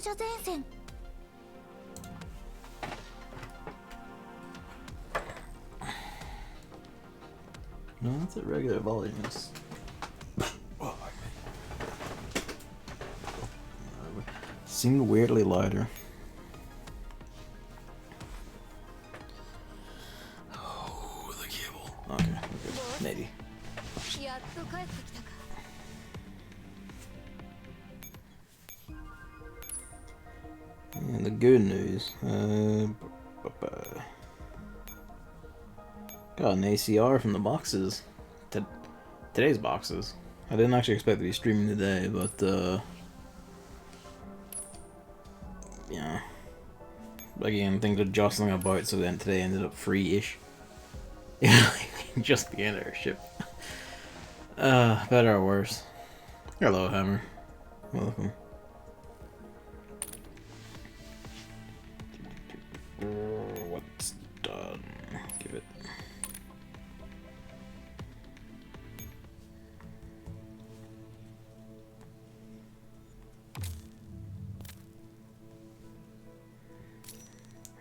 No, that's at regular volume. Seemed weirdly louder. Oh, the cable. Okay, we're good. Maybe. And the good news, got an ACR from the boxes. Today's boxes. I didn't actually expect to be streaming today, but yeah. Again, things are jostling about, so then today ended up free-ish. Yeah, just the airship. Better or worse. Hello, Hammer. Welcome. What's done? Give it.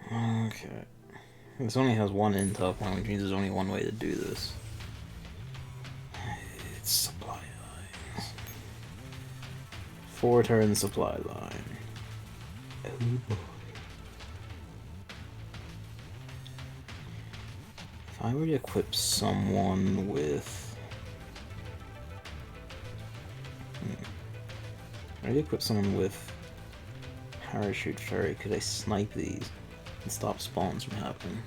Okay. This only has one in-top line, which means there's only one way to do this. It's supply lines. 4-turn supply line. Oh boy. If I were to equip someone with... If I were to equip someone with Parachute Ferry, could I snipe these and stop spawns from happening?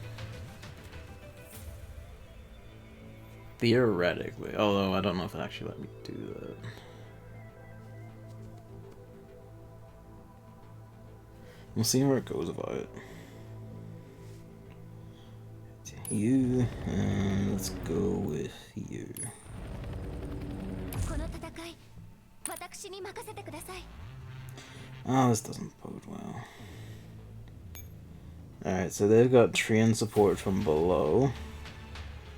Theoretically, although I don't know if it actually let me do that. We'll see where it goes about it. You, and let's go with you. Oh, this doesn't bode well. Alright, so they've got Treant support from below.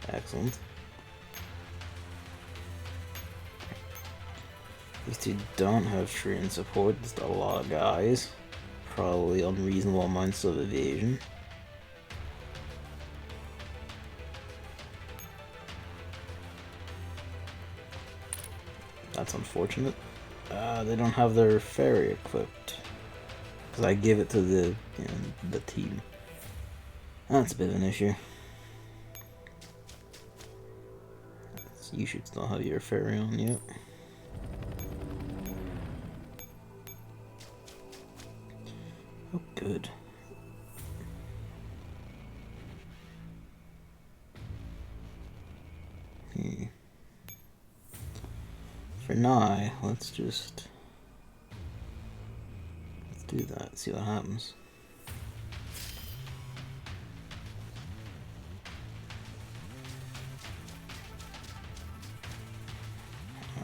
Excellent. These two don't have Treant support, just a lot of guys. Probably unreasonable amounts of evasion. That's unfortunate. They don't have their ferry equipped. Because I give it to the team. That's a bit of an issue. You should still have your ferry on, yep. Oh, good. For now, let's do that, see what happens.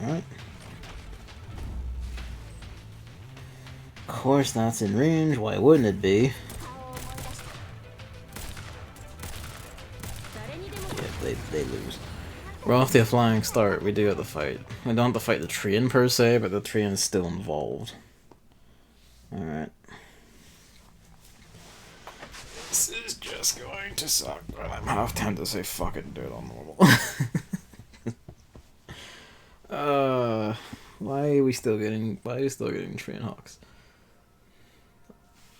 Alright. Of course that's in range, why wouldn't it be? Yeah, they lose. We're off to a flying start, we do have to fight. We don't have to fight the Treant per se, but the Treant is still involved. Alright. This is just going to suck, but I'm half tempted to say fuck it and do it on normal. Why are we still getting Treant Hawks?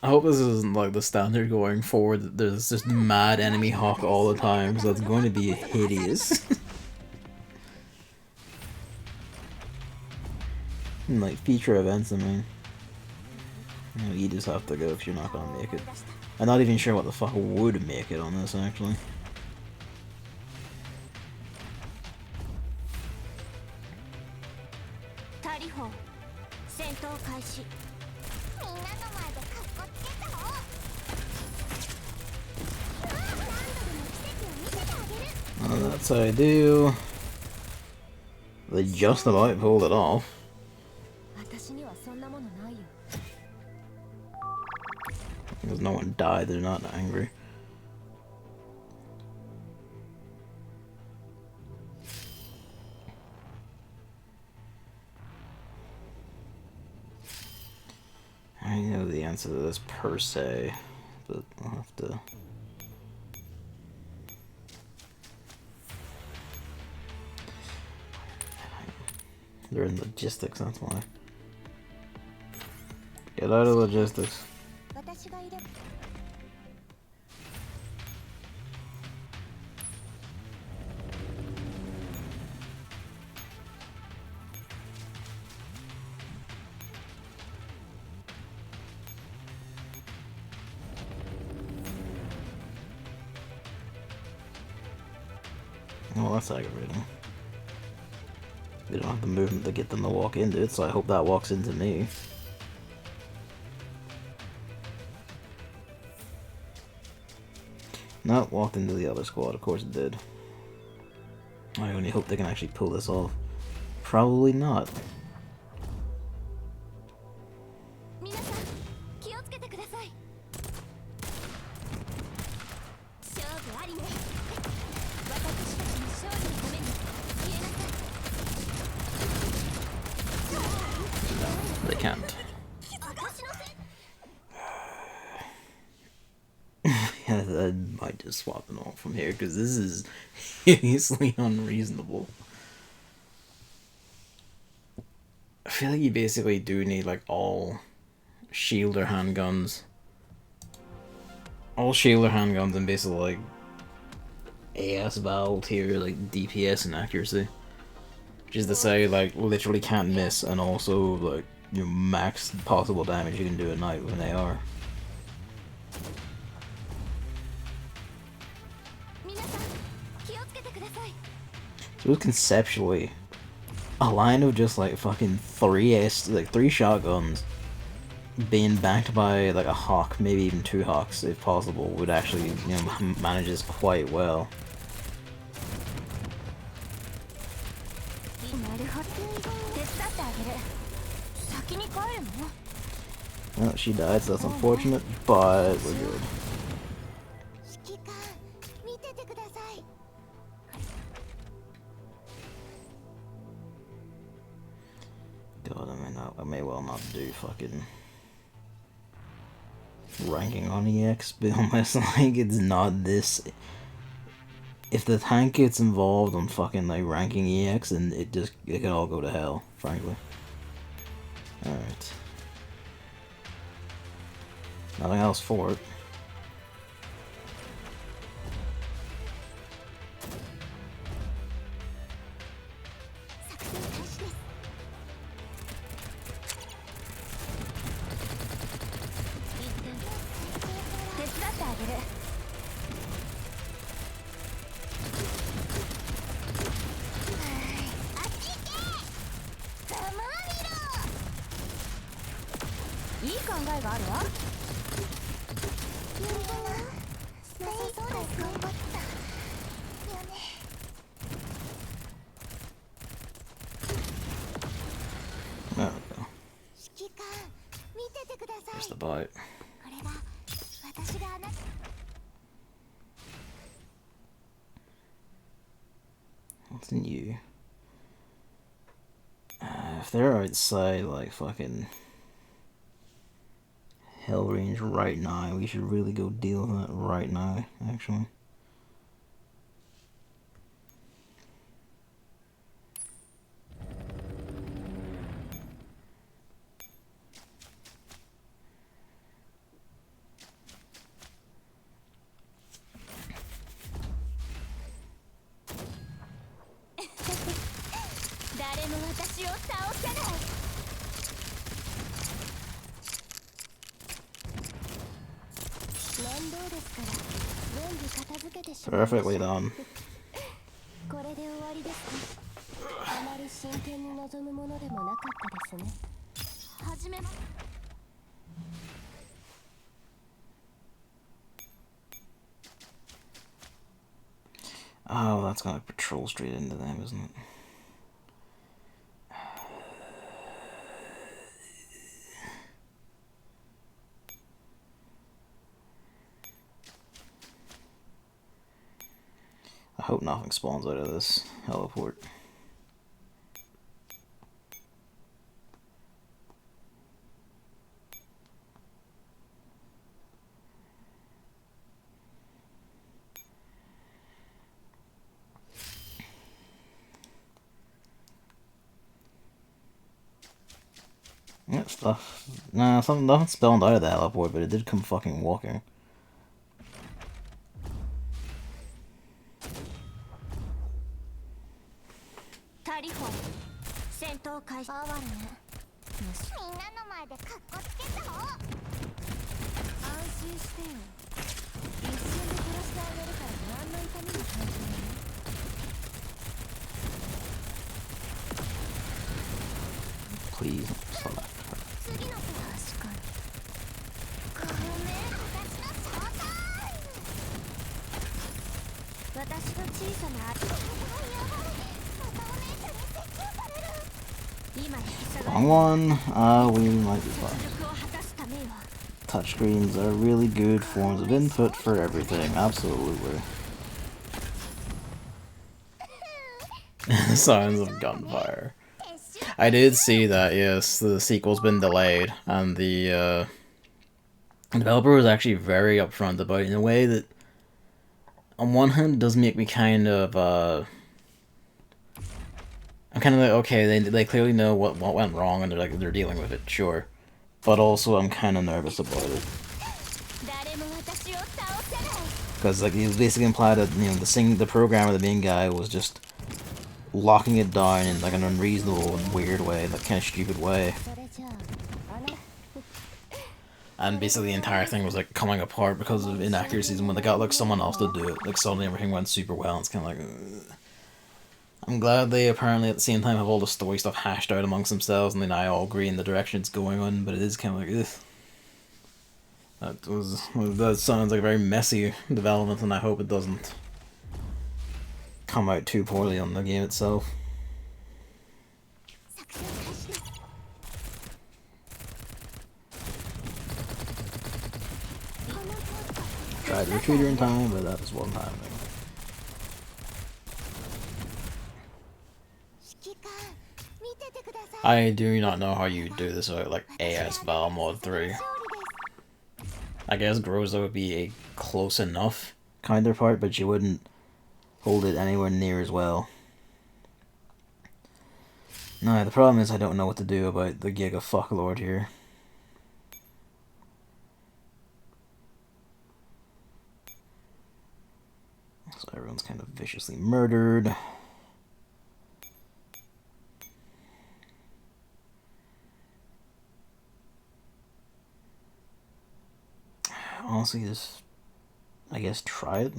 I hope this isn't like the standard going forward, that there's just mad enemy Hawk all the time, because that's going to be hideous. Like feature events, I mean. You know, you just have to go if you're not gonna make it. I'm not even sure what the fuck would make it on this, actually. Well, that's how I do. They just about pulled it off. Because no one died, they're not angry. I know answer to this per se, but I'll have to. They're in logistics, that's why. Get out of logistics. Well, that's aggravating. We don't have the movement to get them to walk into it, so I hope that walks into me. No, walked into the other squad, of course it did. I only hope they can actually pull this off. Probably not. They can't. I might just swap them all from here, because this is hideously unreasonable. I feel like you basically do need like all shield or handguns. All shield or handguns and basically like AS valve here, like DPS and accuracy. Which is to say, like, literally can't miss, and also, like, you know, max possible damage you can do at night with an AR. So conceptually, a line of just like fucking three shotguns being backed by like a hawk, maybe even two hawks if possible, would actually, you know, manage this quite well. Well, she died, so that's unfortunate, but we're good. God, I may well not do fucking ranking on EX, but unless like it's not this. If the tank gets involved on fucking like ranking EX, then it can all go to hell, frankly. Alright. Nothing else for it. There we go. There's the bite. What's new? If they're outside, like, fucking hell range right now, we should really go deal with that right now, actually. Perfectly done. Oh, that's gonna patrol straight into them, isn't it? I hope nothing spawns out of this heliport. Yeah, stuff. Nah, nothing spawned out of that teleport, but it did come fucking walking. Please, select her. Wrong one. We might be fine. Touchscreens are really good forms of input for everything, absolutely. The sounds of gunfire. I did see that, yes, the sequel's been delayed, and the developer was actually very upfront about it in a way that, on one hand, does make me kind of, I'm kind of like, okay, they clearly know what went wrong, and they're dealing with it, sure. But also, I'm kind of nervous about it. Because, like, he was basically implied that, you know, the programmer, the main guy, was just locking it down in, like, an unreasonable and weird way, like, kind of stupid way. And basically the entire thing was, like, coming apart because of inaccuracies, and when they got, like, someone else to do it, like, suddenly everything went super well, and it's kind of like... I'm glad they apparently at the same time have all the story stuff hashed out amongst themselves, and they now all agree in the direction it's going on, but it is kind of like, ugh. That sounds like a very messy development, and I hope it doesn't come out too poorly on the game itself. Tried to retreat her in time, but that was one time. I do not know how you do this without, like, AS Val Mod 3. I guess Groza would be a close enough counterpart, but you wouldn't hold it anywhere near as well. No, the problem is I don't know what to do about the Giga Fucklord here. So everyone's kind of viciously murdered. Honestly, just, I guess, try it.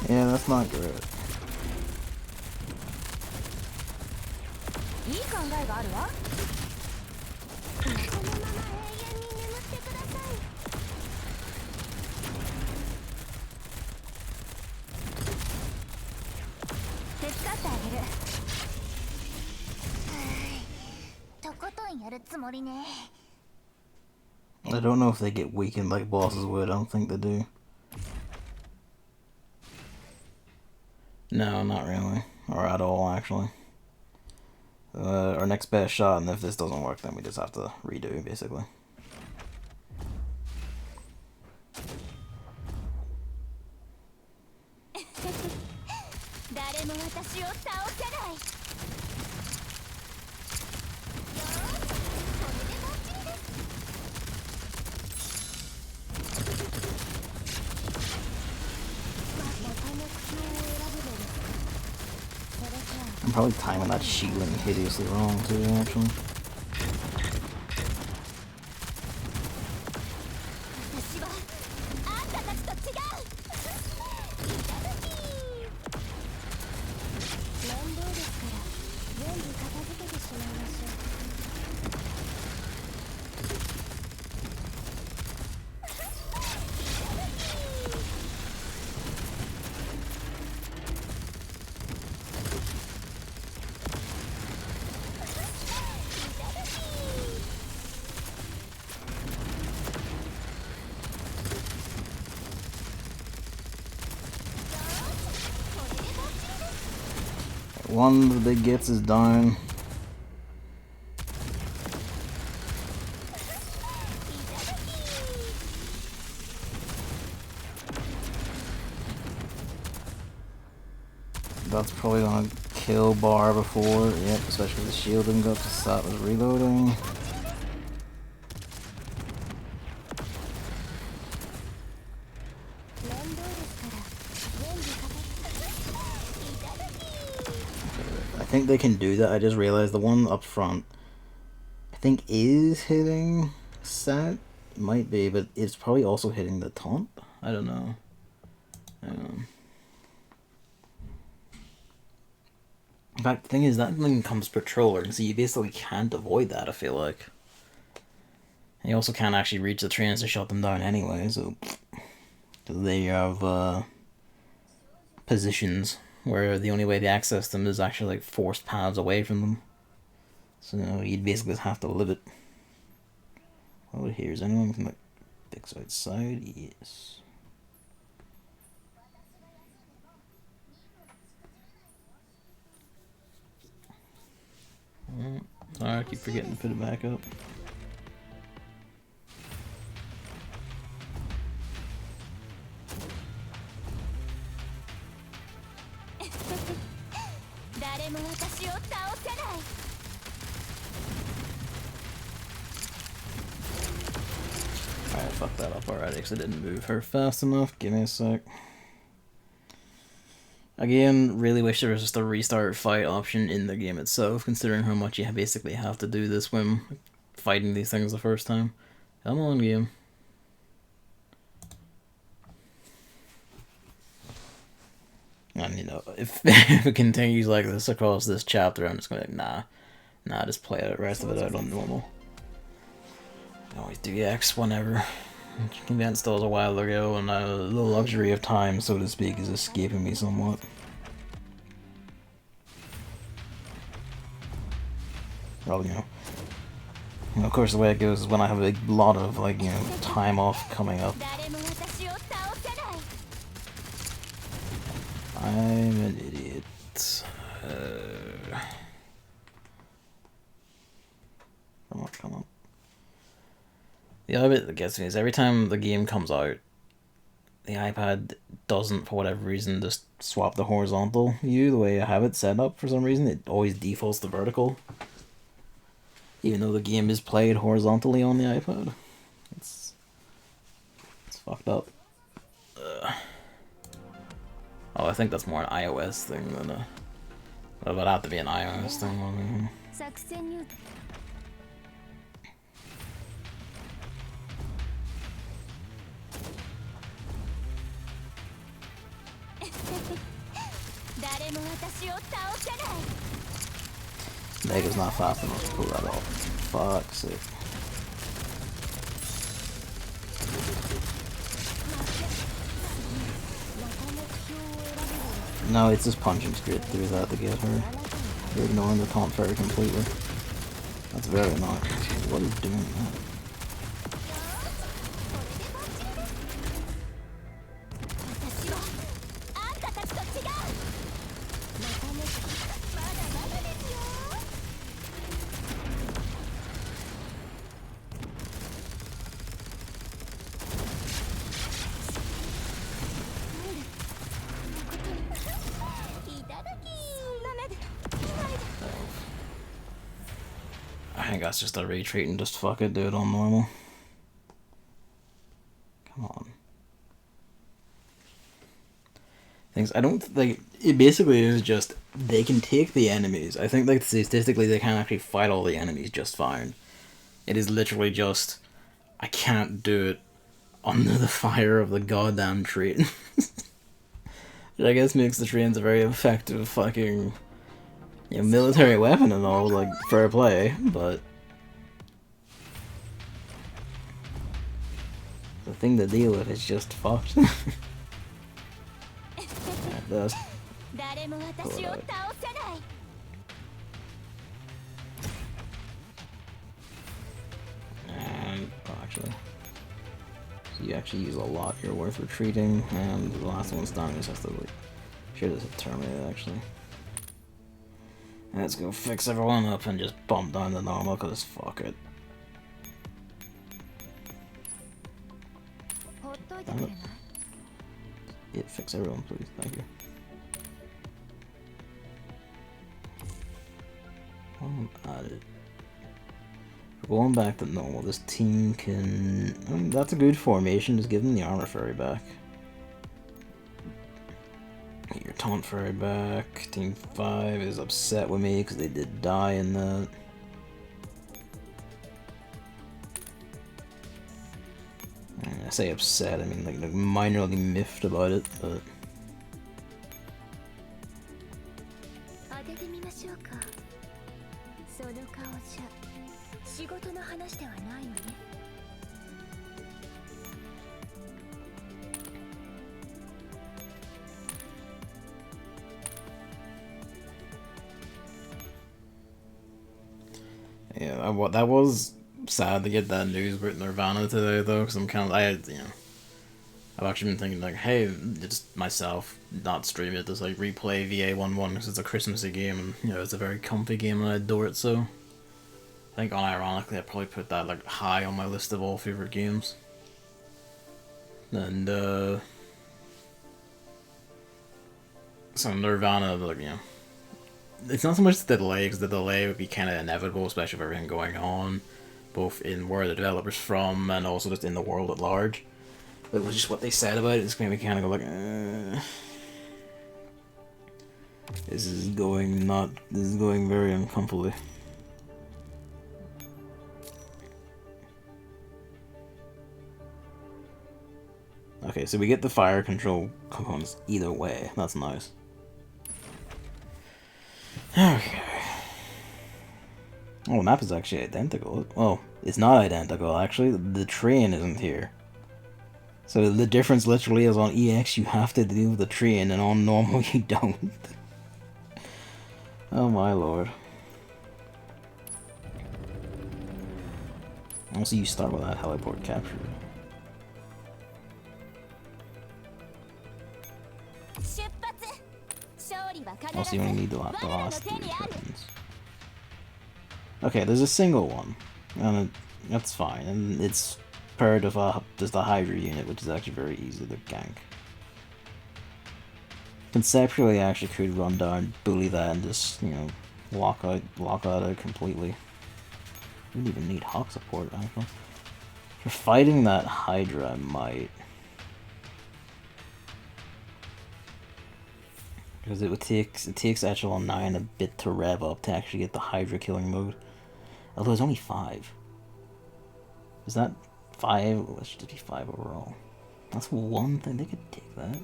Yeah, that's not good. I don't know if they get weakened like bosses would. I don't think they do. No, not really. Or at all, actually. Our next best shot, and if this doesn't work, then we just have to redo, basically. I'm probably timing that shielding hideously wrong too, actually. One of the big gets is down. That's probably gonna kill Bar before, yep, especially the shield didn't go up to stop was reloading. I think they can do that. I just realized the one up front I think is hitting Sat. It might be, but it's probably also hitting the taunt. I don't know. In fact, the thing is, that thing comes patroller, so you basically can't avoid that, I feel like. And you also can't actually reach the trains to shut them down anyway, so they have positions where the only way to access them is actually like forced paths away from them. So you'd basically just have to live it. Oh, here's anyone from the big side? Yes. Sorry, I keep forgetting to put it back up. Alright, fuck that up already because I didn't move her fast enough. Give me a sec. Again, really wish there was just a restart fight option in the game itself, considering how much you basically have to do this when fighting these things the first time. Come on, game. And you know, if it continues like this across this chapter, I'm just gonna nah, just play the rest of it out on normal. I always do X whenever. Condensed those a while ago, and the luxury of time, so to speak, is escaping me somewhat. Well, you know, of course the way it goes is when I have a lot of, like, you know, time off coming up. I'm an idiot. Come on. The other bit that gets me is every time the game comes out, the iPad doesn't, for whatever reason, just swap the horizontal view the way I have it set up for some reason. It always defaults to vertical. Even though the game is played horizontally on the iPad. It's fucked up. Oh, I think that's more an iOS thing than a... Well, it would have to be an iOS thing. Mega's not fast enough to pull that off. Fuck's sake. No, it's just punching straight through that to get her. You're ignoring the taunt fairy completely. That's very annoying. What is doing that? I think that's just a retreat and just fuck it, do it on normal. Come on. Things I don't think it basically is just they can take the enemies. I think like statistically they can actually fight all the enemies just fine. It is literally just I can't do it under the fire of the goddamn train. Which I guess makes the trains a very effective fucking, you know, military weapon and all, like, fair play, but the thing to deal with is just fucked. That's and actually, so you actually use a lot, you're worth retreating, and the last one's done, you just have to like should have terminated actually. Let's go fix everyone up and just bump down the normal, cause fuck it. Damn it. Yeah, fix everyone, please. Thank you. Added. Going back to normal, this team can... that's a good formation, just give them the armor fairy back. Get your taunt fairy back. Team 5 is upset with me because they did die in that. I say upset, I mean like minorly miffed about it, but... Yeah, that was sad to get that news with Nirvana today, though, because I'm kind of, I've actually been thinking, like, hey, just myself, not stream it, just, like, replay VA11, because it's a Christmassy game, and, it's a very comfy game, and I adore it, so... I think, unironically, I'd probably put that, like, high on my list of all favorite games. And, so Nirvana, like, it's not so much the delay, because the delay would be kind of inevitable, especially with everything going on, both in where the developer's from, and also just in the world at large. But it was just what they said about it, it's going to be kind of go like, This is going very uncomfortably. Okay, so we get the fire control components either way. That's nice. Okay. Oh, the map is actually identical. Well, it's not identical, actually. The train isn't here. So the difference literally is on EX you have to deal with the train, and on normal you don't. Oh my lord. Also, you start with that heliport capture. Also, you only need the last 3 turns. Okay, there's a single one, and that's fine, and it's paired with just a Hydra unit, which is actually very easy to gank. Conceptually, I actually could run down, bully that, and just, lock out completely. We don't even need Hawk support, actually. For fighting that Hydra, I might. Because it takes Echelon 9 a bit to rev up to actually get the Hydra killing mode. Although it's only 5. Is that 5? Or should it be 5 overall? That's one thing, they could take that.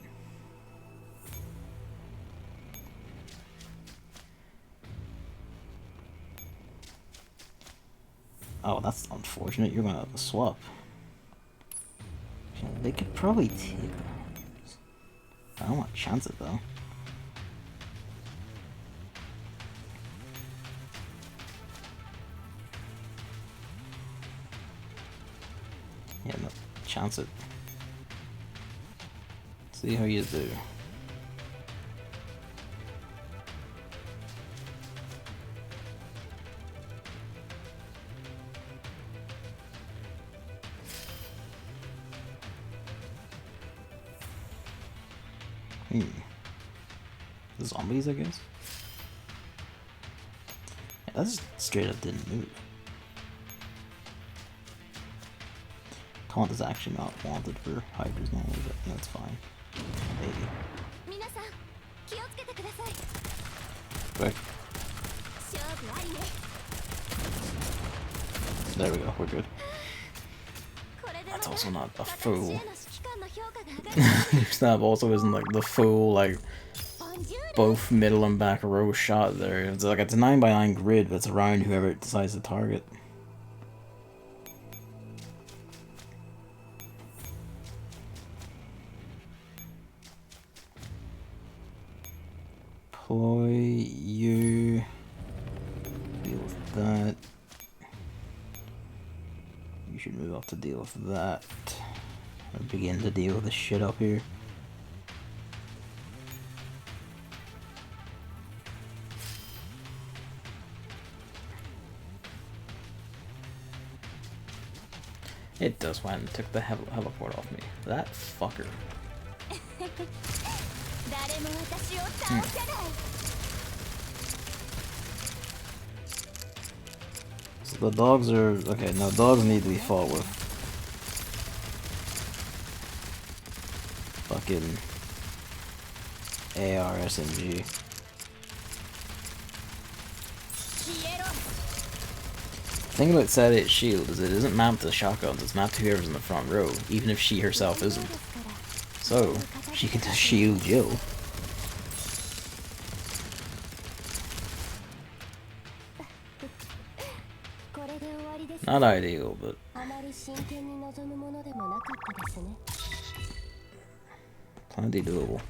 Oh, that's unfortunate, you're gonna have to swap. They could probably take that. I don't want to chance it though. Yeah, no, chance it. See how you do. The zombies, I guess? Yeah, that just straight up didn't move. Taunt is actually not wanted for Hydras normally, but that's fine. Maybe. Quick. There we go, we're good. That's also not a full. Gustav also isn't like the full, like, both middle and back row shot there. It's like it's a 9x9 grid, but it's around whoever decides to target. Ploy, you deal with that. You should move up to deal with that. Or begin to deal with the shit up here. It does went and took the heliport off me. That fucker. So the dogs are... Okay, no, dogs need to be fought with. Fucking... AR, SMG. The thing about Ceia's shield is it isn't mapped to shotguns, it's mapped to whoever's in the front row, even if she herself isn't. So, she can just shield Jill. Not ideal, but... plenty doable.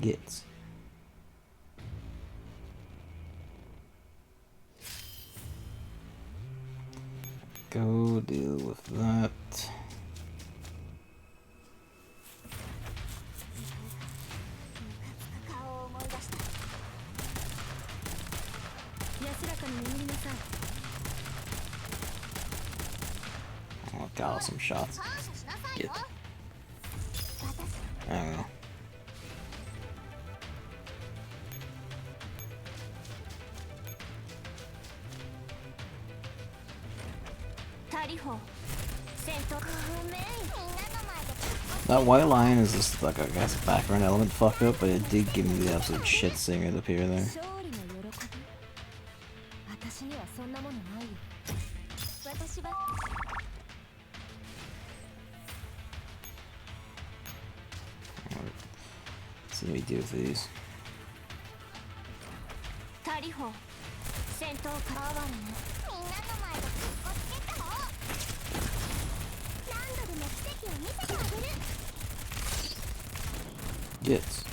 Gets. Go deal with that. Oh, got some shots. Get. I don't know. That white line is just like, I guess, a background element fuck up, but it did give me the absolute shit singer to appear there. Let's see what we do with these. Yes.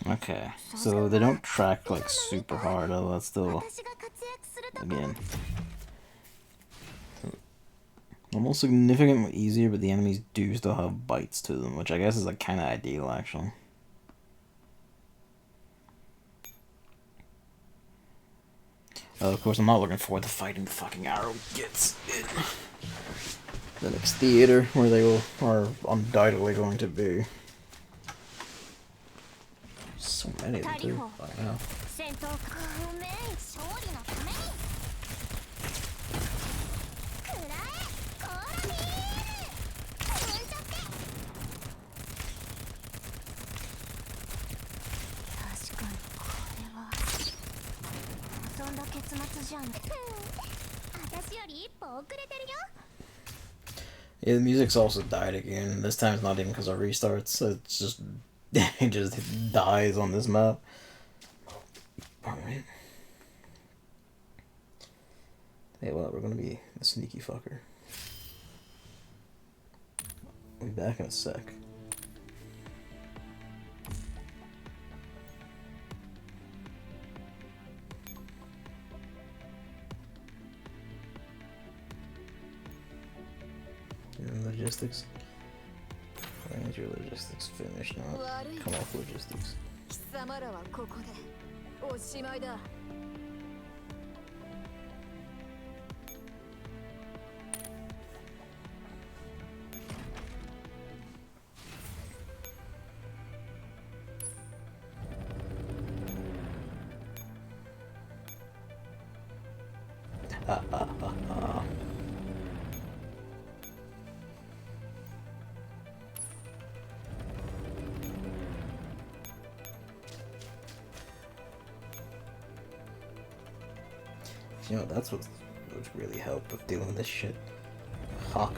Okay, so they don't track like super hard, although that's still, again, almost significantly easier, but the enemies do still have bites to them, which I guess is like kind of ideal actually. Of course, I'm not looking forward to fighting the fucking arrow gets in the next theater, where they are undoubtedly going to be. So many of them too. Fuck now. Yeah, the music's also died again. This time it's not even because of restarts. It's just it just dies on this map. Alright. Hey, well, we're gonna be a sneaky fucker. We'll be back in a sec. Logistics. When is your logistics finished now? Come off logistics. Ha ha ha ha. You know, that's what would really help with dealing with this shit. Hawk.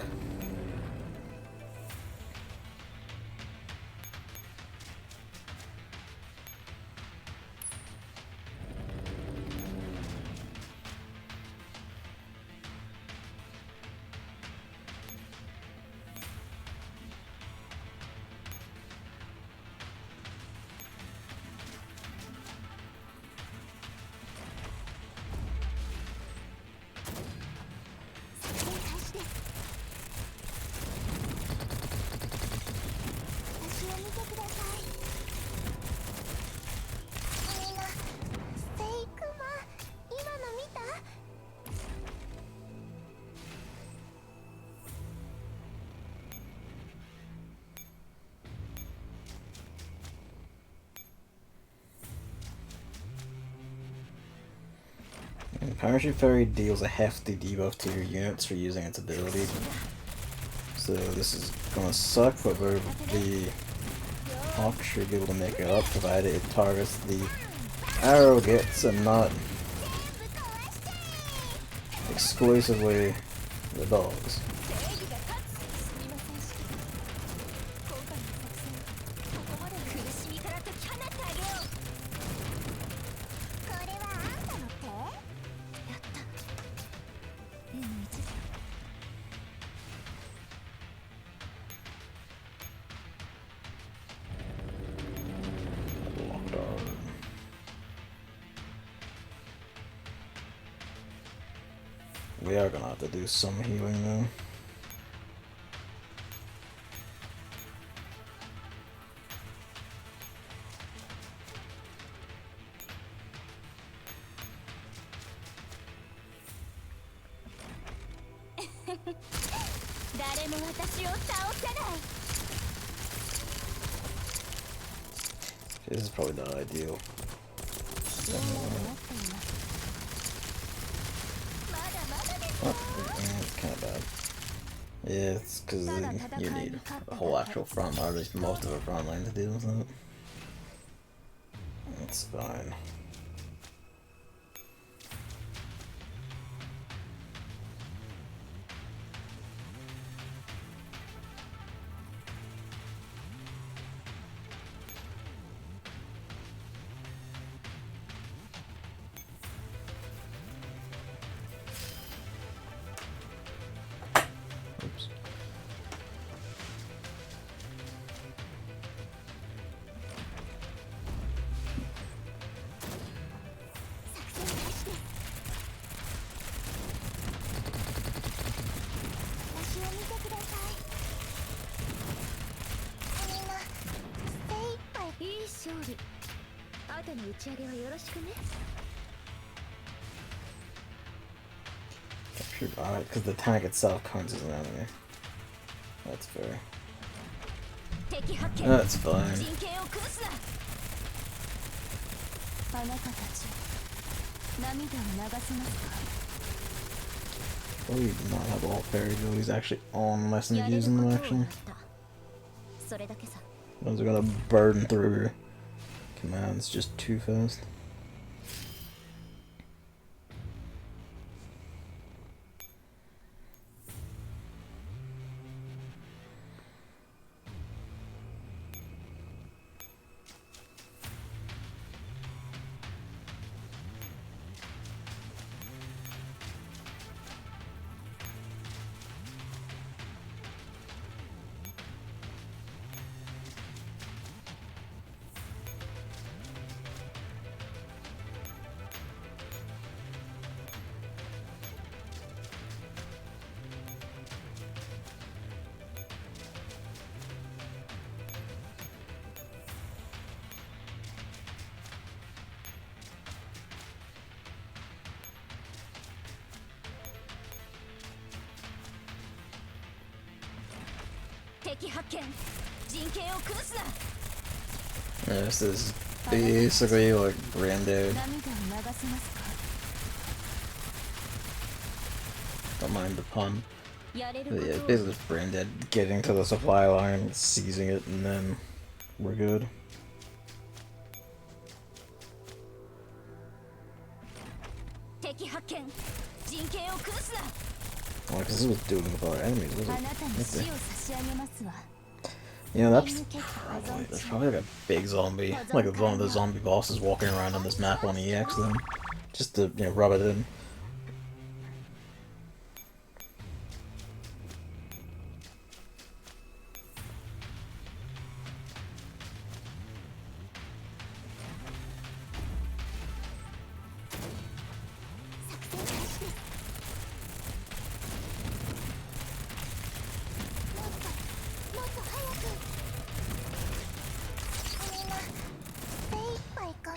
Parachute Fairy deals a hefty debuff to your units for using its ability. So this is gonna suck, but the Hawk should be able to make it up, provided it targets the arrow gets and not exclusively the dogs. We are gonna have to do some healing though. This is probably not ideal. Oh, yeah, it's kind of bad. Yeah, it's because you need a whole actual front line, or at least most of a front line to deal with it. It's fine. Oops. Alright, because the tank itself counts as an enemy. That's fair. That's fine. Oh, you do not have all fairy abilities actually on unless you're using them actually. Those are gonna burn through your commands just too fast. Yeah, this is basically like Granddad. Don't mind the pun. But yeah, it's basically Granddad getting to the supply line, seizing it, and then we're good. Oh, because this was dealing with our enemies, was it? Yeah, that's probably like a big zombie. Like one of the zombie bosses walking around on this map on EX then. Just to, you know, rub it in.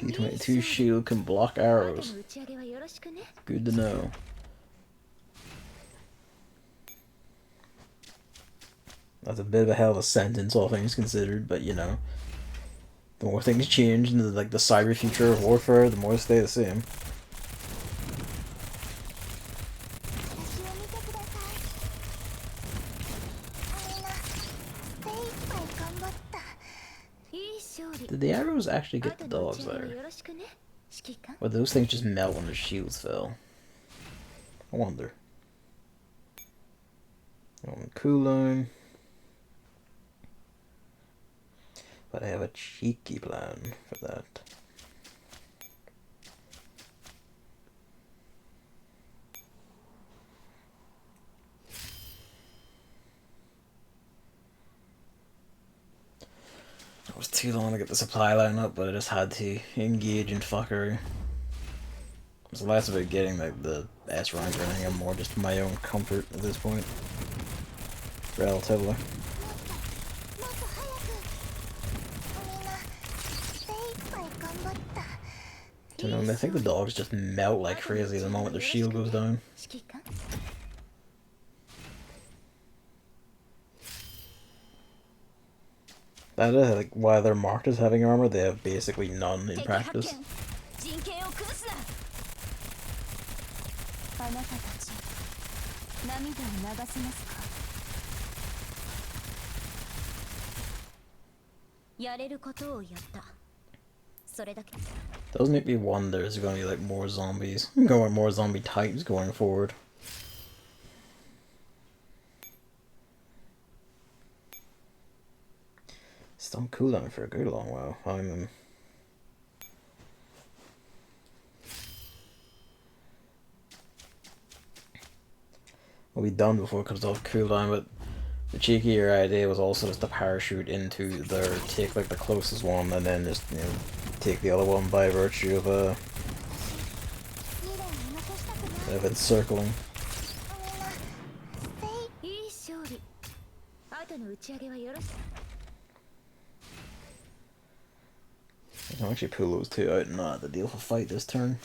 P22 shield can block arrows. Good to know. That's a bit of a hell of a sentence, all things considered, but you know. The more things change in the, like, the cyber future of warfare, the more they stay the same. Did the arrows actually get the dogs there? Or did those things just melt when their shields fell? I wonder. Cooldown. But I have a cheeky plan for that. It was too long to get the supply line up, but I just had to engage in fuckery. It's less about getting like the S rank or anything, and more just my own comfort at this point. Relatively. You know, I think the dogs just melt like crazy the moment their shield goes down. That is like why they're marked as having armor. They have basically none in practice. Does make me wonder, is there going to be like more zombies, more zombie types going forward? It's on cooldown for a good long while. We'll be done before it comes off cooldown, but the cheekier idea was also just to parachute into their, take like the closest one and then just, you know, take the other one by virtue of encircling. I can actually pull those two out and not have to deal with a fight this turn.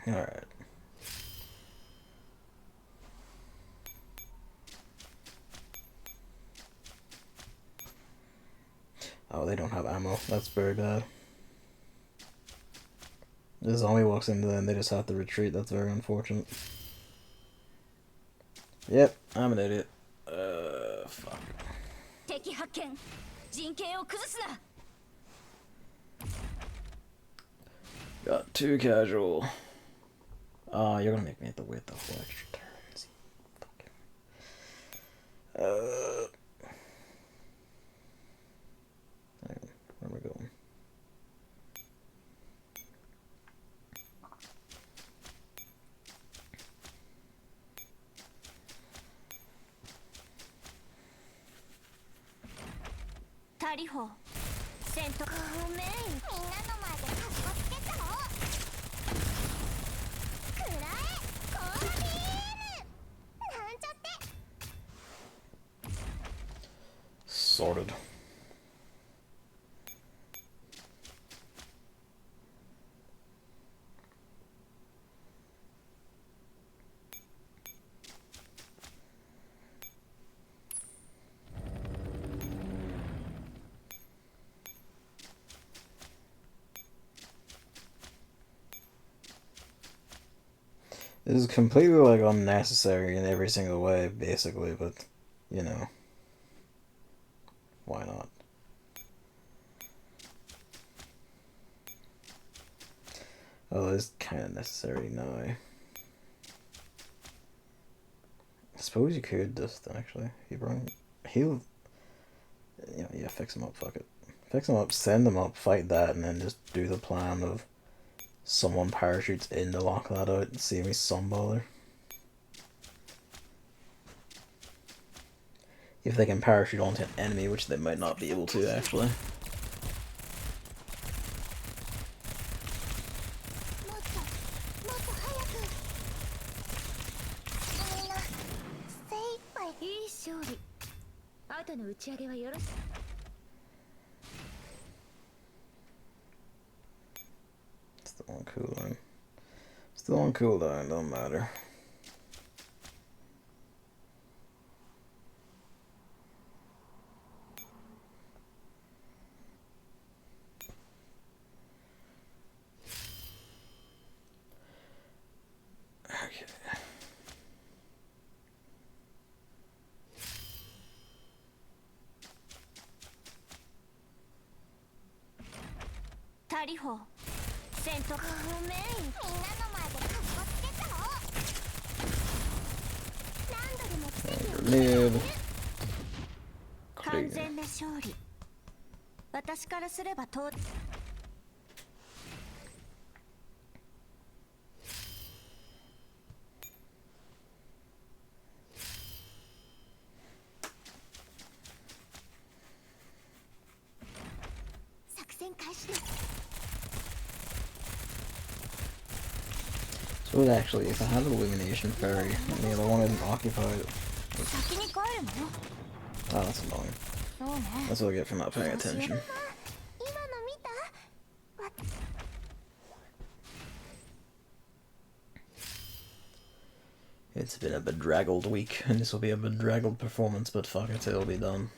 Alright. Oh, they don't have ammo. That's very bad. The zombie walks into them, they just have to retreat. That's very unfortunate. Yep, I'm an idiot. Fuck. Got too casual. Oh, you're gonna make me have to wait the whole extra turns. Hang on, where am I going? Sorted. This is completely like unnecessary in every single way, basically, but you know, why not? Oh, it's kind of necessary now. I suppose you could just actually. He'll, yeah, fix him up. Fuck it, fix him up, send him up, fight that, and then just do the plan of someone parachutes in to lock that out and see me some bother. If they can parachute onto an enemy, which they might not be able to actually. Still on cooldown. Still on cooldown, don't matter. Okay. Grenade. Clean. So actually, if I had an illumination fairy, and the other one isn't occupied. Oh, that's annoying. That's what I get for not paying attention. It's been a bedraggled week, and this will be a bedraggled performance, but fuck it, it'll be done.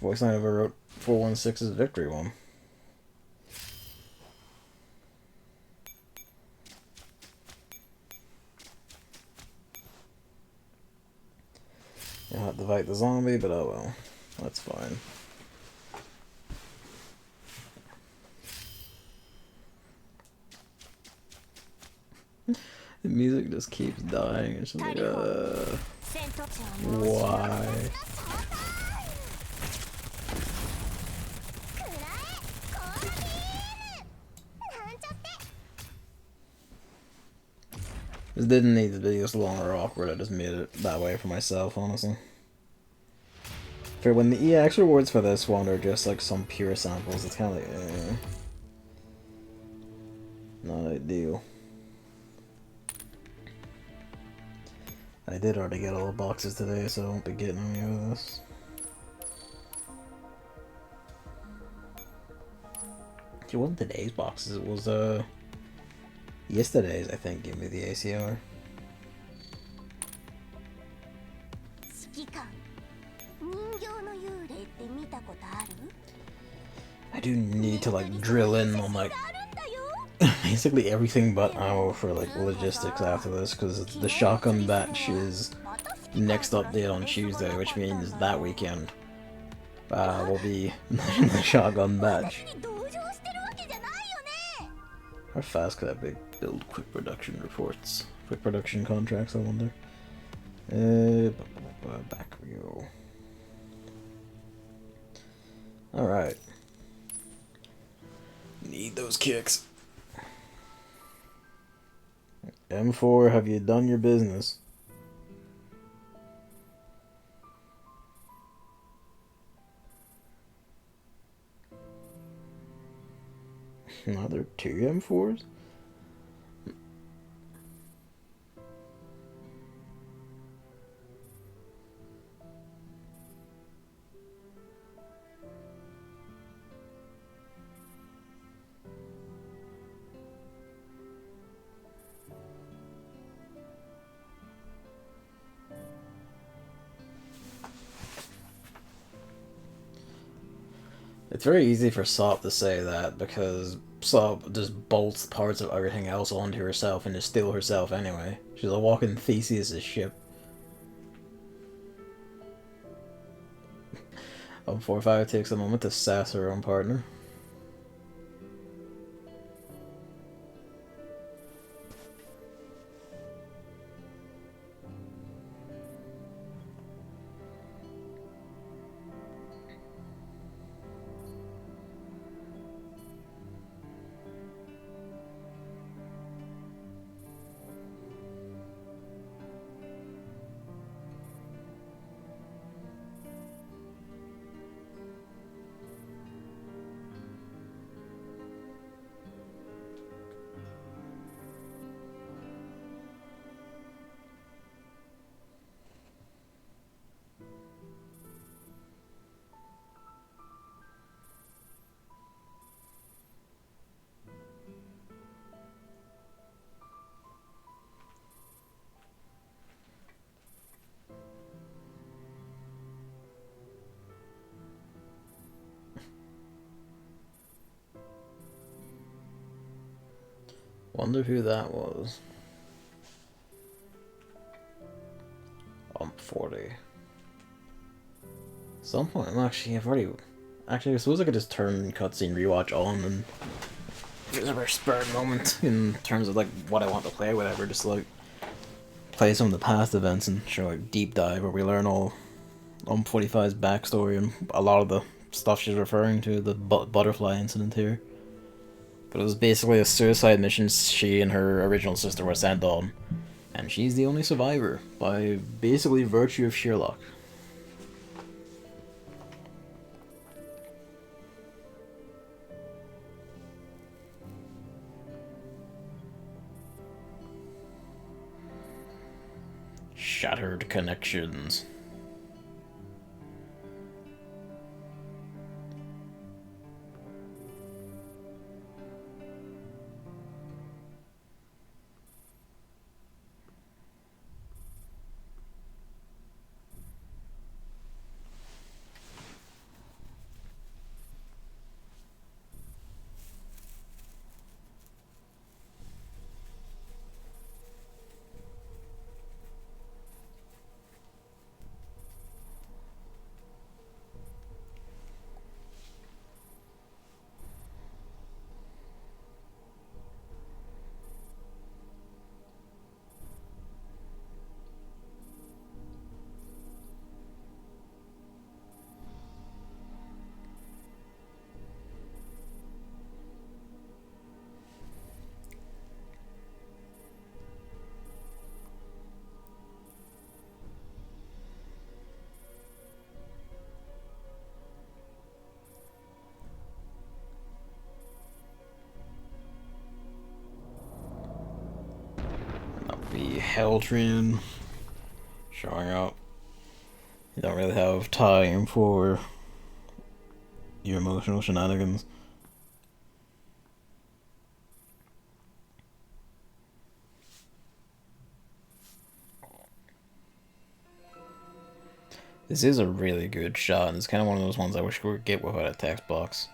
Voice line ever wrote 416's victory one. You'll have to fight the zombie, but oh well. That's fine. The music just keeps dying. It's just like, why? This didn't need to be this long or awkward, I just made it that way for myself, honestly. For when the EX rewards for this one are just like some pure samples, it's kind of like, not ideal. I did already get all the boxes today, so I won't be getting any of this. It wasn't today's boxes, it was yesterday's, I think, gave me the ACR. I do need to like drill in on like basically everything but ammo for like logistics after this, because the shotgun batch is next update on Tuesday, which means that weekend will be the shotgun batch. How fast could that build quick production reports? Quick production contracts, I wonder. Back we go. Alright. Need those kicks. M4, have you done your business? Another 2 M4s? It's very easy for Sop to say that because Sop just bolts parts of everything else onto herself and is still herself anyway. She's a walking Theseus' ship. 4-5 takes a moment to sass her own partner. Wonder who that was. 40. At some point, I've already... Actually, I suppose I could just turn cutscene rewatch on and... There's a very spurred moment in terms of, like, what I want to play, whatever. Just, like, play some of the past events and show, like, deep dive where we learn all 45's backstory and a lot of the stuff she's referring to, the butterfly incident here. But it was basically a suicide mission she and her original sister were sent on. And she's the only survivor, by basically virtue of sheer luck. Shattered Connections. The Hell Train showing up. You don't really have time for your emotional shenanigans. This is a really good shot, and it's kind of one of those ones I wish we could get without a text box.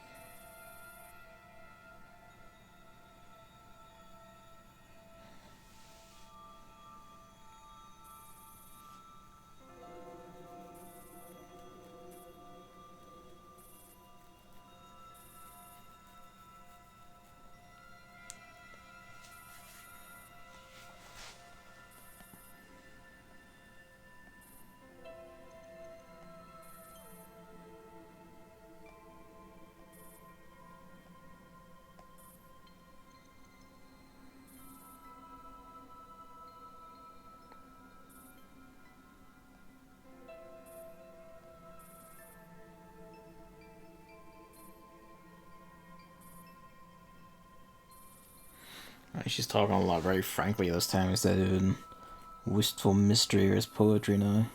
She's talking a lot very frankly this time instead of in wistful mystery or his poetry now.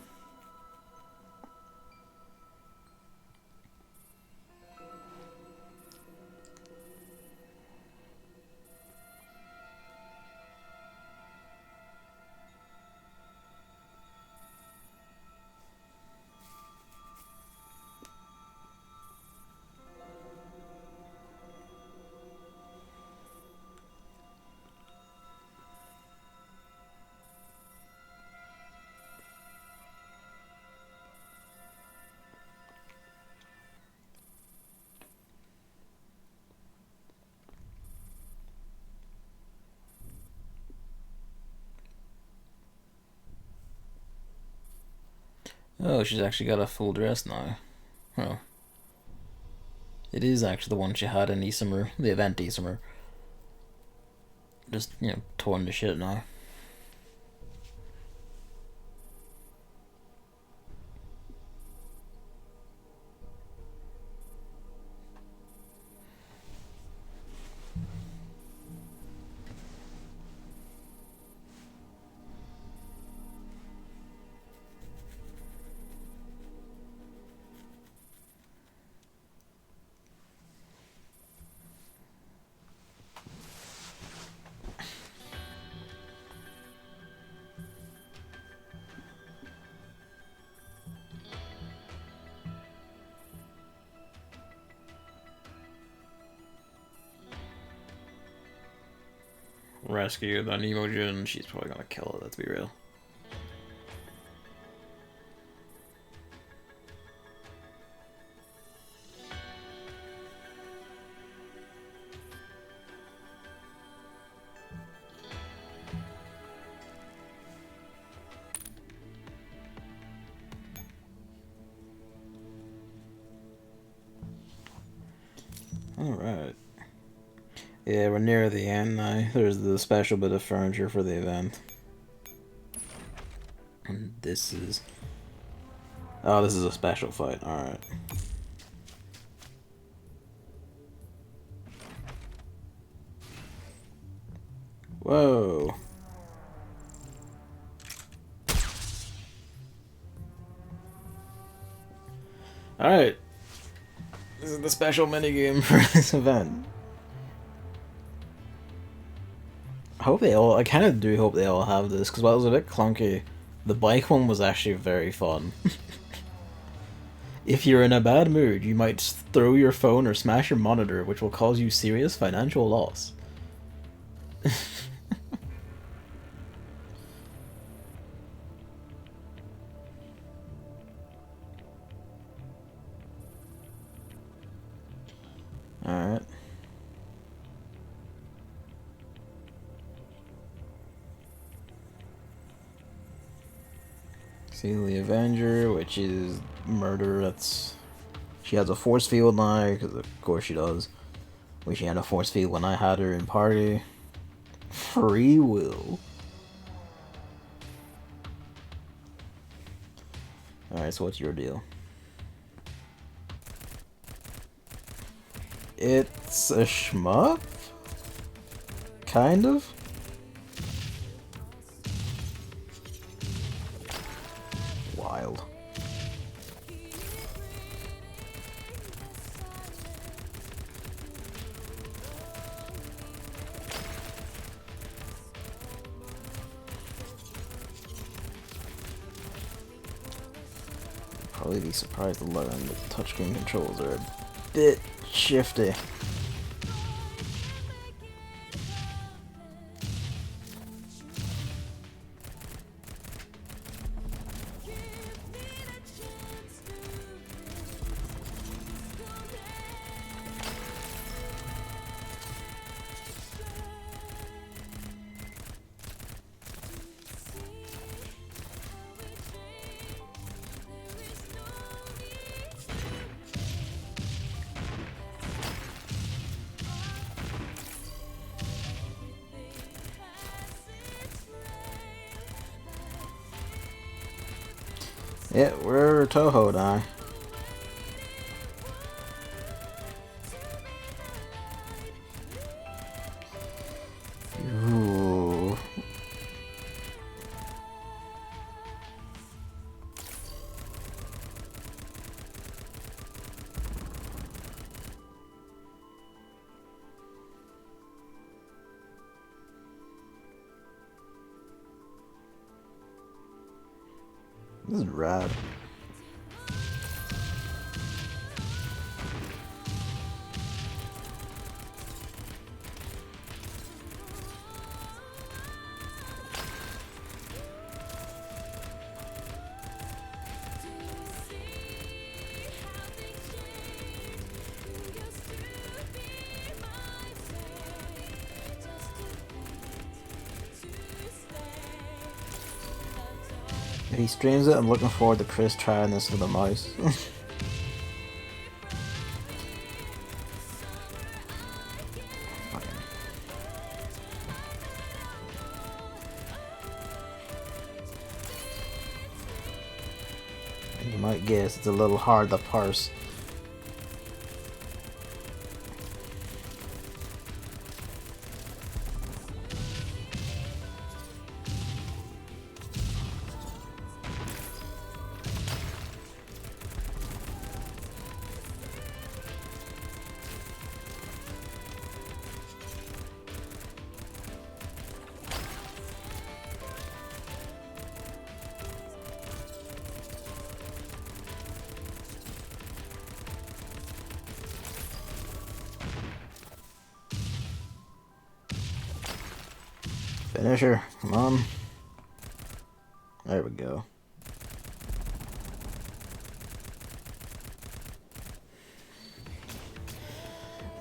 Oh, she's actually got a full dress now. Oh. It is actually the one she had in Isomer, the event Isomer. Just, you know, torn to shit now. Rescue the Nemojin, she's probably gonna kill it, let's be real. Alright. Yeah, we're near the end now. There's the special bit of furniture for the event. And this is... Oh, this is a special fight. Alright. Whoa. Alright. This is the special minigame for this event. I hope they all... I kind of do hope they all have this, because while it was a bit clunky, the bike one was actually very fun. If you're in a bad mood, you might throw your phone or smash your monitor, which will cause you serious financial loss. Alright. See the Avenger, which is murder. That's... She has a force field now, because of course she does. Wish she had a force field when I had her in party. Free will. Alright, so what's your deal? It's a shmup? Kind of? Wild. Probably be surprised to learn that touchscreen controls are a bit shifty. Yeah, we're Toho now. Ooh. This is rad. If he streams it, I'm looking forward to Chris trying this with a mouse. You might guess it's a little hard to parse. Finisher, come on. There we go.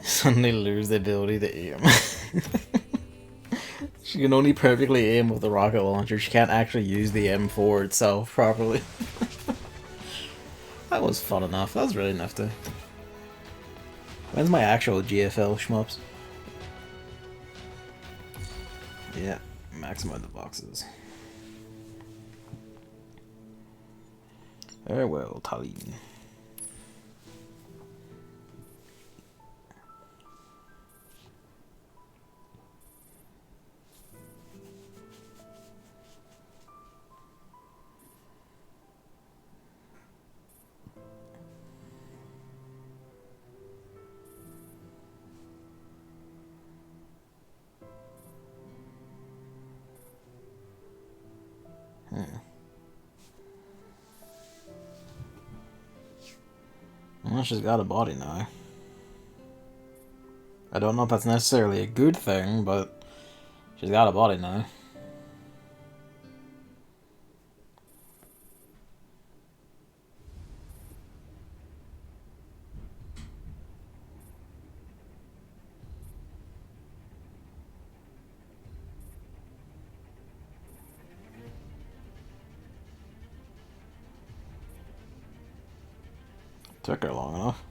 Suddenly lose the ability to aim. She can only perfectly aim with the rocket launcher. She can't actually use the M4 itself properly. That was fun enough. That was really nifty. When's my actual GFL shmups? Yeah, maximize the boxes. Very well, Tallinn. Well, she's got a body now. I don't know if that's necessarily a good thing, but she's got a body now. Took her long enough.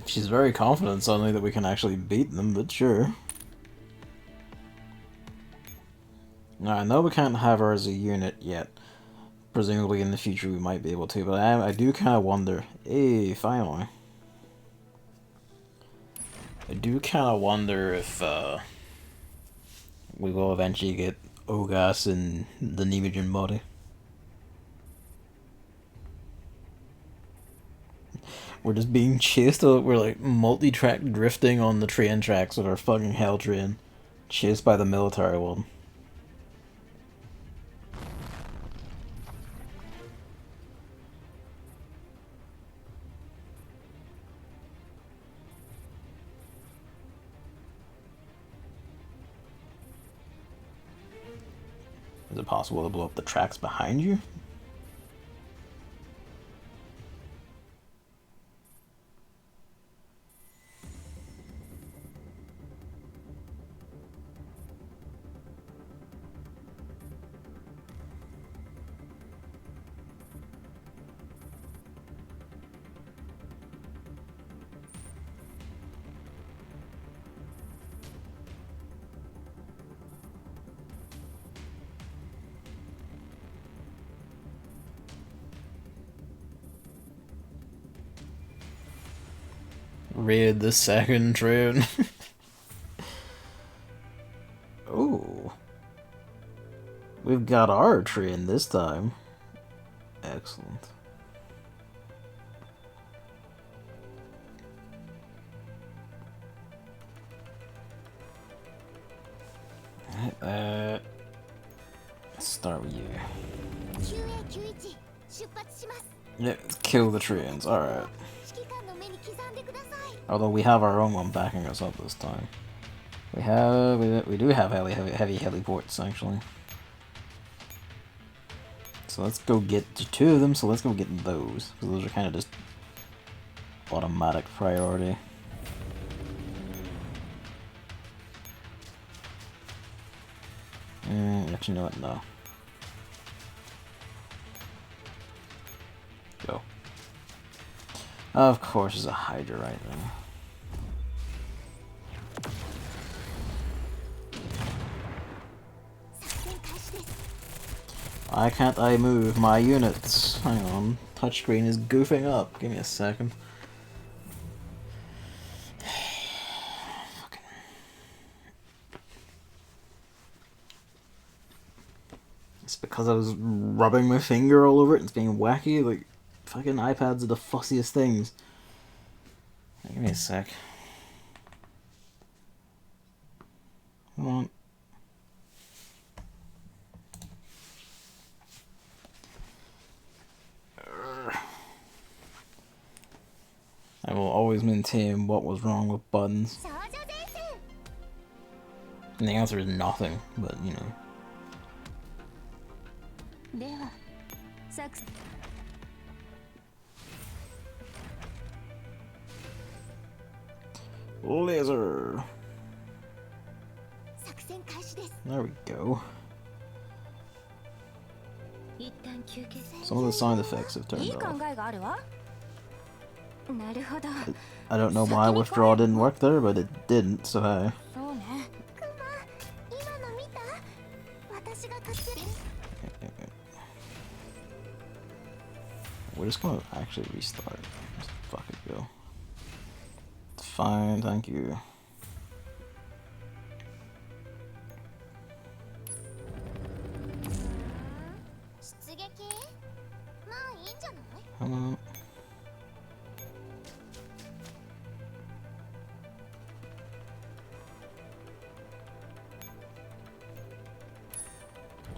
She's very confident suddenly that we can actually beat them, but sure. Now, I know we can't have her as a unit yet. Presumably in the future we might be able to, but I do kind of wonder. Hey, finally. I do kind of wonder if we will eventually get Ogas in the Nemijin body. We're just being chased. We're like multi-track drifting on the train tracks with our fucking hell train, chased by the military one. Is it possible to blow up the tracks behind you? Raid the second train. Ooh. We've got our train this time. Excellent. Let's start with you. Yeah, kill the trains, alright. Although we have our own one backing us up this time. We do have heavy heliports actually. So let's go get two of them. So let's go get those because those are kind of just automatic priority. Actually, you know what? No. Go. Of course, there's a Hydra right there. Why can't I move my units? Hang on. Touchscreen is goofing up. Give me a second. It's because I was rubbing my finger all over it and it's being wacky. Like, fucking iPads are the fussiest things. Give me a sec. Come on. I will always maintain what was wrong with buttons. And the answer is nothing, but you know. Laser. There we go. Some of the sound effects have turned off. I don't know why withdraw didn't work there, but it didn't, so hey. We're just gonna actually restart. Just fuck it, go. It's fine, thank you. Come on.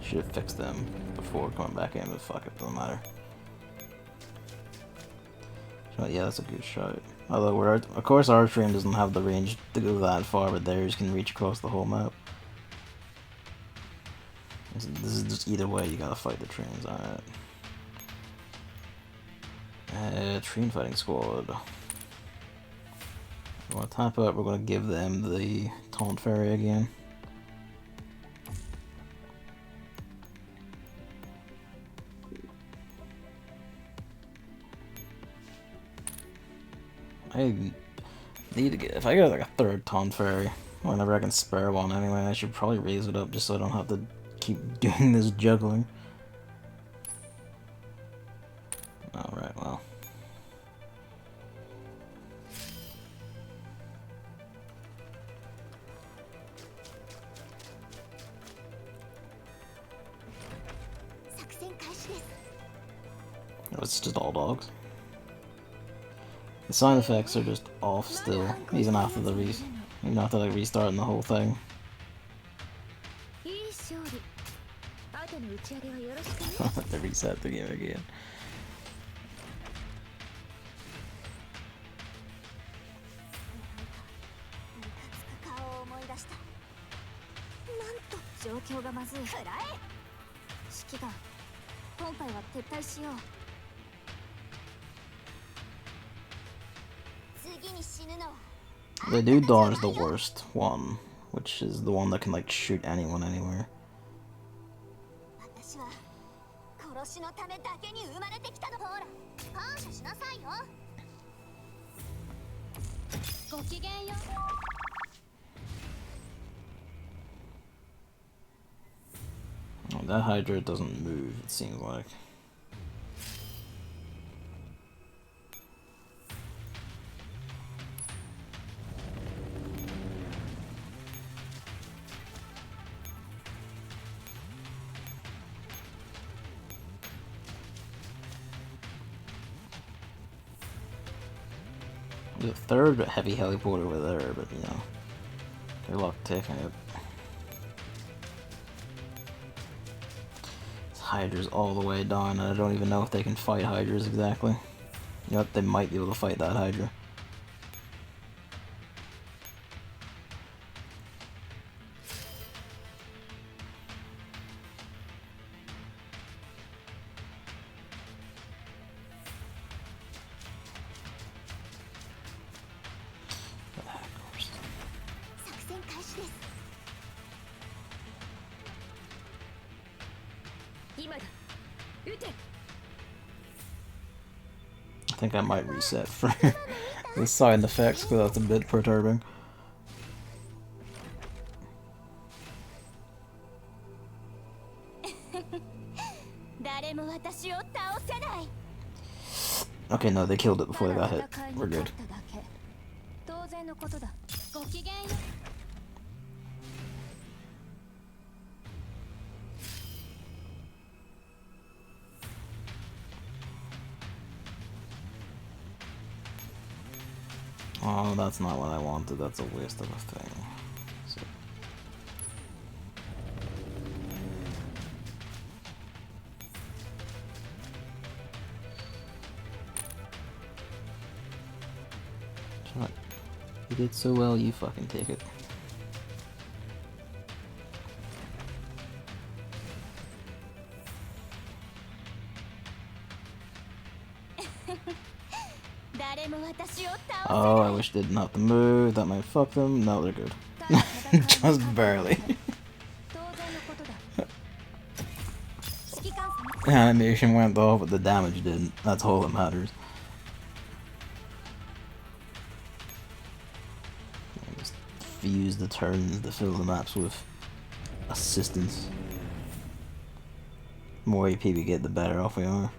Should have fixed them before coming back in, but fuck it, doesn't matter. But yeah, that's a good shot. Although of course our train doesn't have the range to go that far, but theirs can reach across the whole map. This is just either way, you gotta fight the trains. Alright. Train fighting squad. We're gonna tap out, we're gonna give them the taunt fairy again. I need to get, if I get like a third taunt fairy, whenever I can spare one anyway, I should probably raise it up just so I don't have to keep doing this juggling. Alright, well. Oh, it's just all dogs. The sound effects are just off still, even after like restarting the whole thing. I'll have to reset the game again. The new Dawn is the worst one, which is the one that can like shoot anyone anywhere. Oh, that Hydra doesn't move, it seems like. There's a third heavy heliport over there, but you know, good luck taking it. This Hydra's all the way down, and I don't even know if they can fight Hydras exactly. You know what, they might be able to fight that Hydra. I think I might reset for the side effects because that's a bit perturbing. Okay, no, they killed it before they got hit. We're good. Oh, that's not what I wanted. That's a waste of a thing. So. You did so well, you fucking take it. Oh, I wish they didn't have to move. That might fuck them. No, they're good. Just barely. The animation went off, but the damage didn't. That's all that matters. Just fuse the turns to fill the maps with assistance. The more AP we get, the better off we are.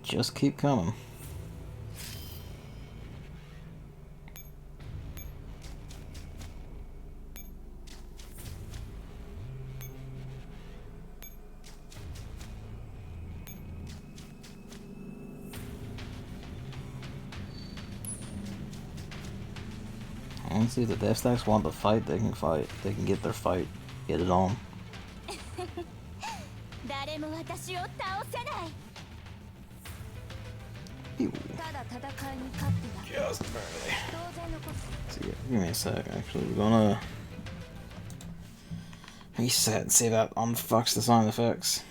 Just keep coming. Honestly, if the death stacks want to fight, they can fight. They can get their fight. Get it on. Ew. Just barely. So yeah, give me a sec, actually. We're gonna reset and see if that unfucks the sound effects.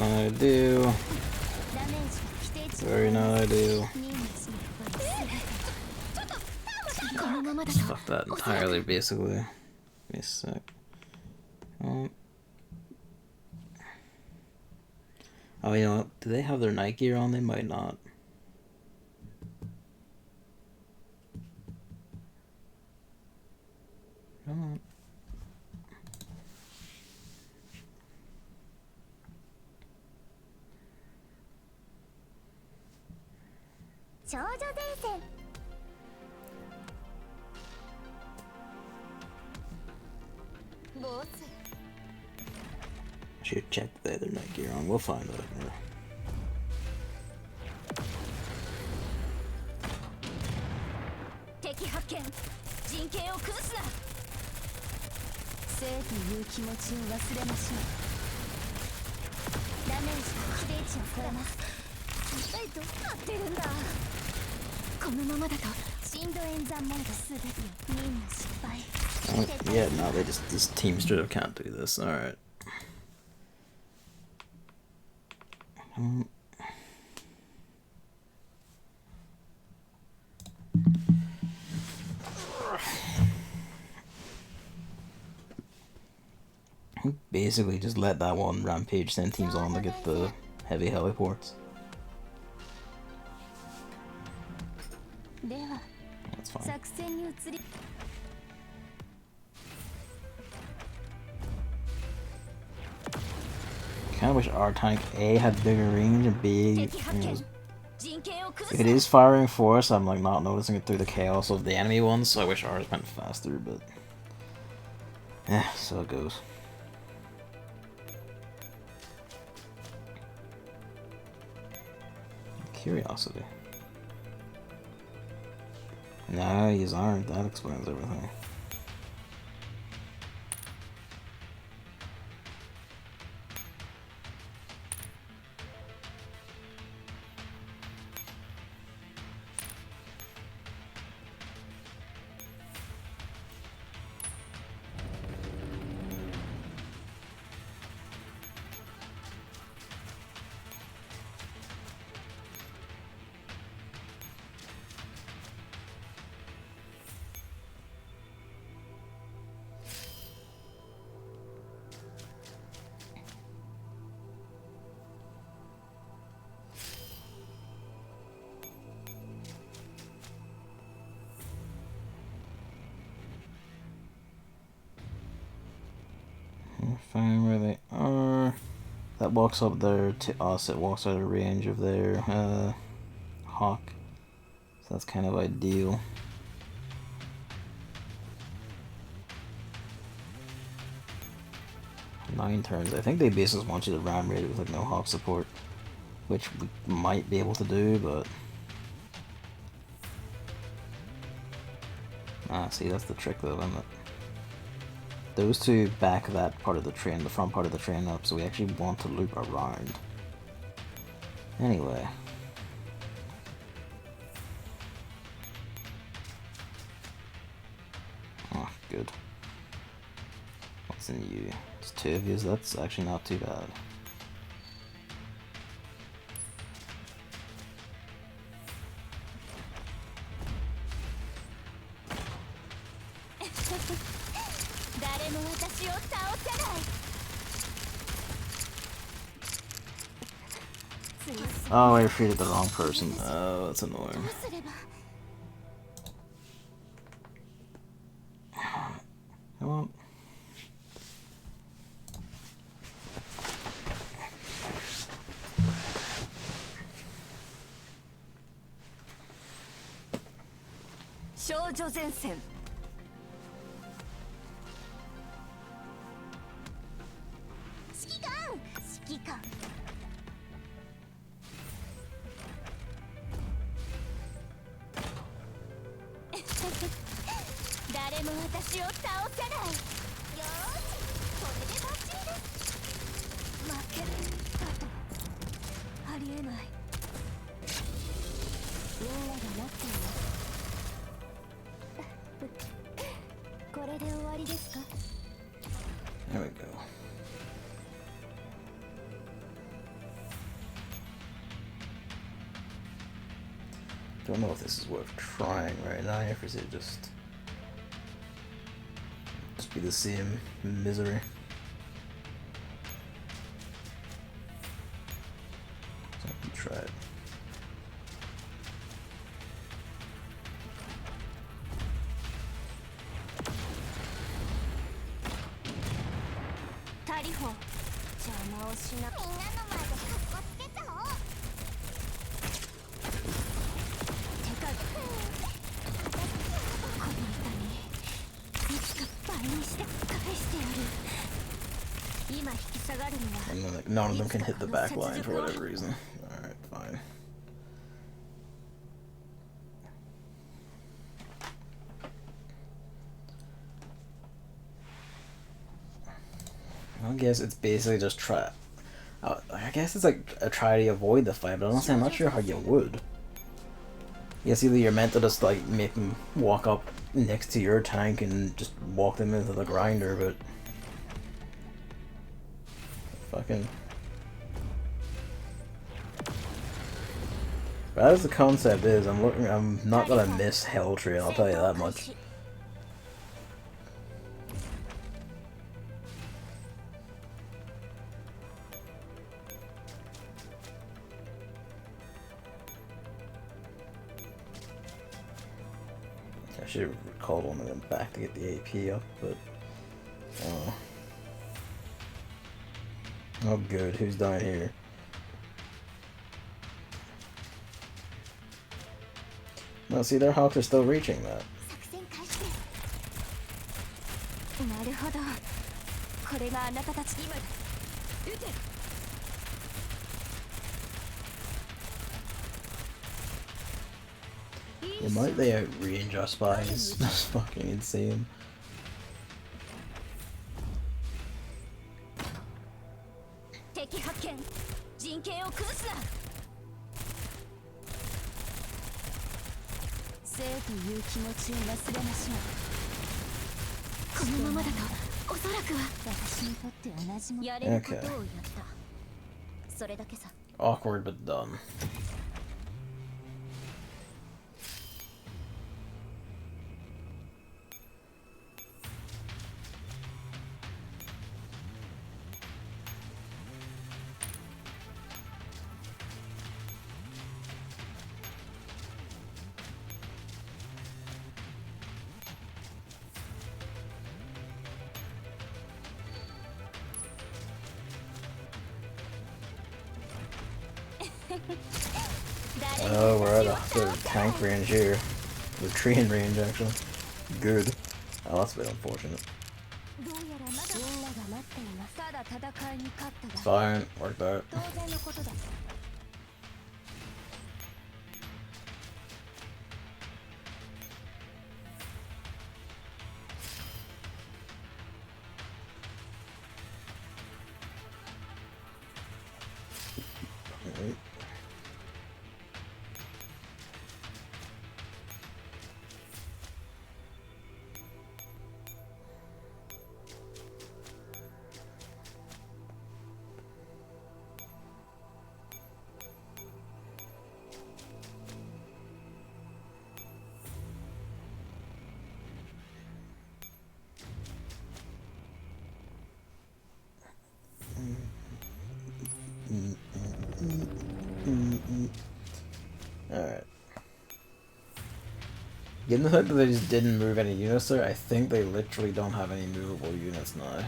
I do. Very nice, I do. Just fuck that entirely, basically. Give me a sec. Oh, you know what? Do they have their night gear on? They might not. Come on. Should check the other night gear on. We'll find out. Yeah, no, this team straight up can't do this. Alright. Basically just let that one rampage send teams on to get the heavy heliports. That's fine. Kinda wish our tank A had bigger range and B, you know, If it is firing force, I'm like not noticing it through the chaos of the enemy ones, so I wish ours went faster, but yeah, so it goes. Curiosity. No, he's aren't. That explains everything. Find where they are. That walks up there to us. It walks out of range of their hawk. So that's kind of ideal. Nine turns. I think they basically want you to ram raid with like no hawk support, which we might be able to do, but see, that's the trick though, isn't it? Those two back that part of the train, the front part of the train up, so we actually want to loop around. Anyway. Oh, good. What's in you? It's two of yous, that's actually not too bad. Oh, I defeated the wrong person. Oh, that's annoying. Come on. There we go. Don't know if this is worth trying right now, or is it just be the same misery. So I can try it. And then, like, none of them can hit the back line for whatever reason. Alright, fine. I guess it's basically just try. I guess it's like a try to avoid the fight, but honestly, I'm not sure how you would. Yes, either you're meant to just like make them walk up next to your tank and just walk them into the grinder, but fucking. But as the concept is, I'm not gonna miss Hell Trail, I'll tell you that much. I should have recalled one of them back to get the AP up, but oh good, who's down here? No, see, their hawks are still reaching that. Yeah, might they outrange our spies? That's fucking insane. Okay. Awkward but done. Oh, we're at a tank range here. Retreating range, actually. Good. Oh, that's a bit unfortunate. It's fine. Worked out. Alright. Given the fact that they just didn't move any units there, I think they literally don't have any movable units now.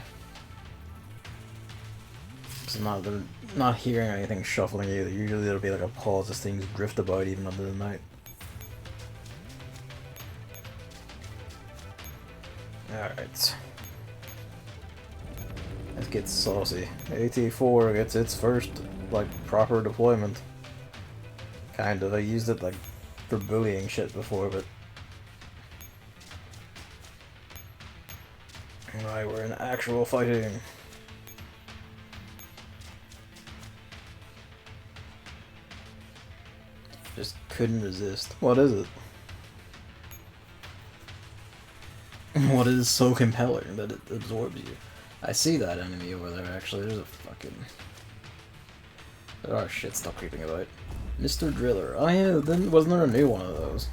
So they're not hearing anything shuffling either. Usually there'll be like a pause as things drift about even under the night. Alright. Let's get saucy. AT4 gets its first, like, proper deployment. Kind of. I used it, like, for bullying shit before, but... Alright, we're in actual fighting. Just couldn't resist. What is it? What is so compelling that it absorbs you? I see that enemy over there, actually. There's a fucking... There are shit stop creeping about. Mr. Driller. Oh yeah, then wasn't there a new one of those?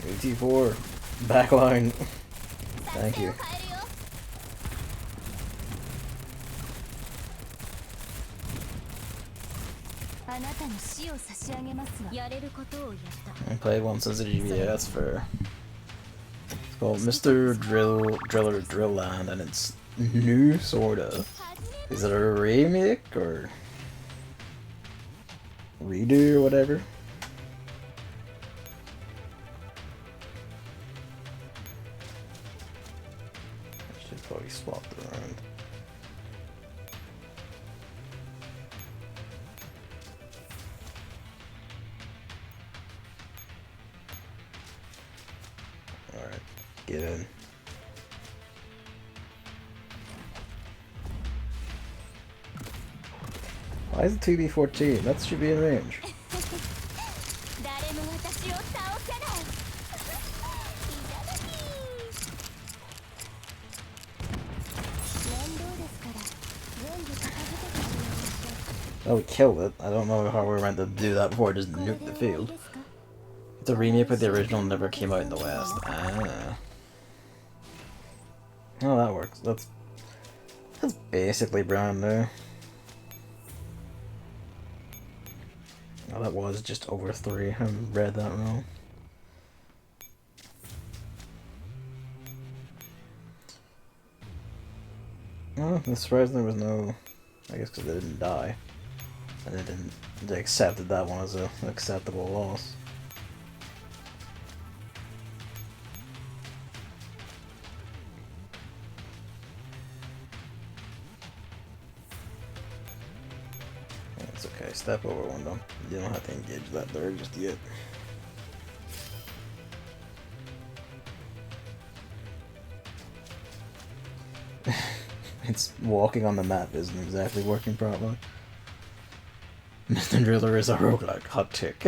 AT4, backline. Thank you. I played one since the GBS for... It's called Mr. Driller Drill Land, and it's new, sorta. Is it a remake, or... redo, or whatever? I should probably swap it around. Alright, get in. Why is it 2B14? That should be in range. Oh, we killed it. I don't know how we were meant to do that before, just nuke the field. It's a remake, but the original never came out in the West. Ah. Oh, that works. That's basically brand new. Oh, that was just over 3. I read that wrong. Oh, I'm surprised there was no... I guess because they didn't die. And they accepted that one as an acceptable loss. It's okay, step over one though. You don't have to engage that there just yet. It's walking on the map isn't exactly working properly. Mr. Driller is a roguelike hot tick.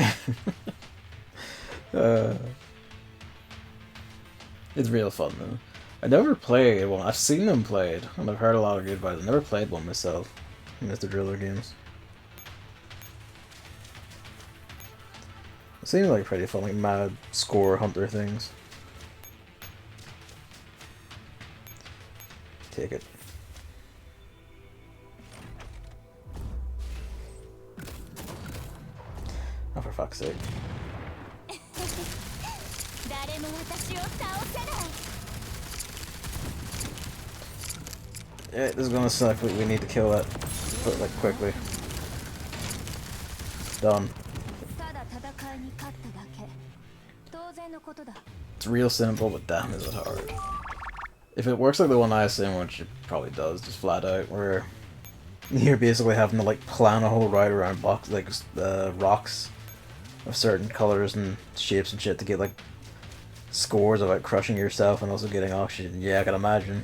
It's real fun though. I never played one. I've seen them played, and I've heard a lot of good about it. I never played one myself. Mr. Driller games. It seems like pretty fun, like mad score hunter things. Take it. Oh, for fuck's sake. Yeah, this is gonna suck, but we need to kill that like quickly. Done. It's real simple, but damn is it hard. If it works like the one I assume, which it probably does, just flat out, where you're basically having to like plan a whole ride around box like rocks of certain colors and shapes and shit to get like scores about crushing yourself and also getting oxygen. Yeah, I can imagine.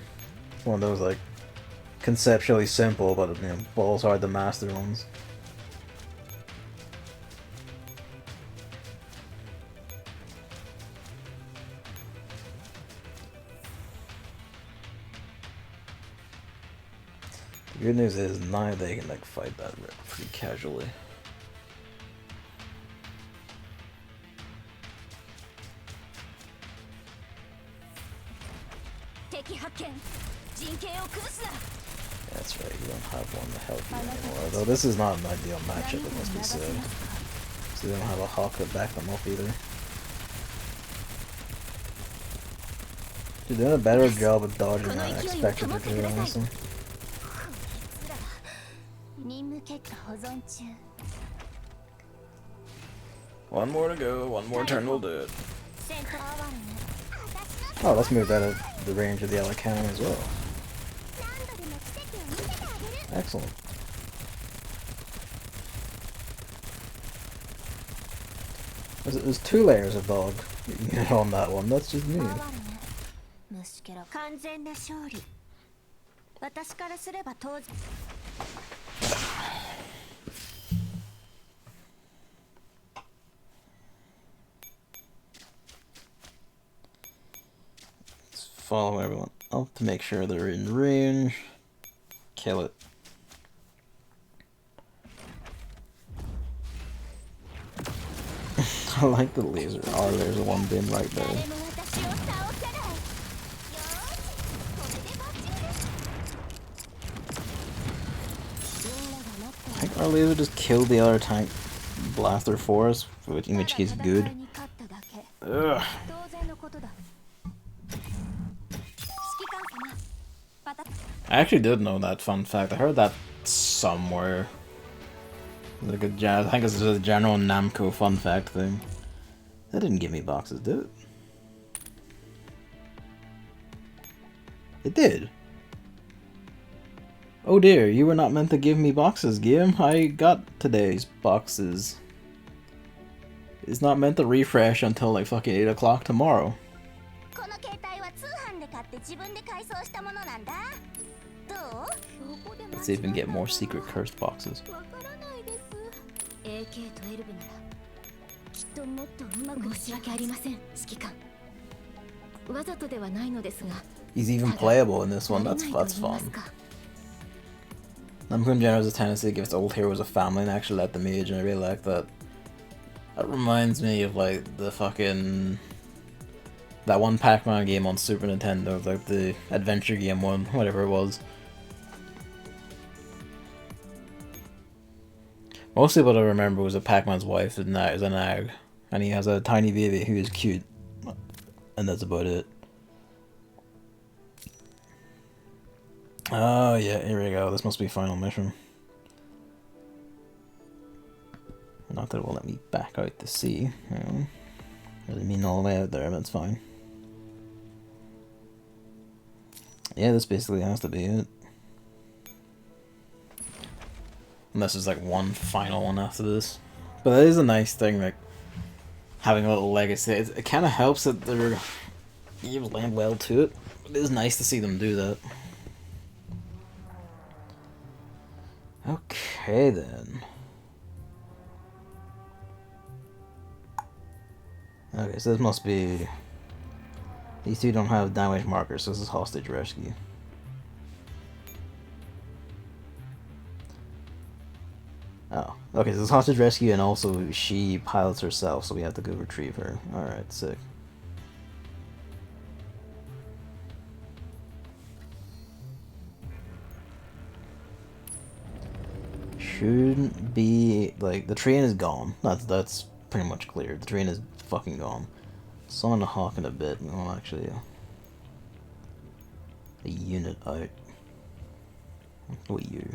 It's one of those like conceptually simple, but you know, balls hard to master ones. The good news is now they can like fight that pretty casually. That's right, you don't have one to help you anymore. Though this is not an ideal matchup, it must be said. So they don't have a hawk to back them up either. They're doing a better job of dodging than I expected to do, honestly. One more to go, one more turn will do it. Oh, let's move out of the range of the Grape Cano as well. Excellent. There's 2 layers of dog you can get on that one, that's just me. Let's follow everyone up to make sure they're in range. Kill it. I like the laser. Oh, there's one bin right there. I think our laser just killed the other tank blaster for us, in which case good. Ugh. I actually did know that fun fact. I heard that somewhere. Like I think it's just a general Namco fun fact thing. That didn't give me boxes, did it? It did. Oh dear, you were not meant to give me boxes, game. I got today's boxes. It's not meant to refresh until like fucking 8 o'clock tomorrow. Let's see if we can get more secret cursed boxes. He's even playable in this one, that's fun. Namco General has a tendency to give its old heroes a family and actually let them age, and I really like that. That reminds me of like the fucking... that one Pac-Man game on Super Nintendo, like the adventure game one, whatever it was. Mostly what I remember was that Pac-Man's wife is a nag, and he has a tiny baby who is cute, and that's about it. Oh yeah, here we go. This must be final mission. Not that it will let me back out to sea. Doesn't mean all the way out there, but it's fine. Yeah, this basically has to be it. Unless there's like one final one after this. But that is a nice thing, like having a little legacy. It kind of helps that they're you land well to it. It is nice to see them do that. Okay then. Okay, so this must be... These two don't have damage markers, so this is hostage rescue. Oh, okay, so it's hostage rescue and also she pilots herself, so we have to go retrieve her. Alright, sick. Shouldn't be... like, the train is gone. That's pretty much clear. The train is fucking gone. Saw on the hawk in a bit, and we'll actually... a unit out. What you?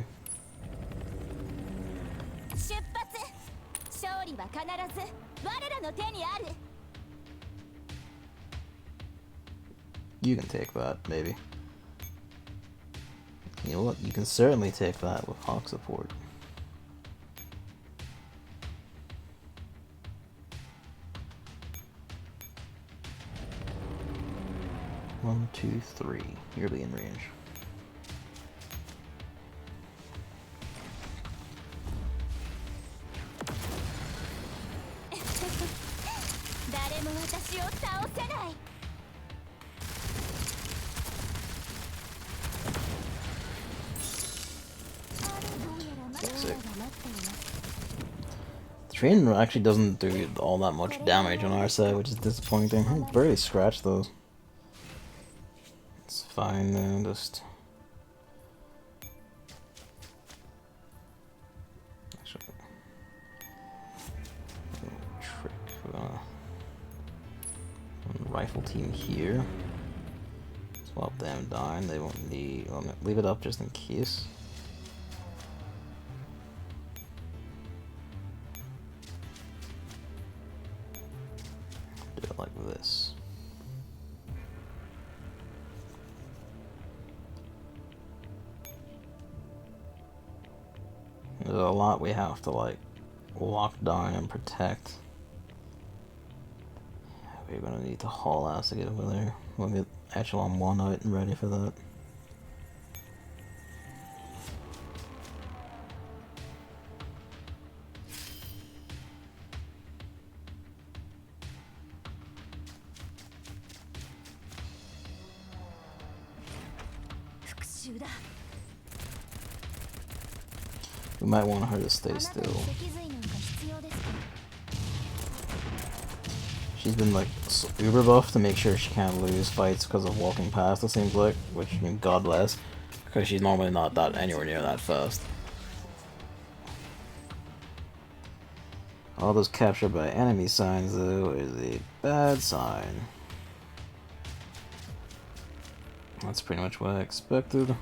You can take that, maybe. You know what? You can certainly take that with hawk support. One, two, three. You're in range. Sick. The train actually doesn't do all that much damage on our side, which is disappointing. I barely scratched those. It's fine then, just... Actually... trick. Rifle team here. Swap them down, they won't need... well, leave it up just in case. Do it like this. There's a lot we have to like lock down and protect. We're gonna need to haul ass to get over there. We'll get echelon 1 out and ready for that. We might want her to stay still. She's been like uber buff to make sure she can't lose fights because of walking past, it seems like, which, I mean, God bless, because she's normally not that anywhere near that fast. All those captured by enemy signs, though, is a bad sign. That's pretty much what I expected.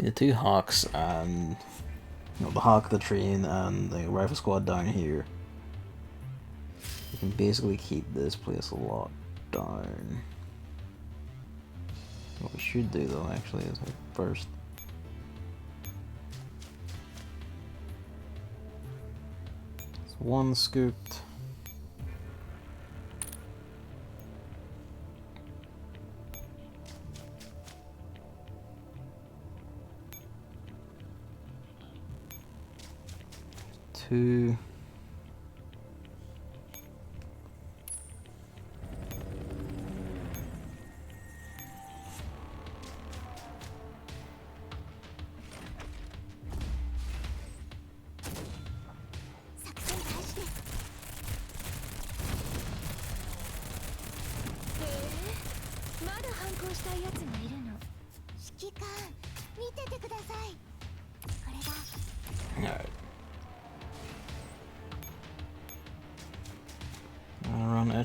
The two hawks and the hawk, the train, and the rifle squad down here. You can basically keep this place a lot down. What we should do though actually is like first one scooped. Two.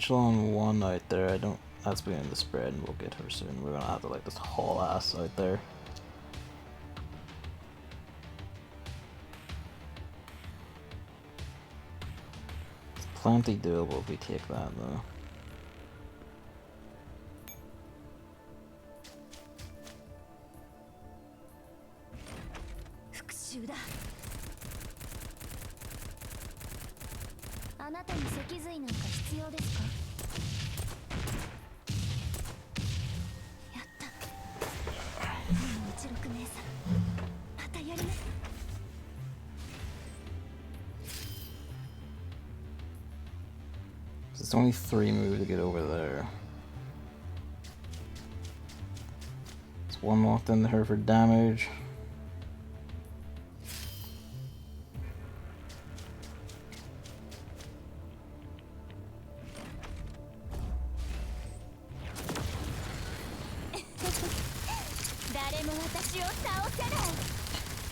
echelon 1 out there. I don't. That's beginning to spread, and we'll get her soon. We're gonna have to like this whole ass out there. It's plenty doable if we take that though. It's only 3 moves to get over there. It's 1 locked into her for damage.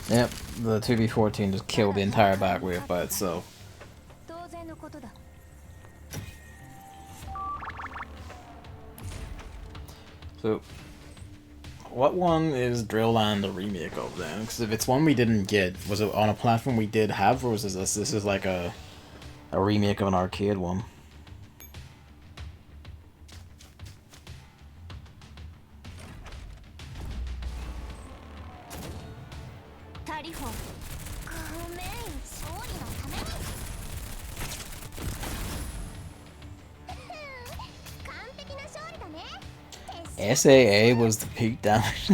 Yep, the 2v14 just killed the entire back wave by itself. So, what one is Drillland the remake of then? Because if it's one we didn't get, was it on a platform we did have, or was this is like a remake of an arcade one? SAA was the peak damage.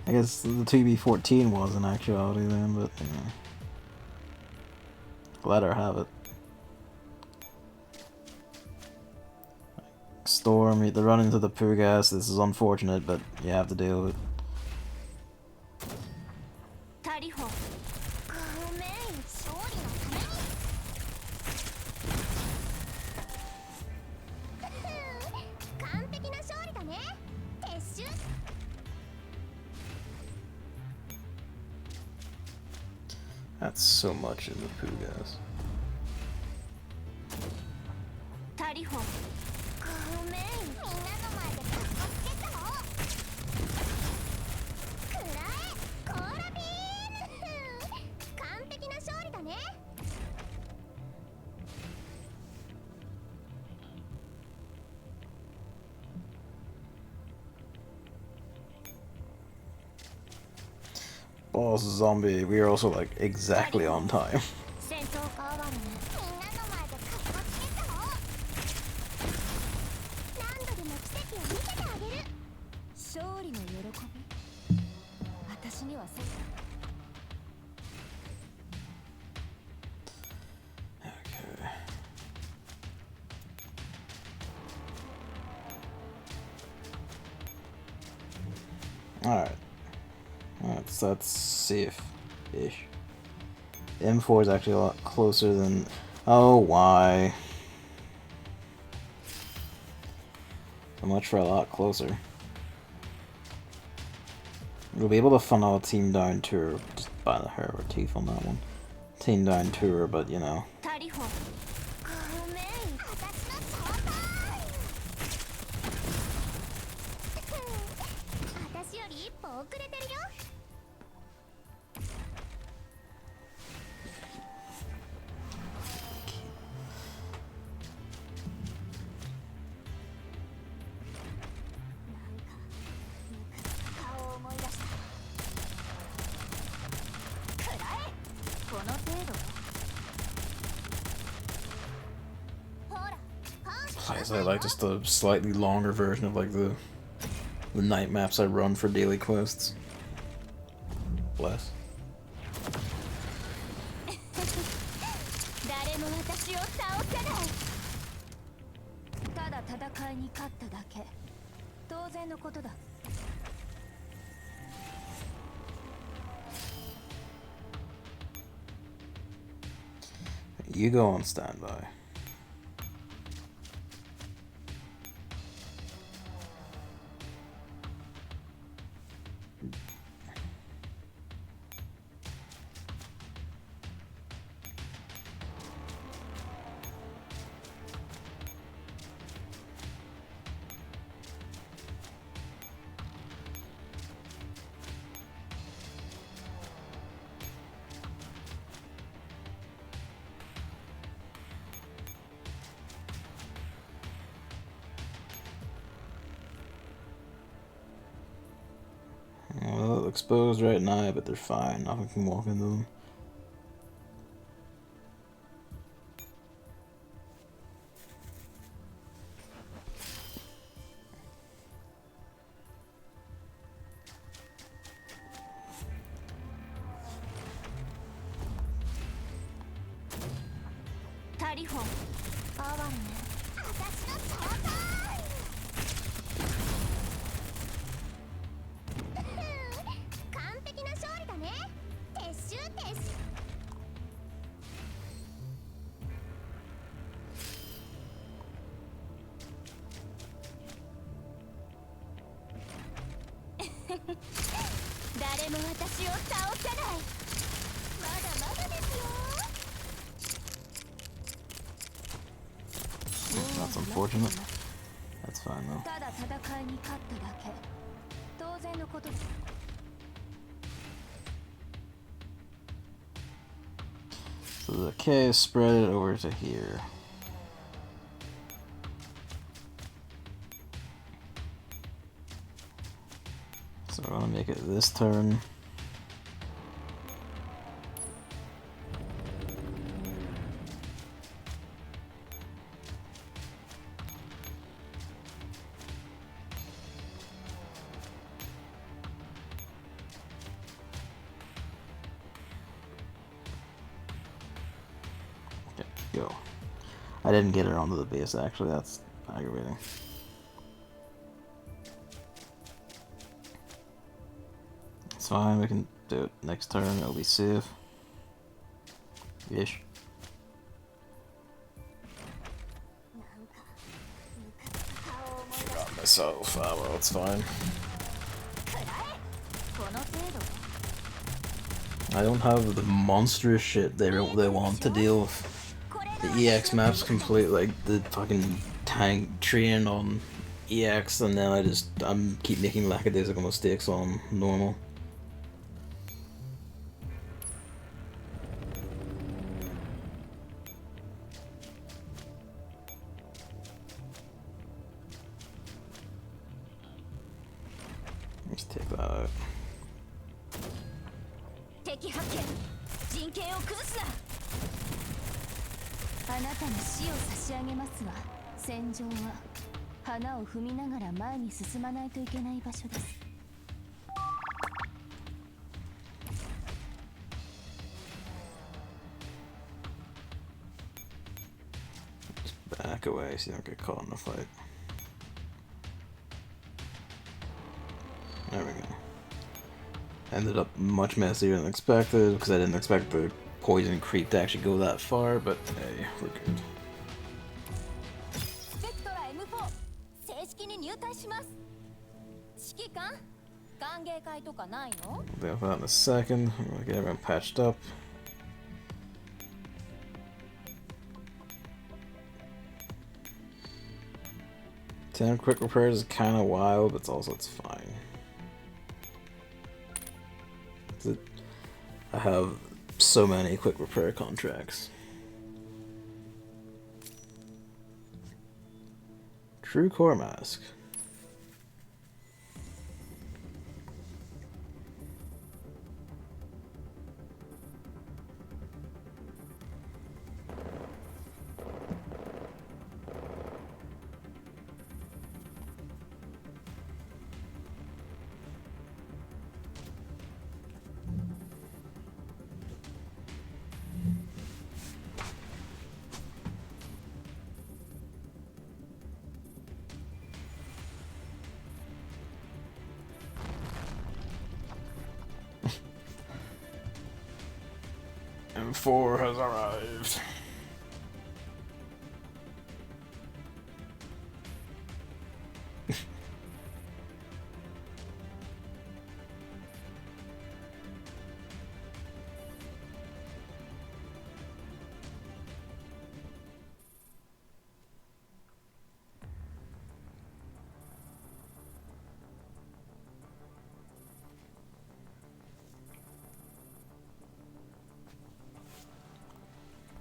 I guess the 2v14 was in actuality then, but you know. Let her have it. Storm, you have to run into the poo gas. This is unfortunate, but you have to deal with it. That's so much in the poo gas. Boss zombie, we are also like exactly on time. Alright. That's safe-ish. M4 is actually a lot closer than... Oh, why? So much for a lot closer. We'll be able to funnel a team down to her, just by the hair of her teeth on that one. Team down to her, but you know. I like just a slightly longer version of like the night maps I run for daily quests. Bless. You go on standby. exposed right now, but they're fine. Nothing can walk into them. That's unfortunate. That's fine though. So the K spread it over to here. So we're gonna make it this turn. Go. I didn't get her onto the base actually, that's aggravating. It's fine, we can do it next turn, it'll be safe. Ish. Forgot myself, well it's fine. I don't have the monstrous shit they want to deal with. The EX map's complete, like the fucking tank train on EX, and then I'm keep making lackadaisical mistakes on normal. Let's take that out. Just back away so you don't get caught in the fight. There we go. Ended up much messier than expected because I didn't expect the poison creep to actually go that far, but hey, we're good. We'll deal with that in a second. I'm gonna get everyone patched up. Ten quick repairs is kind of wild, but it's fine. I have so many quick repair contracts. True core mask. M4 has arrived.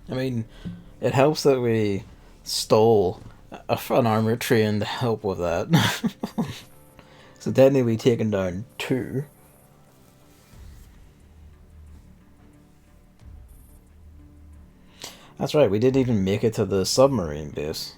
I mean, it helps that we stole an armor train to help with that. So technically taking down 2. That's right, we didn't even make it to the submarine base.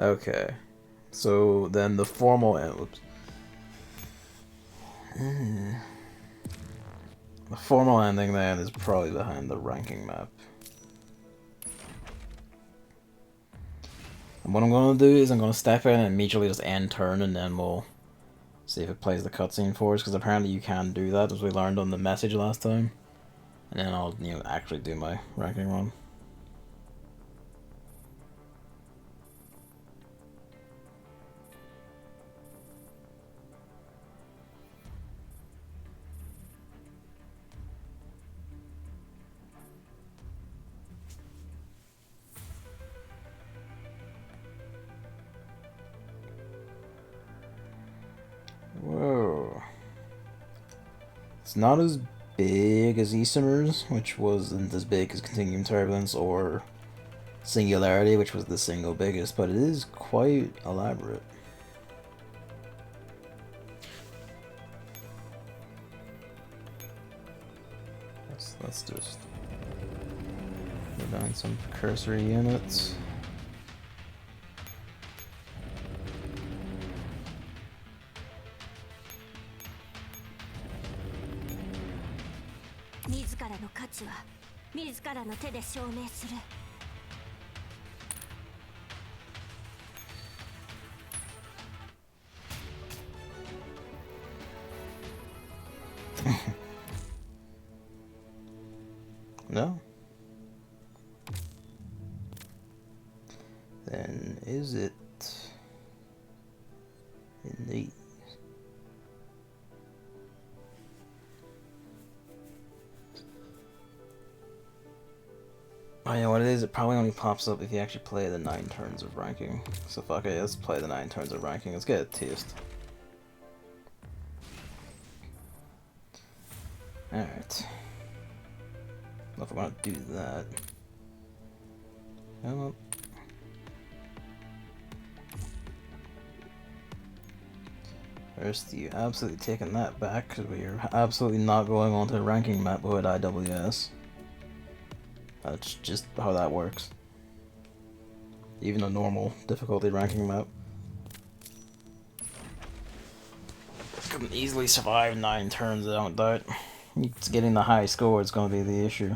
Okay. So then the formal end. The formal ending then is probably behind the ranking map. And what I'm going to do is I'm going to step in and immediately just end turn, and then we'll see if it plays the cutscene for us, because apparently you can do that, as we learned on the message last time. And then I'll, actually do my ranking run. Whoa. It's not as big as Isomers, which wasn't as big as Continuum Turbulence, or Singularity, which was the single biggest, but it is quite elaborate. Let's just put down some cursory units. No? Then is it in these? Oh yeah, what it is, it probably only pops up if you actually play the 9 turns of ranking. So fuck it, let's play the 9 turns of ranking, let's get a taste. Alright. I don't know if I want to do that. Come up. First, you absolutely taking that back, because we are absolutely not going onto the ranking map with IWS. That's just how that works. Even a normal difficulty ranking map can easily survive 9 turns, I don't doubt. It's getting the high score is going to be the issue.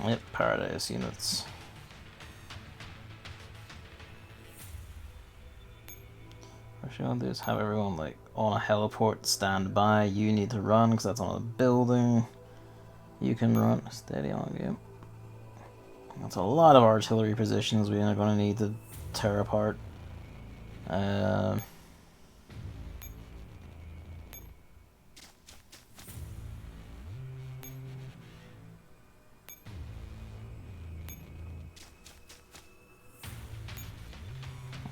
Yep, Paradise units. What you're gonna do is have everyone like on a heliport stand by. You need to run because that's on a building. You can run steady on game. That's a lot of artillery positions we are going to need to tear apart.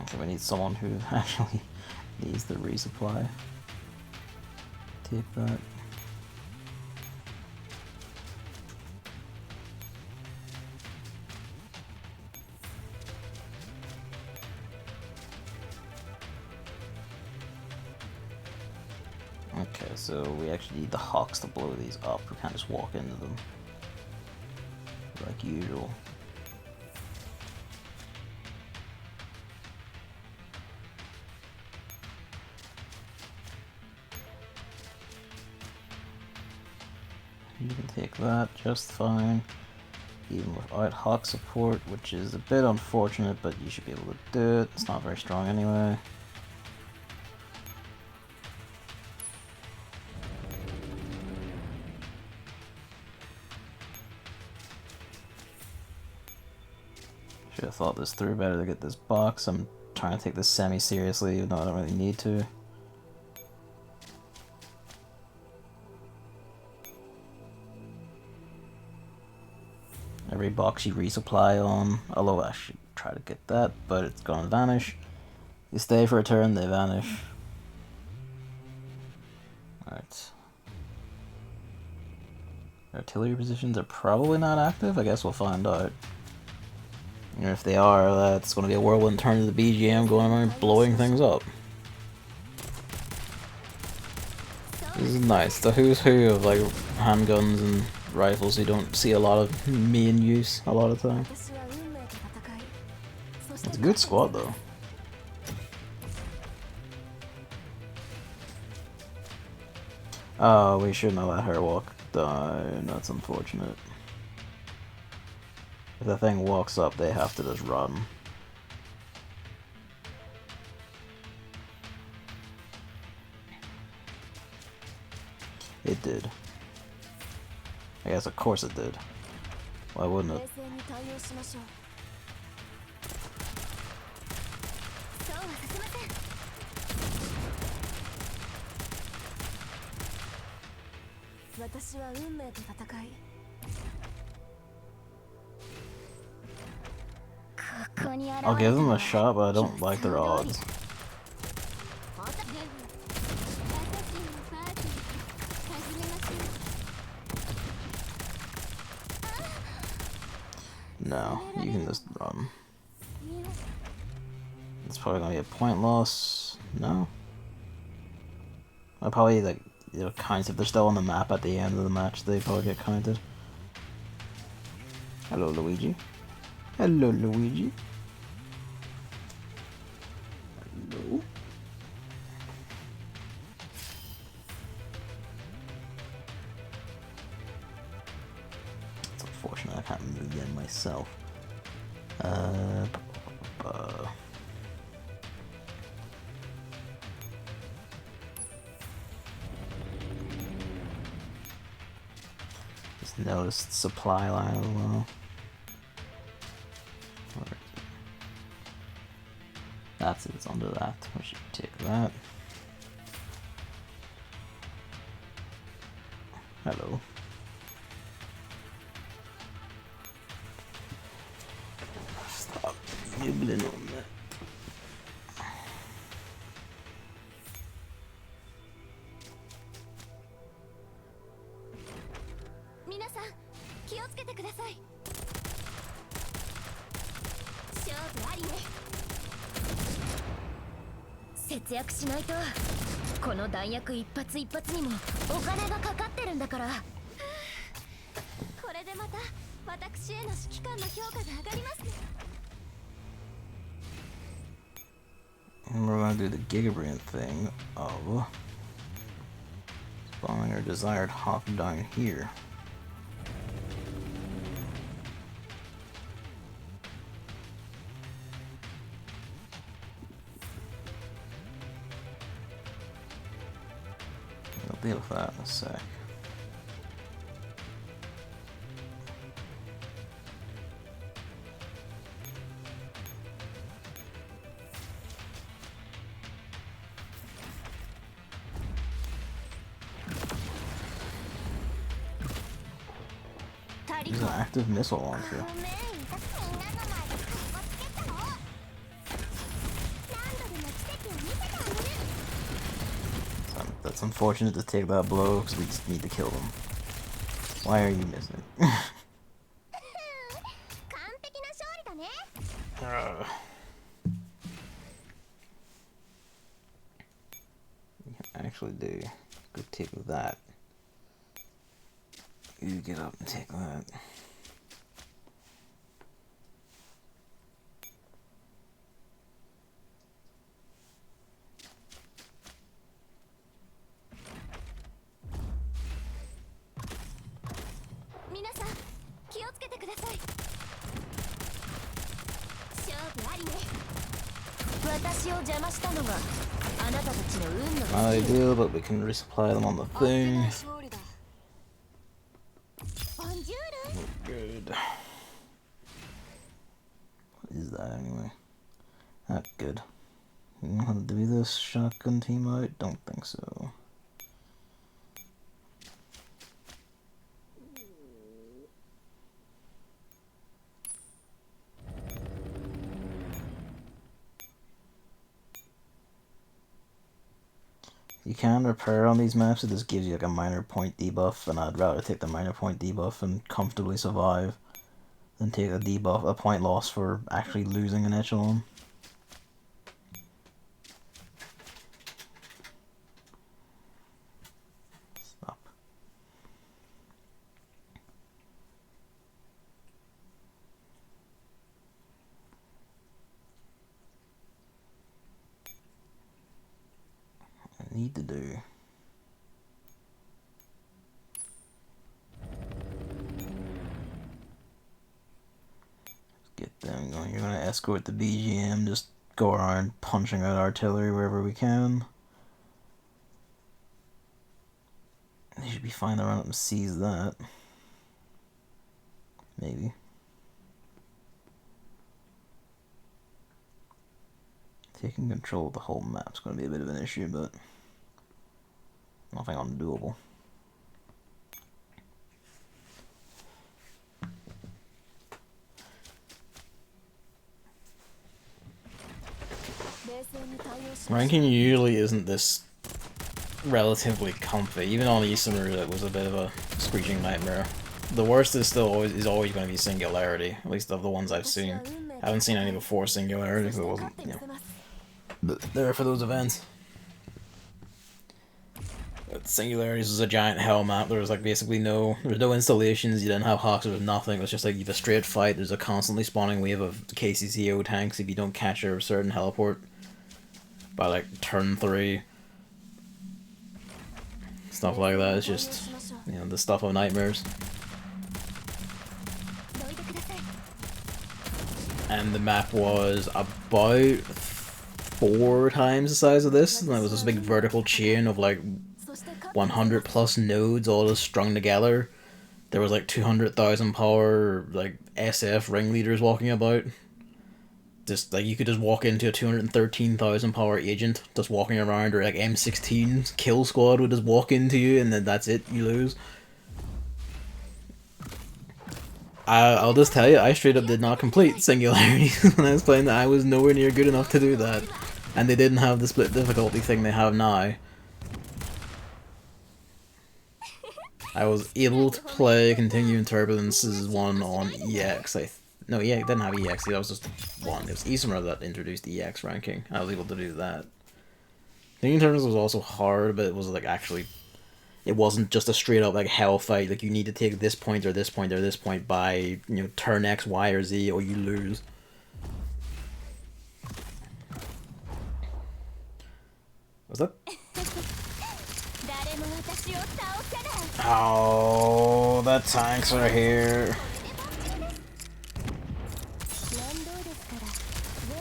Okay, we need someone who actually needs the resupply. Take that. Okay, so we actually need the hawks to blow these up. We can't just walk into them like usual. You can take that just fine, even without hawk support, which is a bit unfortunate, but you should be able to do it. It's not very strong anyway. Should have thought this through better to get this box. I'm trying to take this semi-seriously, even though I don't really need to. Every box you resupply on, although I should try to get that, but it's gonna vanish. You stay for a turn, they vanish. Alright. Artillery positions are probably not active, I guess we'll find out. And if they are, that's gonna be a whirlwind turn to the BGM going around blowing things up. This is nice. The who's who of like handguns and rifles you don't see a lot of main use a lot of time. It's a good squad though. Oh, we shouldn't have let her walk down. That's unfortunate. If the thing walks up, they have to just run. It did. I guess of course it did. Why wouldn't it? I'll give them a shot, but I don't like their odds. No, you can just run. It's probably gonna be a point loss. No. I'll probably like, you know, count if they're still on the map at the end of the match. They probably get counted. Hello, Luigi. Hello, Luigi. Hello. It's unfortunate I can't move them myself. Just noticed supply line as well. That's it, it's under that. We should take that. Hello. Stop nibbling on that. And we're gonna do the Gigabrand thing of spawning our desired hawk down here. I'll deal with that in a sec. There's an active missile launcher. That's unfortunate to take that blow because we just need to kill them. Why are you missing? You can actually do a good take of that. You get up and take that. Not ideal, but we can resupply them on the thing. Good. What is that anyway? Not good. You know how to do this shotgun team out? Don't think so. You can repair on these maps, it just gives you like a minor point debuff, and I'd rather take the minor point debuff and comfortably survive than take a debuff, a point loss for actually losing an echelon. Stop. I need to do. Get them going. You're gonna escort the BGM, just go around punching out artillery wherever we can. They should be fine to run up and seize that. Maybe. Taking control of the whole map's gonna be a bit of an issue, but nothing undoable. Ranking usually isn't this relatively comfy. Even on Isomer, it was a bit of a screeching nightmare. The worst is always going to be Singularity, at least of the ones I've seen. I haven't seen any before Singularity, because it wasn't, you know, there for those events. But Singularities was a giant hell map. There was like basically there was no installations. You didn't have hawks. There was nothing. It was just like you have a straight fight. There's a constantly spawning wave of KCCO tanks if you don't catch a certain heliport by like turn 3. Stuff like that. It's just, you know, the stuff of nightmares. And the map was about 4 times the size of this, and it was this big vertical chain of like 100 plus nodes all just strung together. There was like 200,000 power like SF ringleaders walking about. Just like you could just walk into a 213,000 power agent just walking around, or like M16 kill squad would just walk into you, and then that's it, you lose. I'll just tell you, I straight up did not complete Singularity when I was playing that. I was nowhere near good enough to do that. And they didn't have the split difficulty thing they have now. I was able to play Continuum Turbulence one on EX. No, yeah, it didn't have EX, that was just one. It was Isomer that introduced EX ranking. I was able to do that. Continuum Turbulence was also hard, but it was like actually... It wasn't just a straight up like hell fight, like you need to take this point or this point or this point by, you know, turn X, Y, or Z or you lose. What's that? Oh, the tanks are here.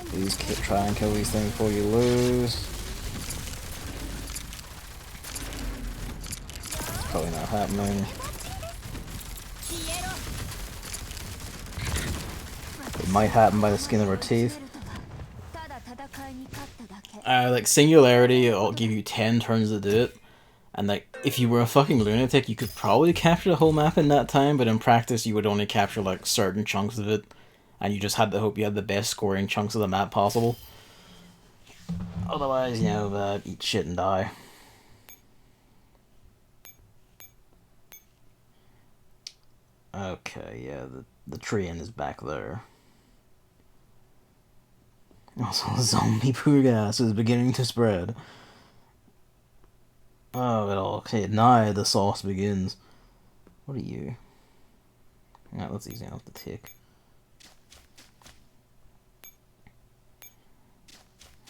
Please try and kill these things before you lose. Probably not happening. It might happen by the skin of our teeth. Like Singularity, it'll give you 10 turns to do it. And like, if you were a fucking lunatic, you could probably capture the whole map in that time, but in practice you would only capture like certain chunks of it. And you just had to hope you had the best scoring chunks of the map possible. Otherwise, you know, eat shit and die. Okay, yeah, the train is back there. Also, zombie poo gas is beginning to spread. Oh, okay, now the sauce begins. What are you? Alright, that's easy enough to take.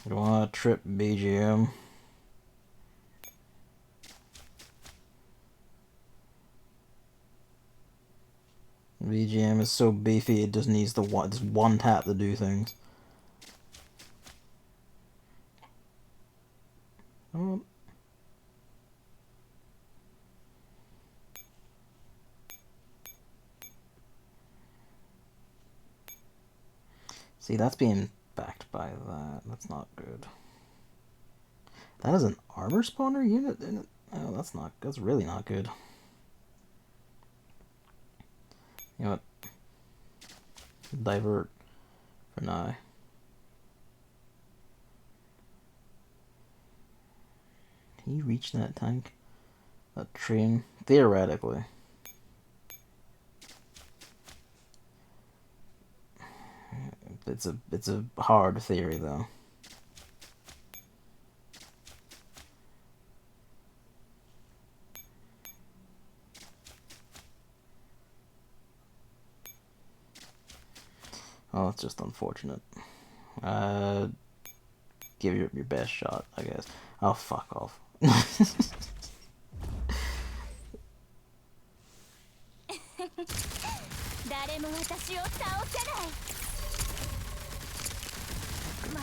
You want to trip BGM? BGM is so beefy it just needs just one tap to do things. Come on. See, that's being backed by that. That's not good. That is an armor spawner unit? Oh, that's really not good. You know what? Divert for now. Can you reach that tank? That train? Theoretically. It's a hard theory though. Oh, it's just unfortunate. Give your best shot, I guess. Oh, fuck off.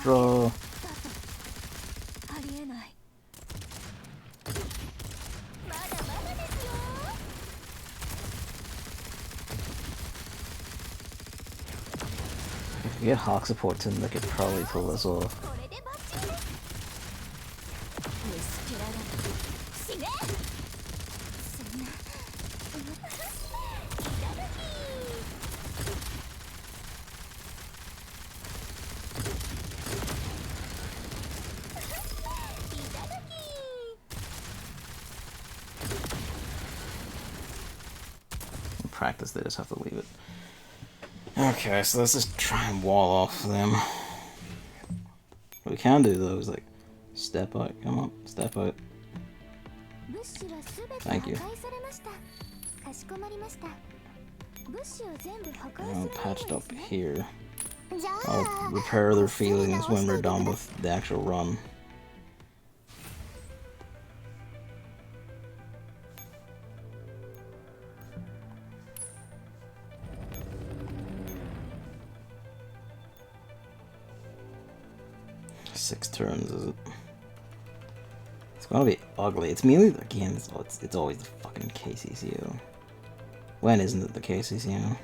Draw. If we get Hawk support in, they could probably pull this off. Practice, they just have to leave it. Okay, so let's just try and wall off them. What we can do though is like step out. Come on, step out. Thank you. I'm patched up here. I'll repair their feelings when we're done with the actual run. Six turns, is it? It's gonna be ugly. It's mainly, again, it's always the fucking KCCO. When isn't it the KCCO?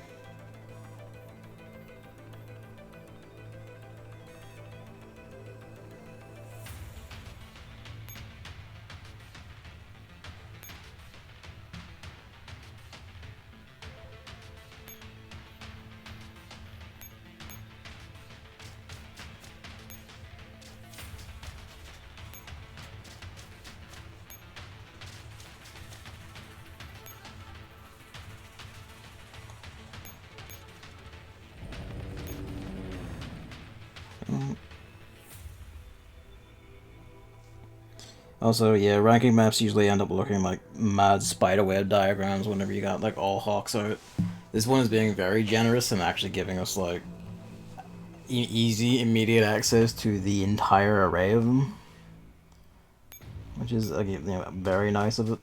Also, yeah, ranking maps usually end up looking like mad spiderweb diagrams whenever you got like all Hawks out. This one is being very generous and actually giving us like easy, immediate access to the entire array of them, which is again, you know, very nice of it.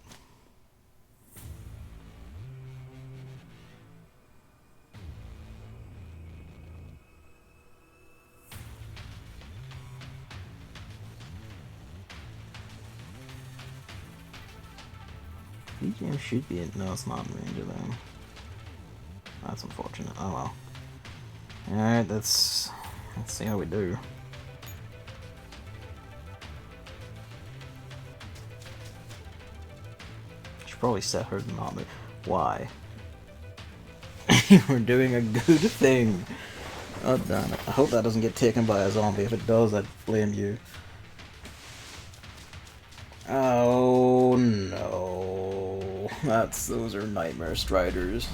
BGM should be it. No, it's not in range of them. That's unfortunate. Oh well. Alright, let's see how we do. Should probably set her to not move. Why? We're doing a good thing. Oh damn it. I hope that doesn't get taken by a zombie. If it does, I'd blame you. Oh no. Those are nightmare striders.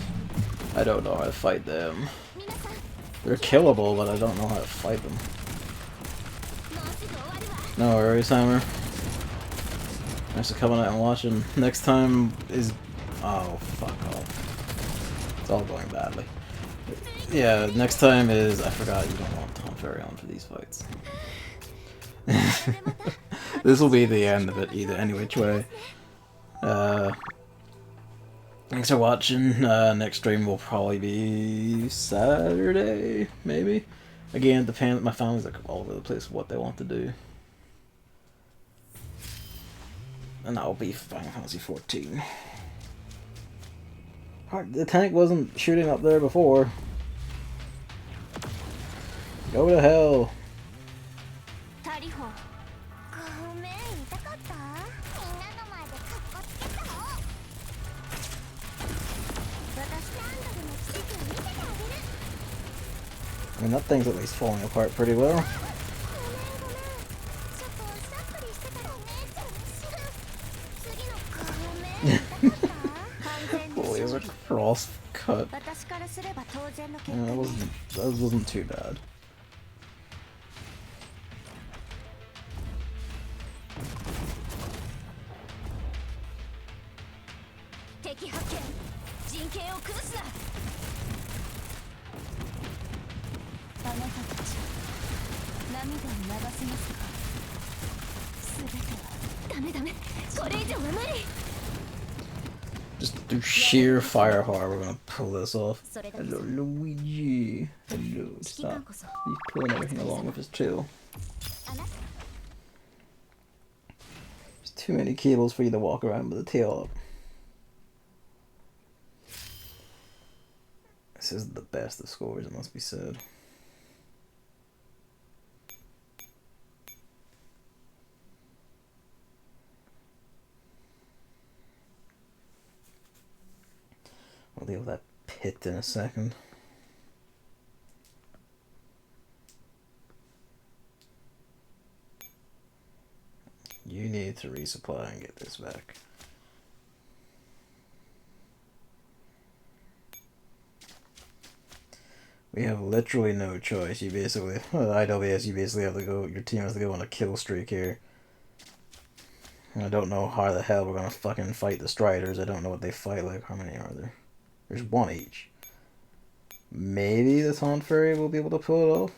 I don't know how to fight them. They're killable, but I don't know how to fight them. No worries, Hammer. Thanks for coming out and watching. Next time is... Oh, fuck off. It's all going badly. Yeah, next time is... I forgot you don't want Tom Ferry on for these fights. This will be the end of it, either any which way. Thanks for watching. Next stream will probably be Saturday, maybe? Again, it depends. My family's like all over the place with what they want to do. And that will be Final Fantasy 14. The tank wasn't shooting up there before. Go to hell. I mean, that thing's at least falling apart pretty well. Holy, it was a cross cut. Yeah, that wasn't too bad. Just through sheer firepower, we're gonna pull this off. Hello, Luigi. Hello, stop. He's pulling everything along with his tail. There's too many cables for you to walk around with the tail up. This is the best of scores, it must be said. I'll deal with that pit in a second. You need to resupply and get this back. We have literally no choice. You basically, well, IWS, you basically have to go, your team has to go on a kill streak here. I don't know how the hell we're gonna fucking fight the Striders. I don't know what they fight like. How many are there? There's one each. Maybe the Taunt Fairy will be able to pull it off.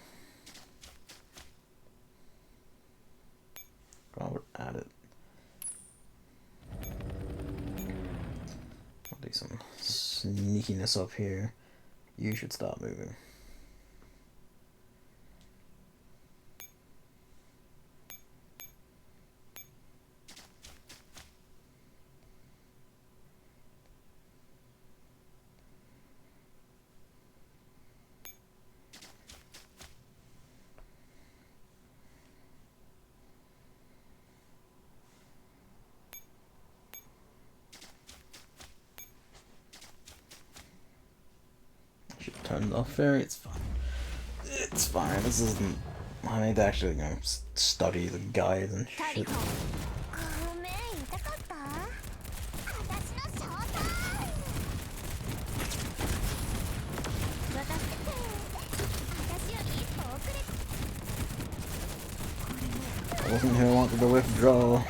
While we're at it. I'll do some sneakiness up here. You should stop moving. Turned off fairy, it's fine. It's fine, this isn't... I need to actually, you know, study the guides and shit. I wasn't who I wanted to withdraw.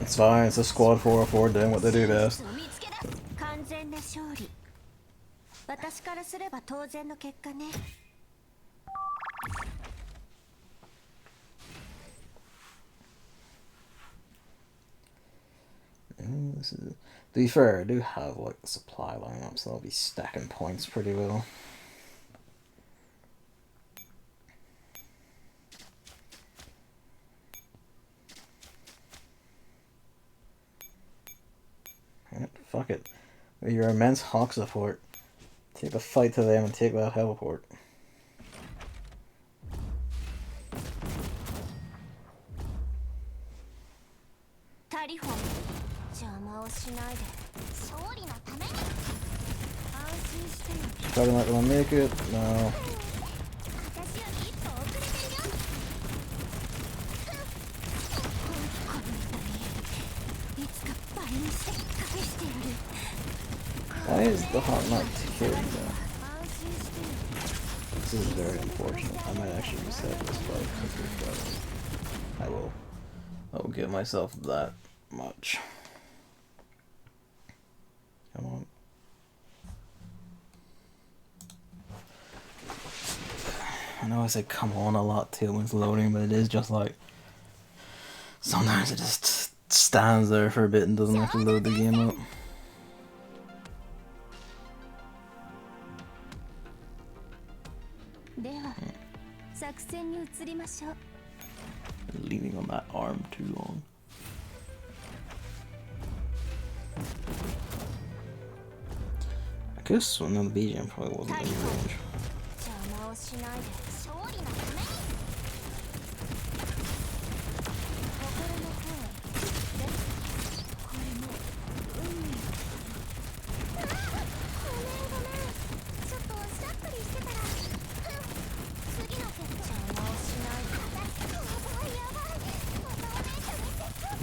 It's fine, it's a squad 404 doing what they do best. To be fair, I do have like the supply lineup, so I'll be stacking points pretty well. Fuck it. With your immense hawk support, take the fight to them and take that heliport. Probably not gonna make it. No. Why is the hawk not killed though? This is very unfortunate. I might actually reset this fight. I will give myself that much. Come on. I know I say come on a lot too when it's loading, but it is just like sometimes it just stands there for a bit and doesn't actually load the game up. Leaning on that arm too long. I could have sworn the BGM probably wasn't in range.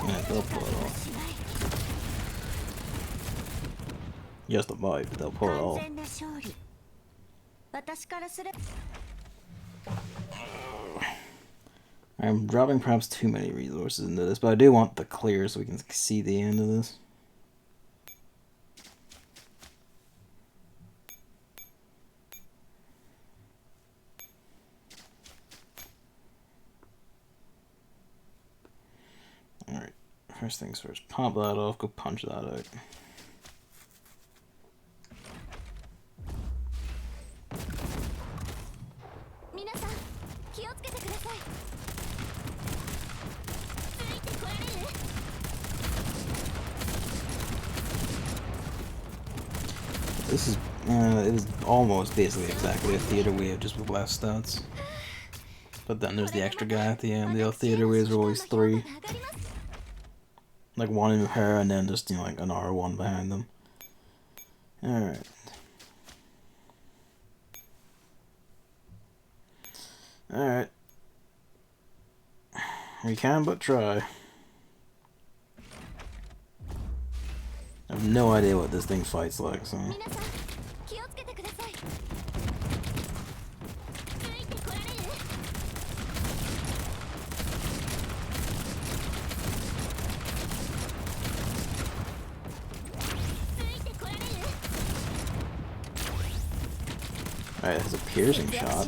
Yeah, they'll pull it off. Just a vibe, they'll pull it off. I'm dropping perhaps too many resources into this, but I do want the clear so we can see the end of this. Alright, first things first, pop that off, go punch that out. This is, it was almost basically exactly a theater wave, just with less stats. But then there's the extra guy at the end. The other theater waves were always 3. Like one in her and then just, you know, like an R1 behind them. Alright. Alright. We can but try. I have no idea what this thing fights like, so... Alright, it has a piercing shot.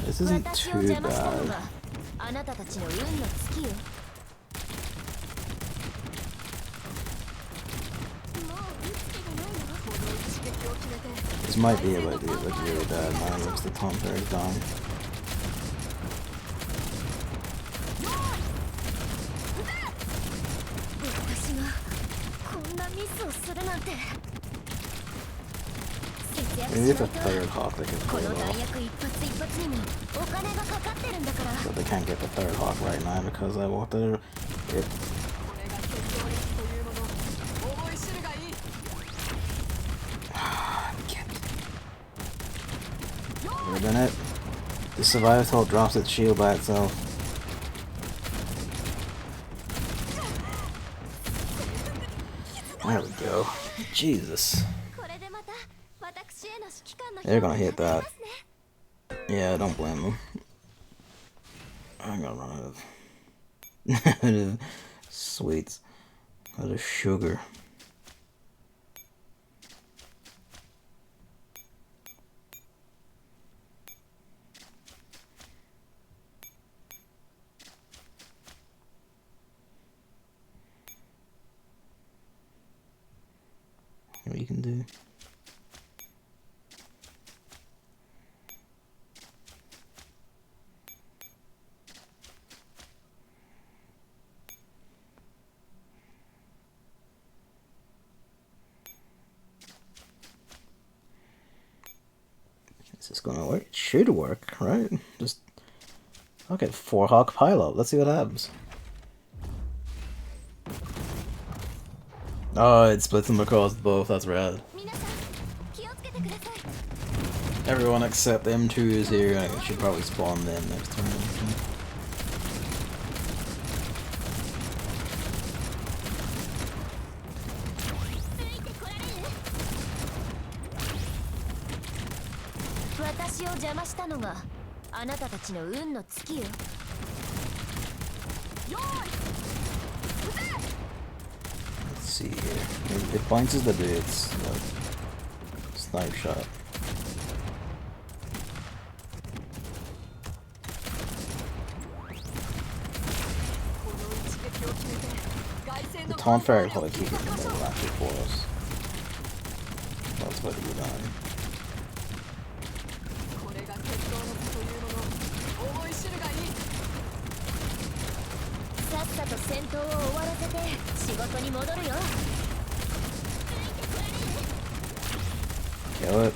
This isn't too bad. This might be about to get like really bad now once the counter is down. Maybe it's a third hawk they can pull it off. But they can't get the third hawk right now because I walked it. Would have been it. The survival drops its shield by itself. There we go. Jesus. They're gonna hit that. Yeah, don't blame them. I'm gonna run out of sweets. Out of sugar. What you can do. Is this gonna work? It should work, right? Just okay, 4 hawk pileup. Let's see what happens. Oh, it splits them across both. That's rad. Everyone except M2 is here. I should probably spawn them next turn. Let's see here. It bounces the dudes. Like, snipe shot. The taunt fire is probably keeping the middle actually for us. That's about to be done. Kill it.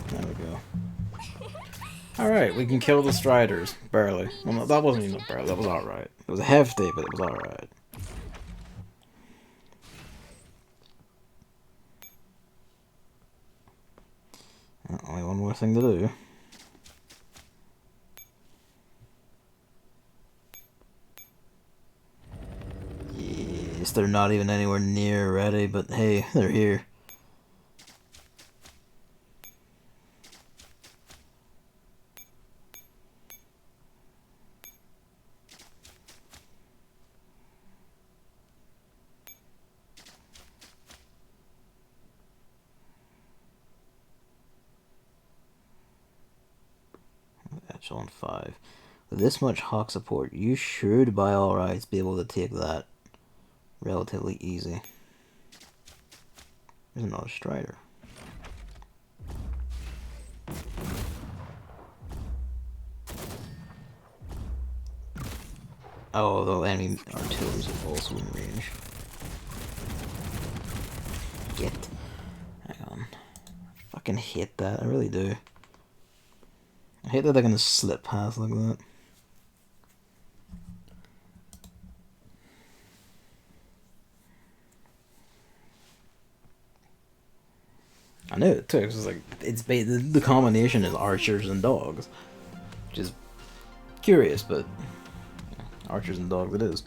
There we go. Alright, we can kill the Striders. Barely. Well, no, that wasn't even barely. That was alright. It was hefty, but it was alright. Only one more thing to do. Yes, they're not even anywhere near ready, but hey, they're here. Echelon 5. With this much Hawk support, you should by all rights be able to take that relatively easy. There's another Strider. Oh, the enemy artillery is also in range. Get. Hang on. I fucking hate that. I really do. I hate that they're gonna slip past like that. I knew it too. It's like the combination is archers and dogs, which is curious, but archers and dogs it is.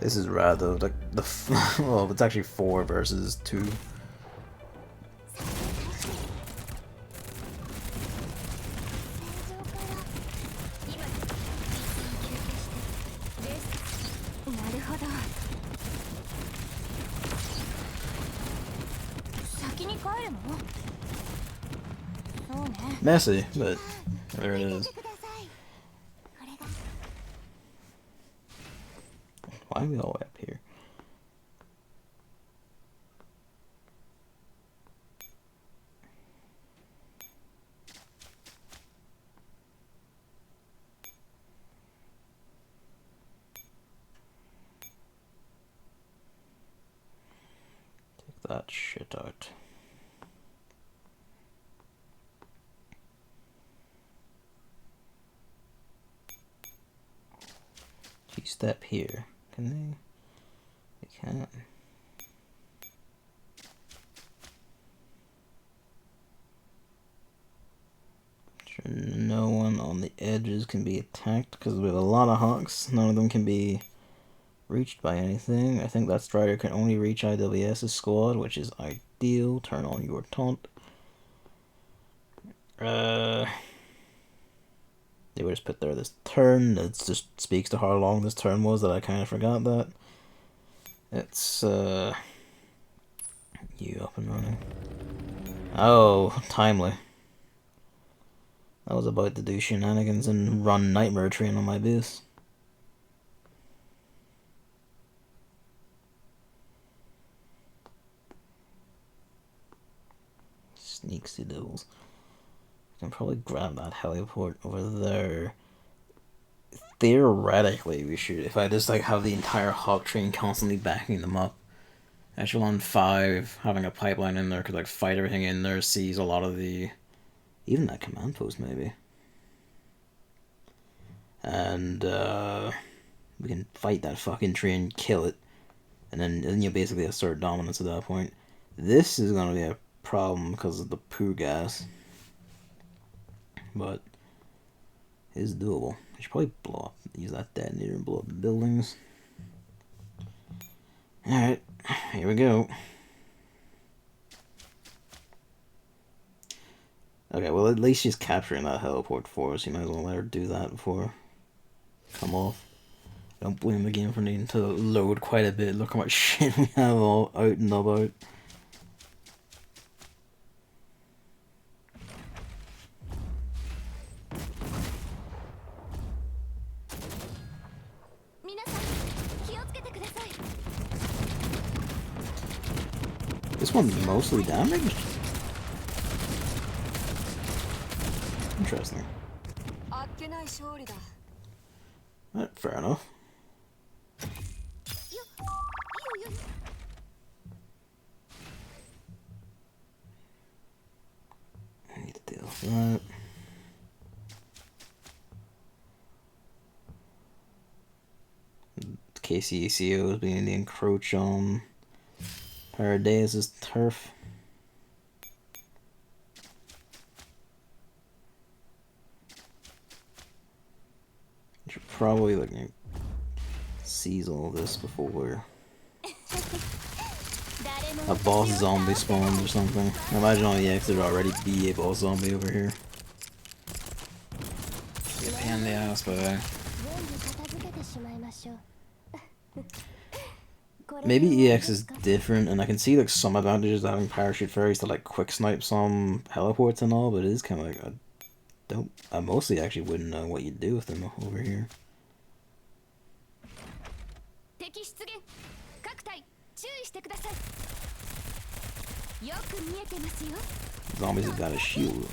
This is rather like well, it's actually 4 versus 2. Messy, but there it is. Why are we all up here? Take that shit out. If you step here, can they? They can't. Sure, no one on the edges can be attacked because we have a lot of Hawks. None of them can be reached by anything. I think that Strider can only reach IWS's squad, which is ideal. Turn on your taunt. They were just put there this turn. It just speaks to how long this turn was that I kind of forgot that. It's, you up and running. Oh, timely. I was about to do shenanigans and run Nightmare Train on my base. Sneaksy devils. I can probably grab that heliport over there. Theoretically, we should, if I just like have the entire Hawk train constantly backing them up. Echelon 5, having a pipeline in there could like fight everything in there, seize a lot of the, even that command post maybe. And we can fight that fucking train, kill it, and then you basically assert dominance at that point. This is gonna be a problem because of the poo gas. But it is doable. I should probably blow up, use that detonator and blow up the buildings. Alright, here we go. Okay, well at least she's capturing that heliport for us. You might as well let her do that before come off. Don't blame the game for needing to load quite a bit. Look how much shit we have all out and about. This one's mostly damaged? Interesting. Fair enough. I need to deal with that. KCECO is beginning to encroach on Paradise's turf. Should probably like seize all this before a boss zombie spawns or something. I imagine on EX there'd already be a boss zombie over here. Get a pain in the ass, but maybe EX is different, and I can see like some advantages to having parachute fairies to like quick snipe some heliports and all, but it is kind of like I mostly actually wouldn't know what you'd do with them over here. Zombies have got a shield.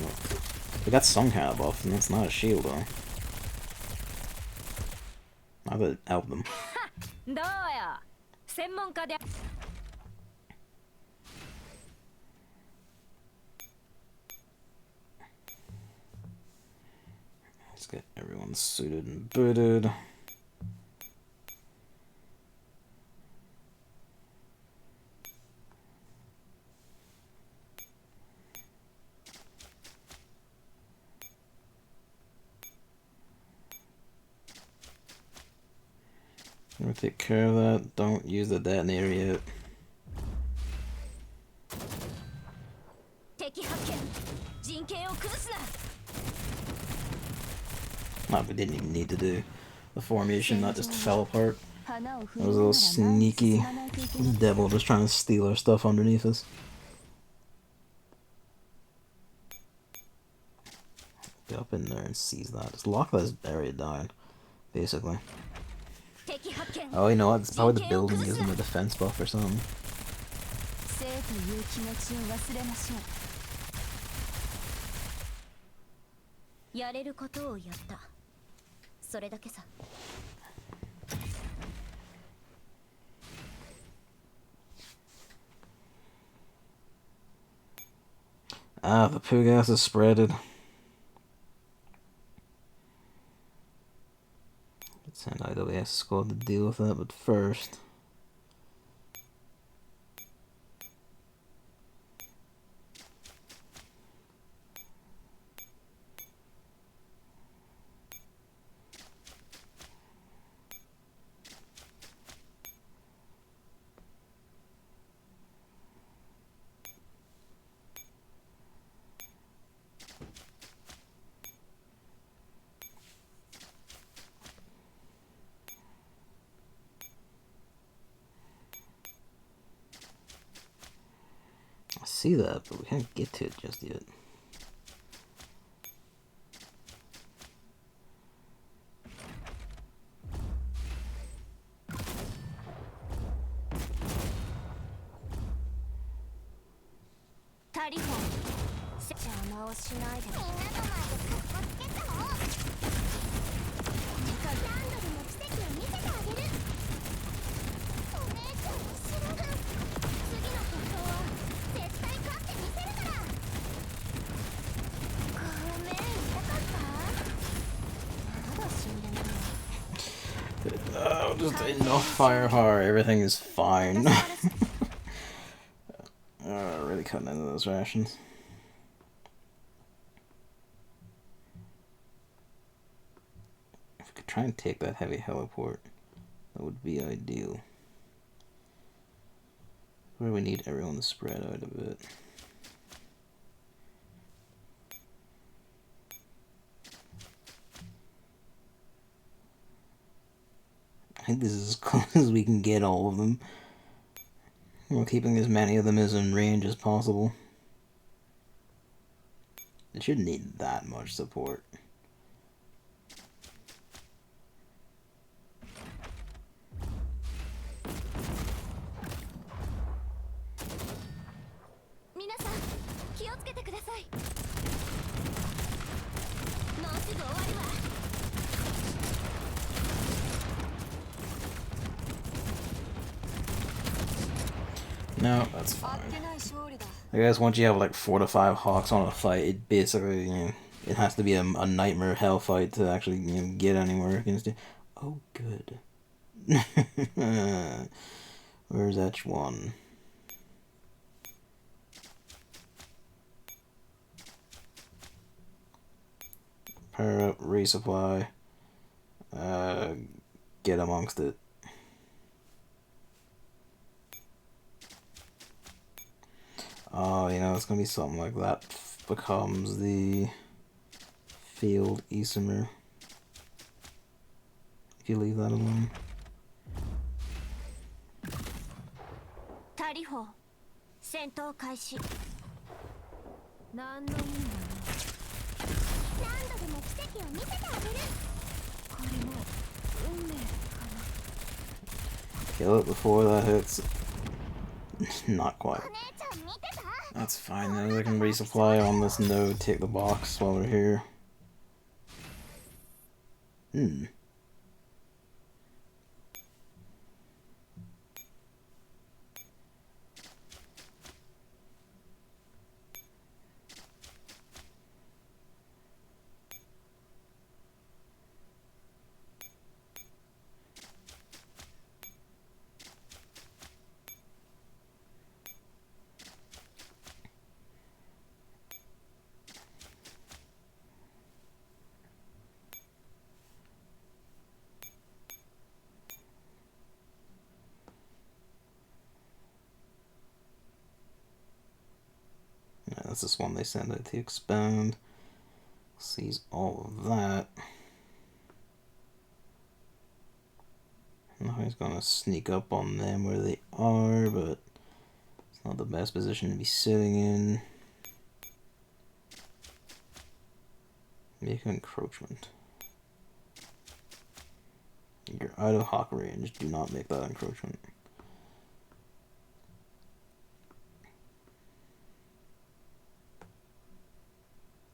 They got some kind of buff, and that's not a shield though. I would help them. Let's get everyone suited and booted. I'm gonna take care of that. Don't use the detonator yet. Not we didn't even need to do the formation, that just fell apart. That was a little sneaky devil just trying to steal our stuff underneath us. Get up in there and seize that. Just lock this area down, basically. Oh, you know what? It's probably the building gives them a defense buff or something. Ah, the poo gas is spreaded. Let's send IWS squad to deal with that, but first. I see that, but we can't get to it just yet. Just enough firepower, everything is fine. Really cutting into those rations. If we could try and take that heavy heliport, that would be ideal. Where do we need everyone to spread out a bit? I think this is as close as we can get all of them. While keeping as many of them as in range as possible. It shouldn't need that much support. No, that's fine. I guess once you have like 4 to 5 Hawks on a fight, it basically, it has to be a nightmare hell fight to actually, get anywhere against it. Oh, good. Where's H1? Power up, resupply. Get amongst it. Oh, it's gonna be something like that becomes the field Isomer. If you leave that alone. Kill it before that hits. Not quite. That's fine though, I can resupply on this node, take the box while we're here. That's this one they send out to expand. Sees all of that. Now he's gonna sneak up on them where they are, but it's not the best position to be sitting in. Make an encroachment. You're out of hawk range. Do not make that encroachment.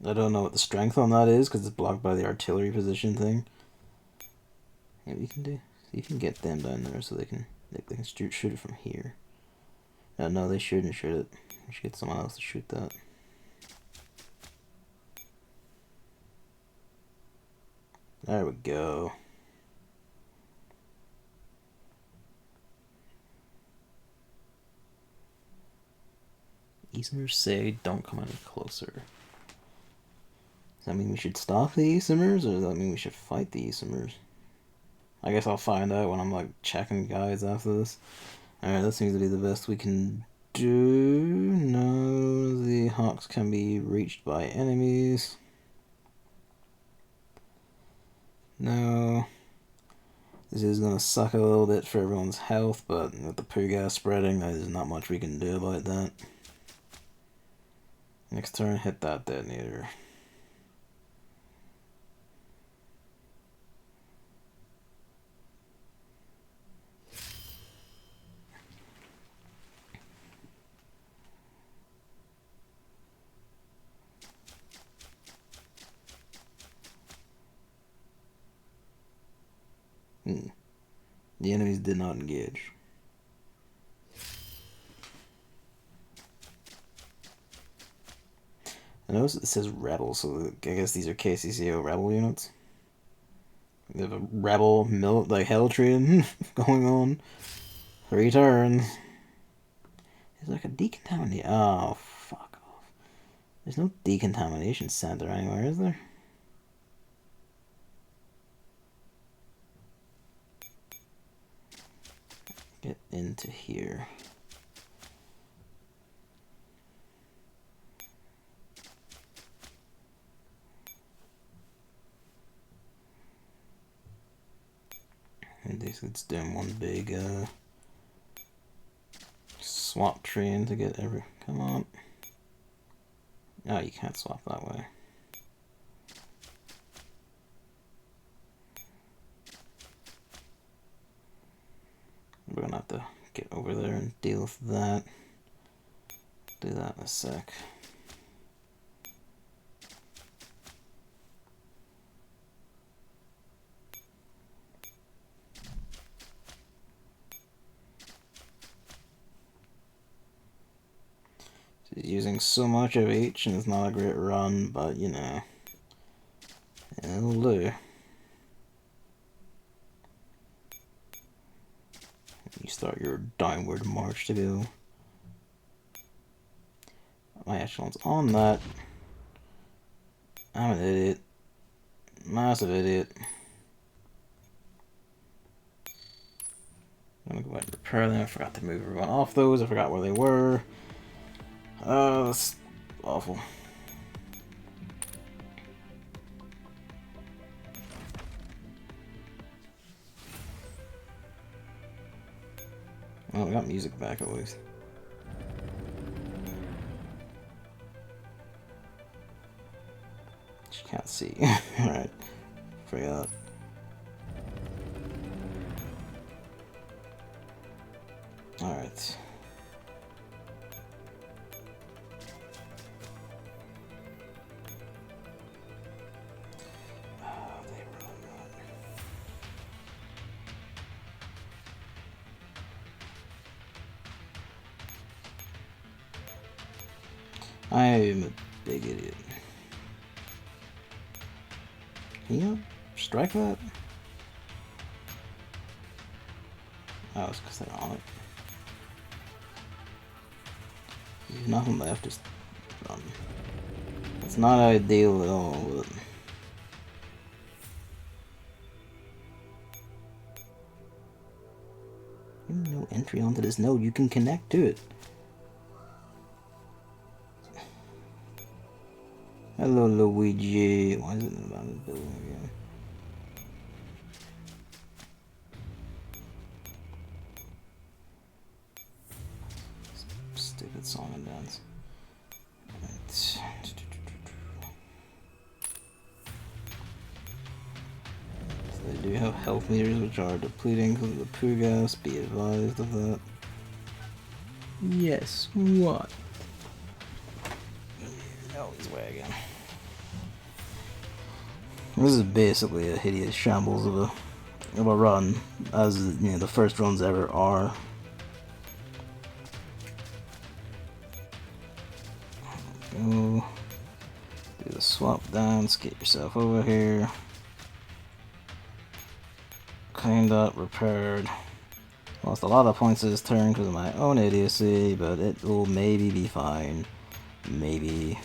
I don't know what the strength on that is because it's blocked by the artillery position thing. Yeah, we can do. See if you can get them down there so they can shoot it from here. No, they shouldn't shoot it. We should get someone else to shoot that. There we go. Isomers say don't come any closer. Does that mean we should stop the Isomers, or does that mean we should fight the Isomers? I guess I'll find out when I'm like checking guides after this. Alright, that seems to be the best we can do. No, the Hawks can be reached by enemies. No. This is going to suck a little bit for everyone's health, but with the poo gas spreading, there's not much we can do about that. Next turn, hit that detonator. The enemies did not engage. I notice it says rebel, so I guess these are KCCO rebel units. They have a rebel hell train going on. 3 turns. There's like a decontamination. Oh, fuck off. There's no decontamination center anywhere, is there? Get into here. And it's doing one big swap train to get every. Come on. Oh, you can't swap that way. We're gonna have to get over there and deal with that. Do that in a sec. She's using so much of H and it's not a great run, but you know, it'll do. You start your downward march to go. My echelon's on that. I'm an idiot. Massive idiot. I'm gonna go ahead and repair them. I forgot to move everyone off those. I forgot where they were. That's awful. Well, we got music back at least. She can't see. Alright. Forgot. Alright. I am a big idiot. Can you strike that? Oh, it's because they're on it. There's nothing left, just run. It's not ideal at all, but... No entry onto this node, you can connect to it. Hello, Luigi. Why is it in the bottom building again? Stupid song and dance. Right. So they do have health meters which are depleting because of the poo gas. Be advised of that. Yes, what? Oh, he's way again. This is basically a hideous shambles of a run, as you know the first runs ever are. Go do the swap dance, get yourself over here, cleaned up, repaired. Lost a lot of points this turn because of my own idiocy, but it will maybe be fine. Maybe.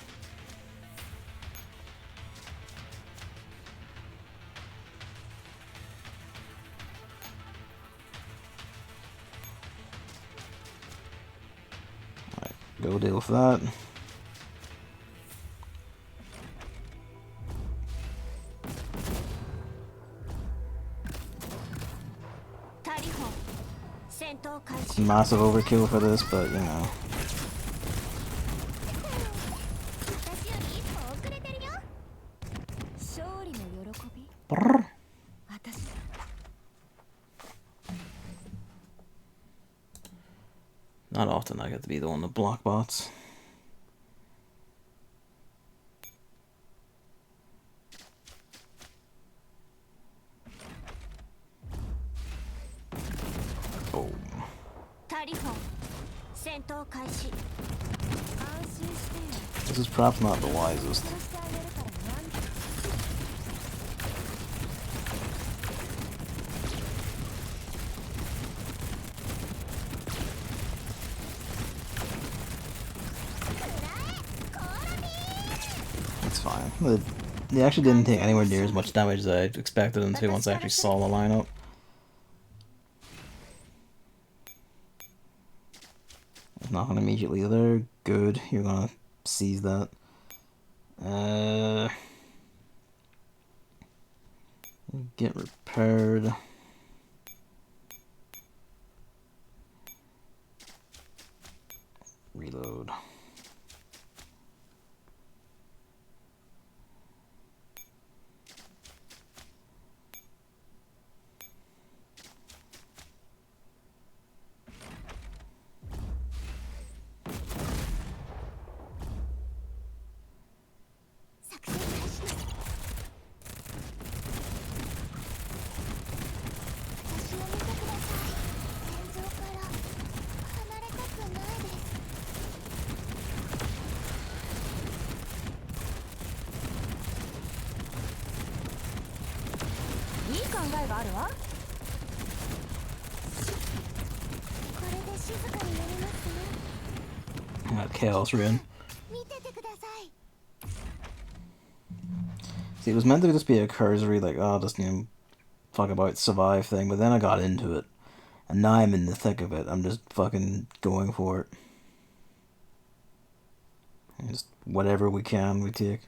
Alright, go deal with that. It's massive overkill for this, but you know. Brrr. Not often I get to be the one to block bots. Oh. This is perhaps not the wisest. It's fine. They actually didn't take anywhere near as much damage as I expected them to once I actually saw the lineup. Nothing immediately there. Good. You're gonna seize that. Get repaired. reload. Chaos Rune. See, it was meant to just be a cursory, like, oh, just, you know, fuck about survive thing, but then I got into it. And now I'm in the thick of it. I'm just fucking going for it. Just whatever we can, we take.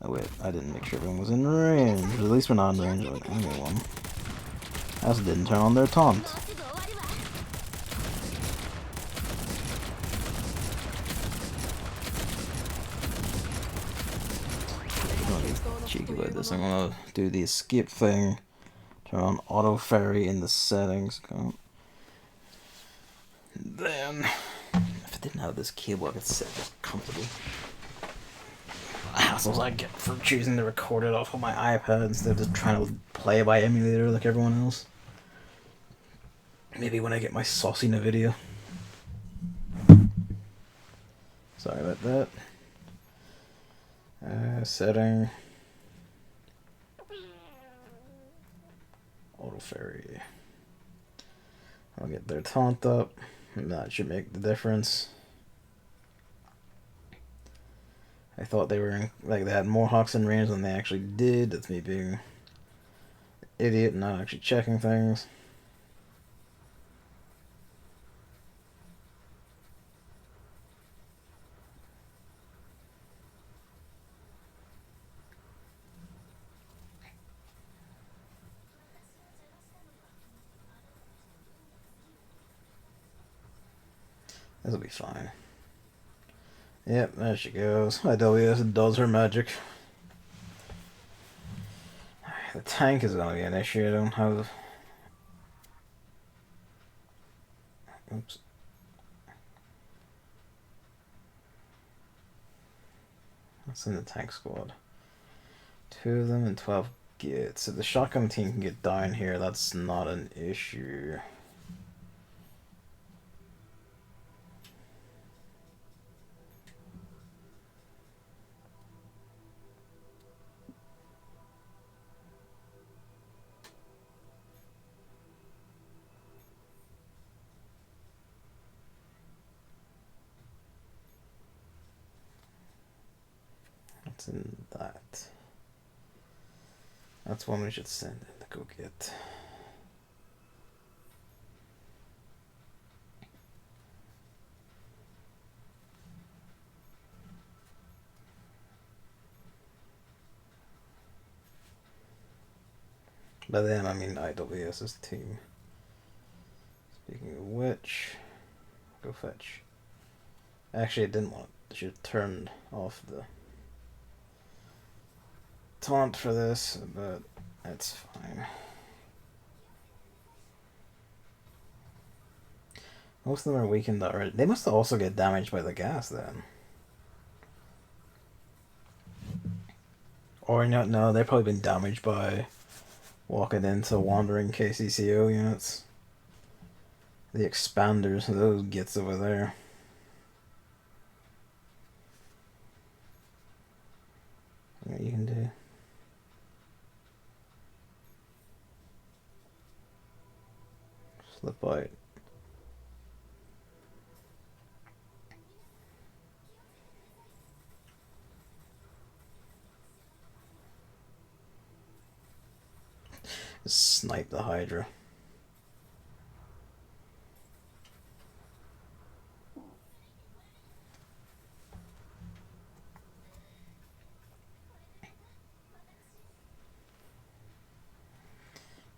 Oh wait, I didn't make sure everyone was in range. At least we're not in range of anyone. I also didn't turn on their taunt. Cheeky like this. I'm gonna do the escape thing. Turn on auto ferry in the settings. Then, if I didn't have this cable, I could set this comfortably. The hassles I get for choosing to record it off of my iPad instead of just trying to play by emulator like everyone else. Maybe when I get my saucy video. Sorry about that. Setting. Auto ferry. I'll get their taunt up. That should make the difference. I thought they were in, like, they had more hawks in range than they actually did. That's me being an idiot and not actually checking things. This'll be fine. Yep, there she goes. IWS does her magic. The tank is gonna be an issue. I don't have. Oops. What's in the tank squad? 2 of them and 12 gits. If the shotgun team can get down here, that's not an issue. What's in that? That's one we should send in to go get. By then, I mean IWS's team. Speaking of which, go fetch. Actually, I didn't want it. I should have turned off the taunt for this, but that's fine. Most of them are weakened already. They must also get damaged by the gas then. Or not, no, they've probably been damaged by walking into wandering KCCO units. The expanders, those gets over there. What you can do. Slip out. Snipe the Hydra.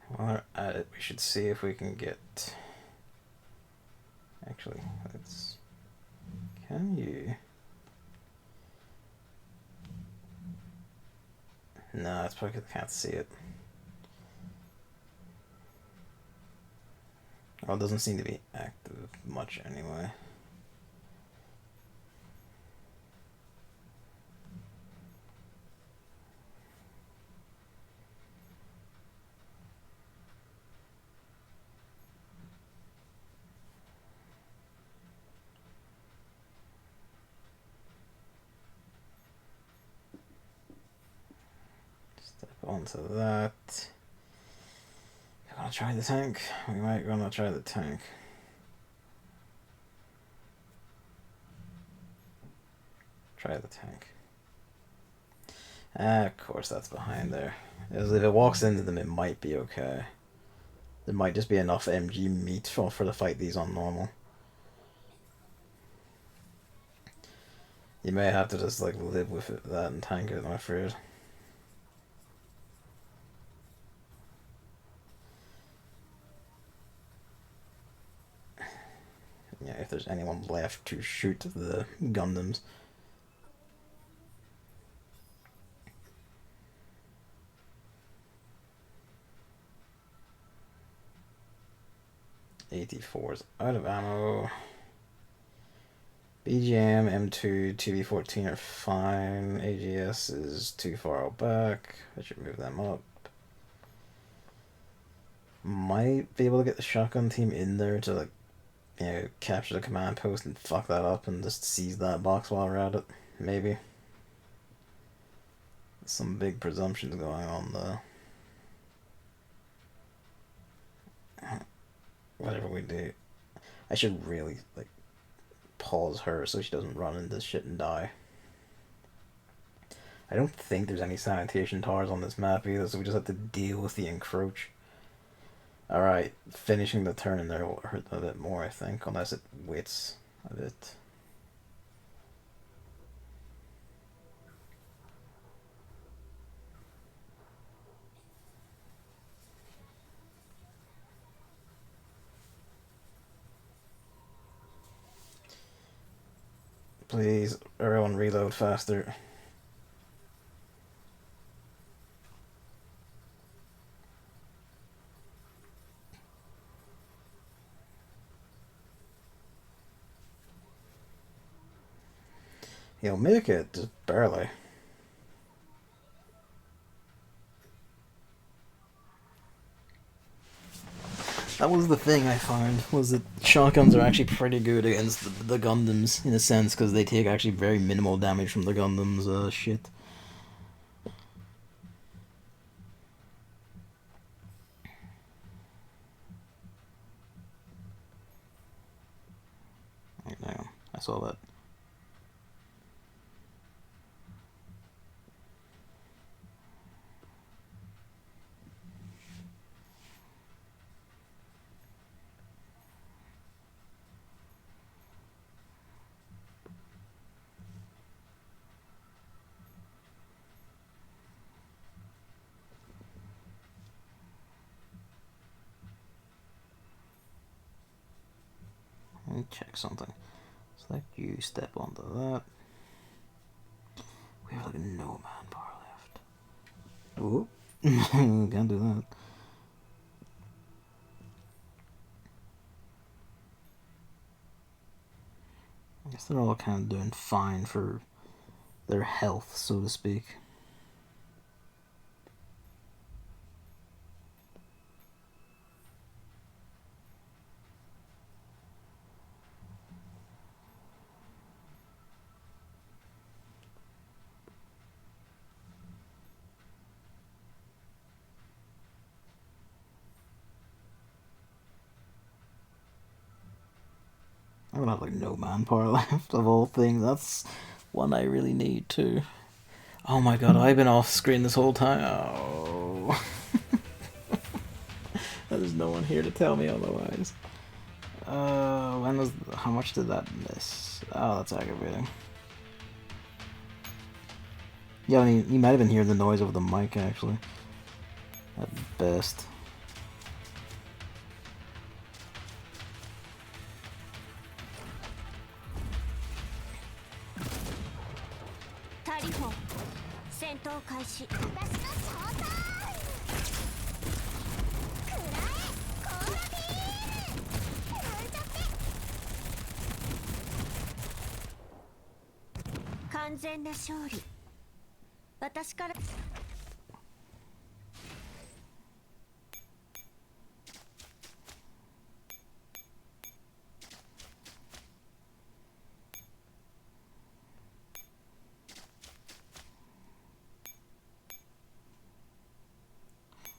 While we're at it, we should see if we can get... Actually, let's... Can you... No, it's probably because I can't see it. Well, it doesn't seem to be active much anyway. Step onto that. We're gonna try the tank. We might gonna try the tank. Try the tank. Of course that's behind there. As if it walks into them, it might be okay. There might just be enough MG meat for to fight these on normal. You may have to just like live with it, that and tank it, I'm afraid. Yeah, if there's anyone left to shoot the Gundams. AT4's out of ammo. BGM, M2, TV14 are fine. AGS is too far out back. I should move them up. Might be able to get the shotgun team in there to, like, you know, capture the command post and fuck that up and just seize that box while we're at it. Maybe. Some big presumptions going on though. Whatever we do. I should really, like, pause her so she doesn't run into shit and die. I don't think there's any sanitation towers on this map either, so we just have to deal with the encroach. Alright, finishing the turn in there will hurt a bit more, I think, unless it waits a bit. Please, everyone reload faster. He'll make it, just barely. That was the thing I found, was that shotguns are actually pretty good against the Gundams, in a sense, because they take actually very minimal damage from the Gundams' shit. Hang on, I saw that. Let me check something. Select you, step onto that. We have like no manpower left. Whoop. Can't do that. I guess they're all kind of doing fine for their health, so to speak. I'm gonna have like no manpower left of all things. That's one I really need too. Oh my god, I've been off screen this whole time. Oh. There's no one here to tell me otherwise. How much did that miss? Oh, that's aggravating. Yeah, I mean, you might have been hearing the noise over the mic actually. At best.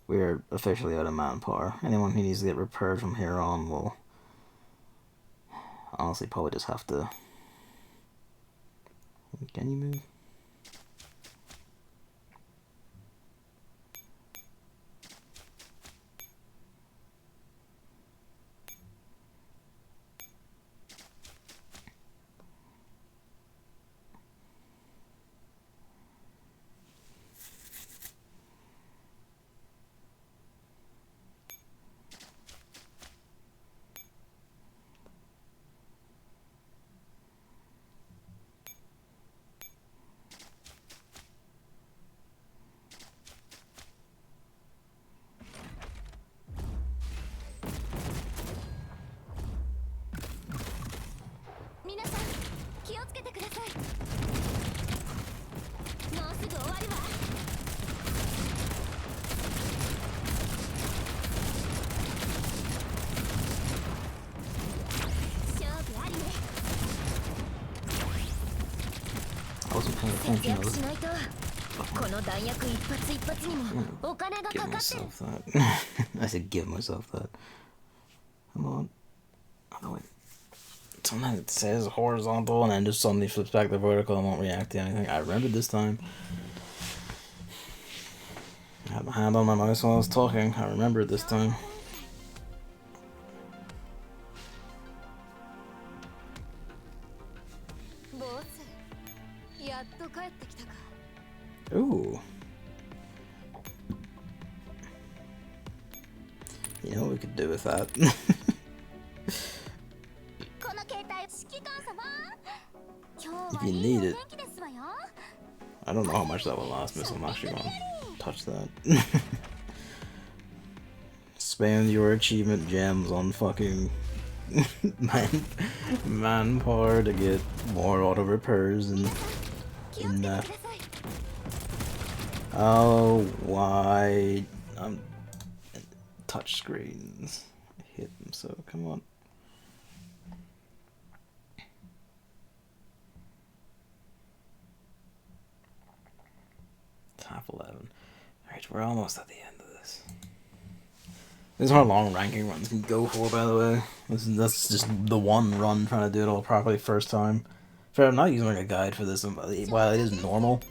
We're officially out of manpower. Anyone who needs to get repaired from here on will honestly probably just have to... Can you move? Give myself that. I said give myself that. Come on. Oh, wait. Sometimes it says horizontal and then just suddenly flips back to vertical and won't react to anything. I remembered this time. I had my hand on my mouse while I was talking. I remembered this time. Ooh. You know what we could do with that? If you need it. I don't know how much that will last me, so I'm actually gonna touch that. Spend your achievement gems on fucking manpower to get more auto repairs and in that. Oh, why? Touch screens. I hit them, so come on. Top 11. Alright, we're almost at the end of this. This is how long ranking runs can go for, by the way. That's just the one run trying to do it all properly first time. Fair, I'm not using like a guide for this, while it is normal,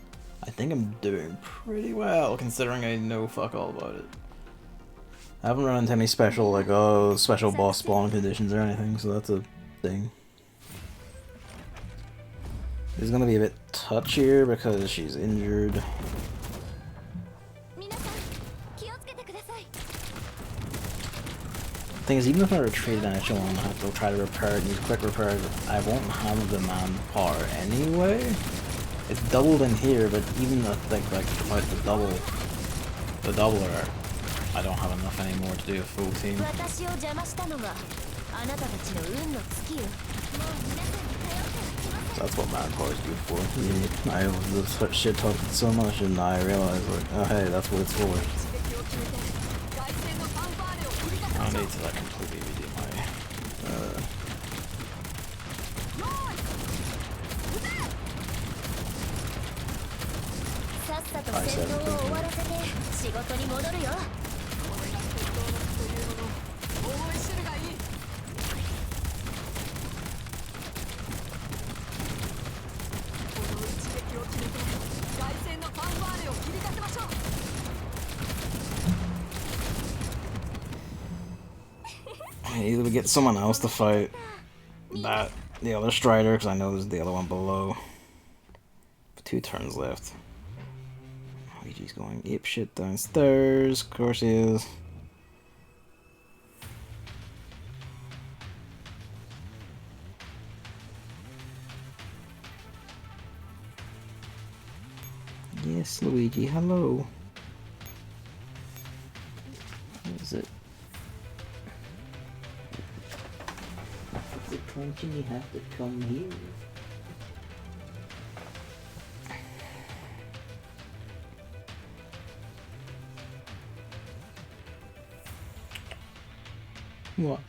I think I'm doing pretty well, considering I know fuck all about it. I haven't run into any special, like, special boss spawn conditions or anything, so that's a thing. It's gonna be a bit touchier because she's injured. Thing is, even if I retreat an echelon, I have to try to repair it and use quick repair. I won't have the manpower anyway. It's doubled in here, but even the like without the doubler, I don't have enough anymore to do a full team. That's what manpower is good for. Yeah, I was shit talking so much, and I realized, like, oh hey, that's what it's for. I need to like completely redo my either we get someone else to fight the other Strider, because I know there's the other one below. 2 turns left. Luigi's going ape shit downstairs. Of course he is. Yes, Yes, Luigi, hello. What is it? It's a crunching, you have to come here. What?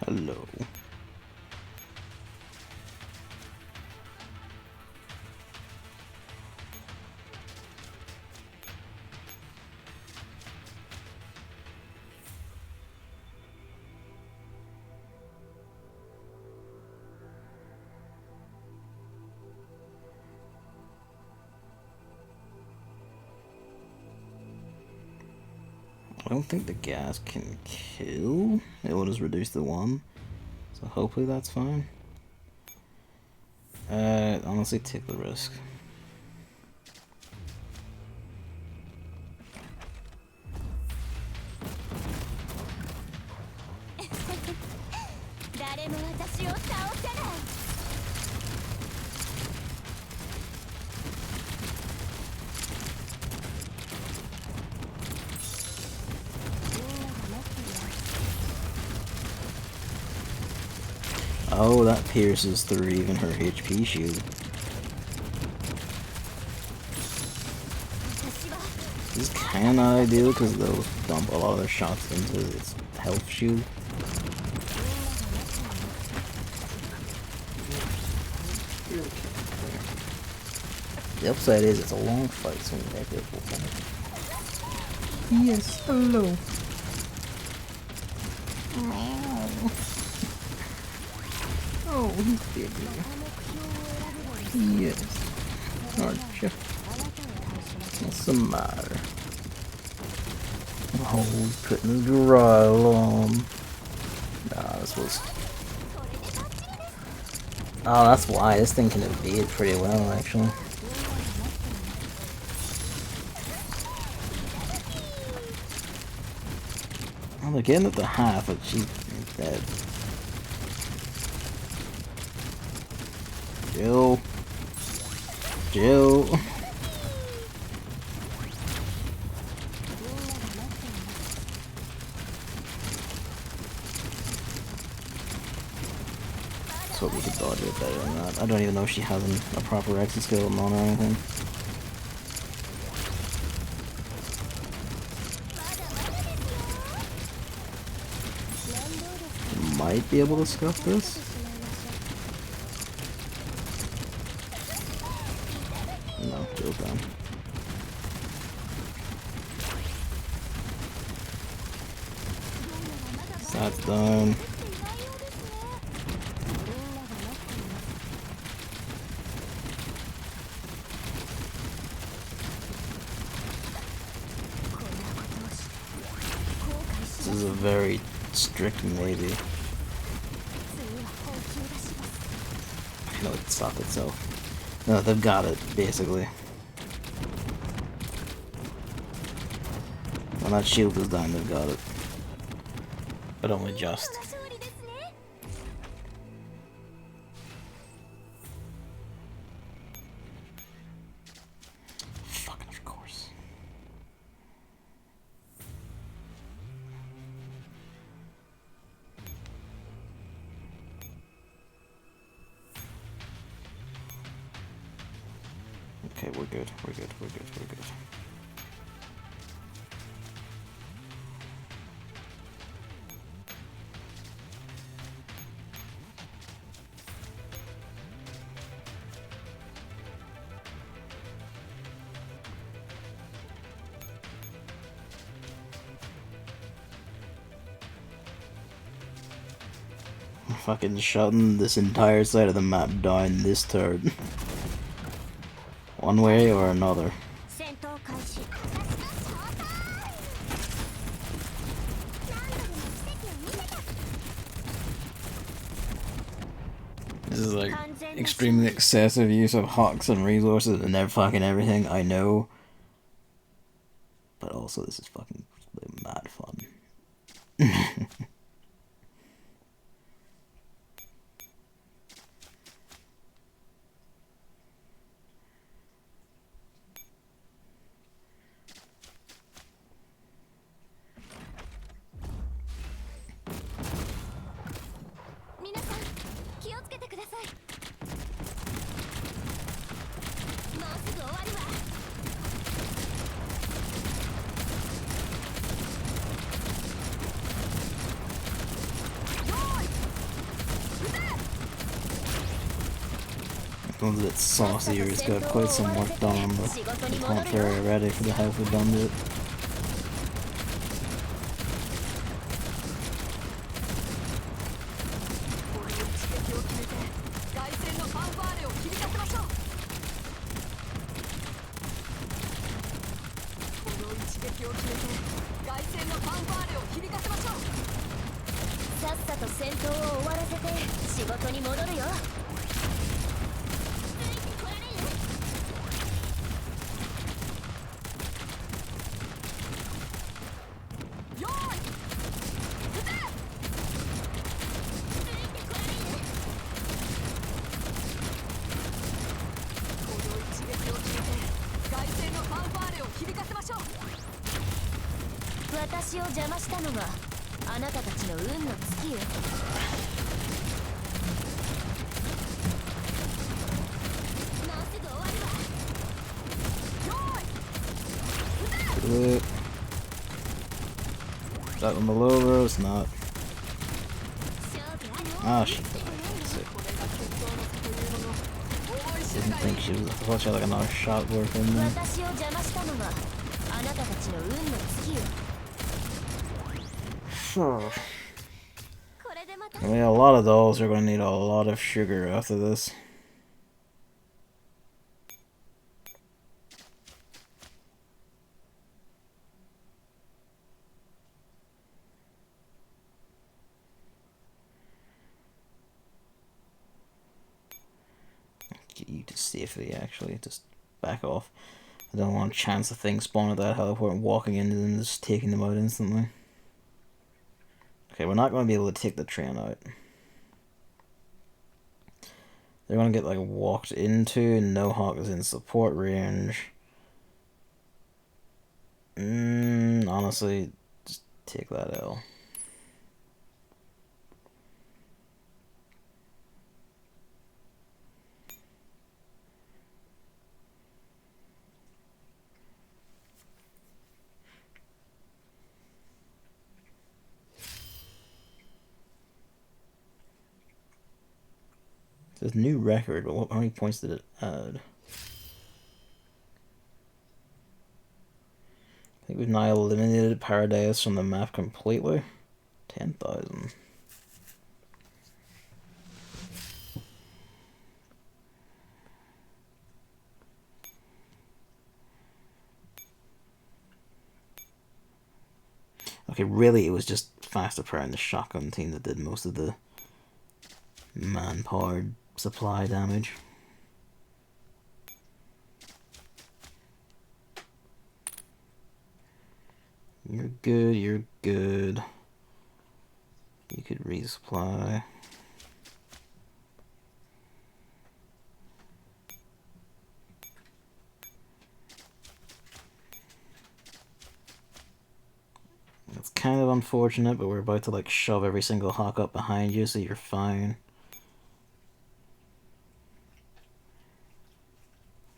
Hello. I don't think the gas can kill. It will just reduce the one. So hopefully that's fine. Honestly, take the risk. Oh, that pierces through even her HP shield. This is kinda ideal because they'll dump a lot of their shots into its health shield. The upside is it's a long fight, so we might be able to. Yes, hello. Oh, he's big. Yes. Aren't you? What's the matter? Oh, he's putting his growl on. Nah, this was... Oh, that's why. This thing can evade pretty well, actually. Well, they're getting at the half, but she's dead. Jill. Jill. So we could dodge it better than that. I don't even know if she has a proper exit skill on or anything. Might be able to scuff this. No, Jill's down. That's done. This is a very strict maybe. I know it stopped itself. No, they've got it, basically. When that shield is down, they've got it. But only just. Fucking of course. Okay, we're good, we're good, we're good, we're good. I'm fucking shutting this entire side of the map down this turn. One way or another. This is like extremely excessive use of hawks and resources and fucking everything, I know. Also, this is fucking mad fun. One's a bit saucier, he's got quite some work done on the contrary already for the how we've done it. Is that on the low row? It's not. Ah, she died. Didn't think she was. I thought she had like another shot working there. I mean, a lot of those are going to need a lot of sugar after this. Get you to safely, actually, just back off. I don't want a chance of things spawning at that heliport and walking into them and just taking them out instantly. Okay, we're not going to be able to take the train out. They're going to get like walked into. No Hawk is in support range. Honestly, just take that L. It says new record, but how many points did it add? I think we've now eliminated Paradise from the map completely. 10,000. Okay, really it was just faster prayer and the shotgun team that did most of the manpower supply damage. You're good, you're good. You could resupply. It's kind of unfortunate, but we're about to like shove every single hawk up behind you, so you're fine.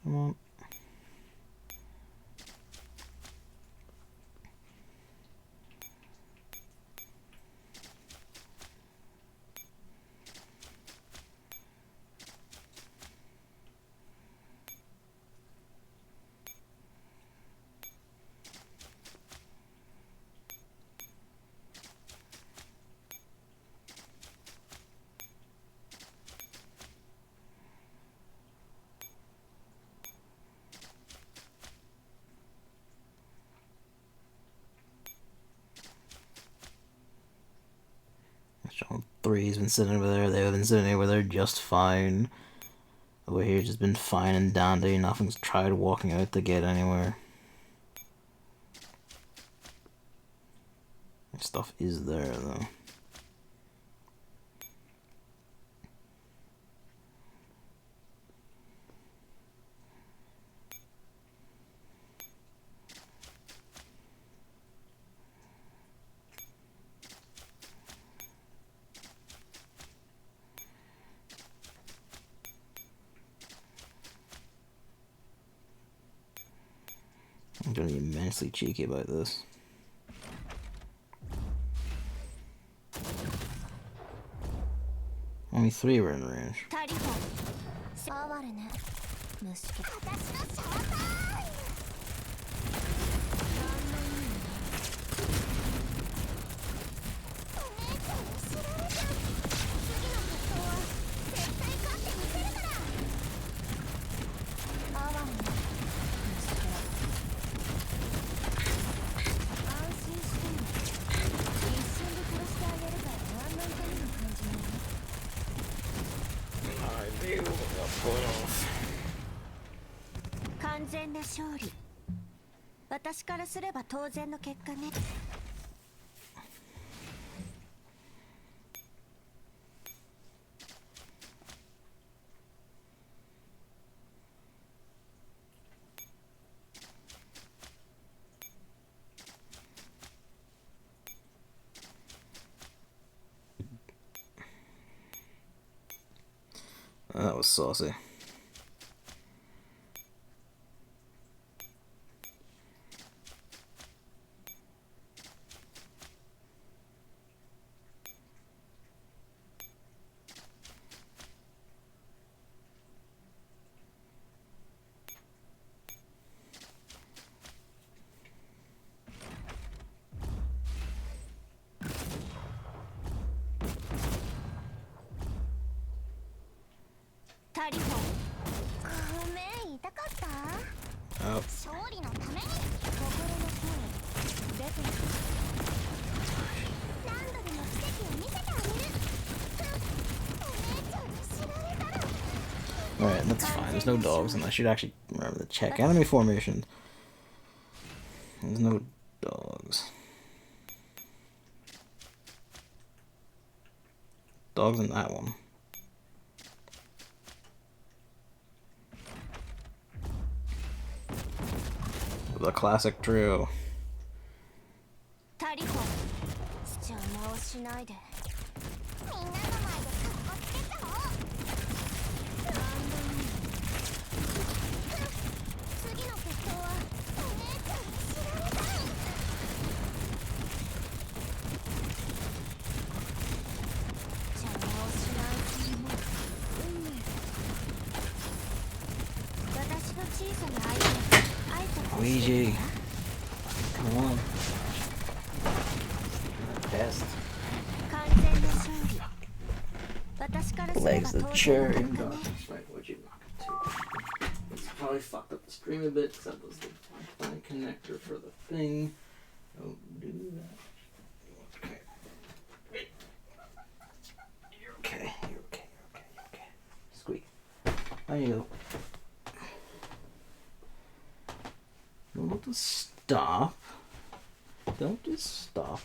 Come on. Three's been sitting over there, they've been sitting over there just fine. Over here just been fine and dandy, nothing's tried walking out to get anywhere. Stuff is there though. I'm gonna be immensely cheeky about this. Only 3 were in range. That was saucy. Oh. Alright, that's fine. There's no dogs, and I should actually remember to check enemy formation. There's no dogs. Dogs in that one. The classic trio. Ouija. Come on. Best. Legs the cherry. Right, what'd you knock it to? It's probably fucked up the stream a bit because that was the Frontline connector for the thing. Don't do that. Okay. You're okay. You're okay. You're okay. You're okay. Squeak. There you go. Don't just stop. Don't just stop.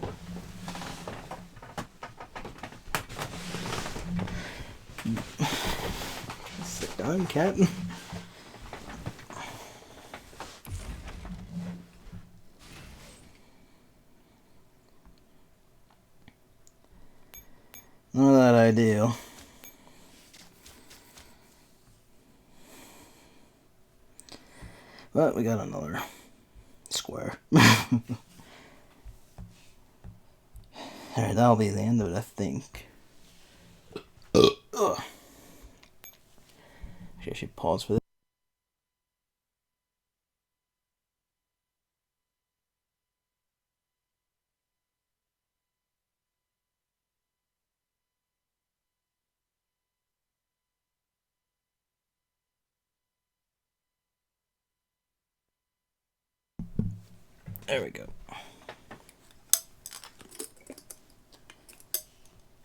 Sit down, cat. Not that ideal. But we got another square. Alright, that'll be the end of it, I think. Actually, I should pause for this. There we go.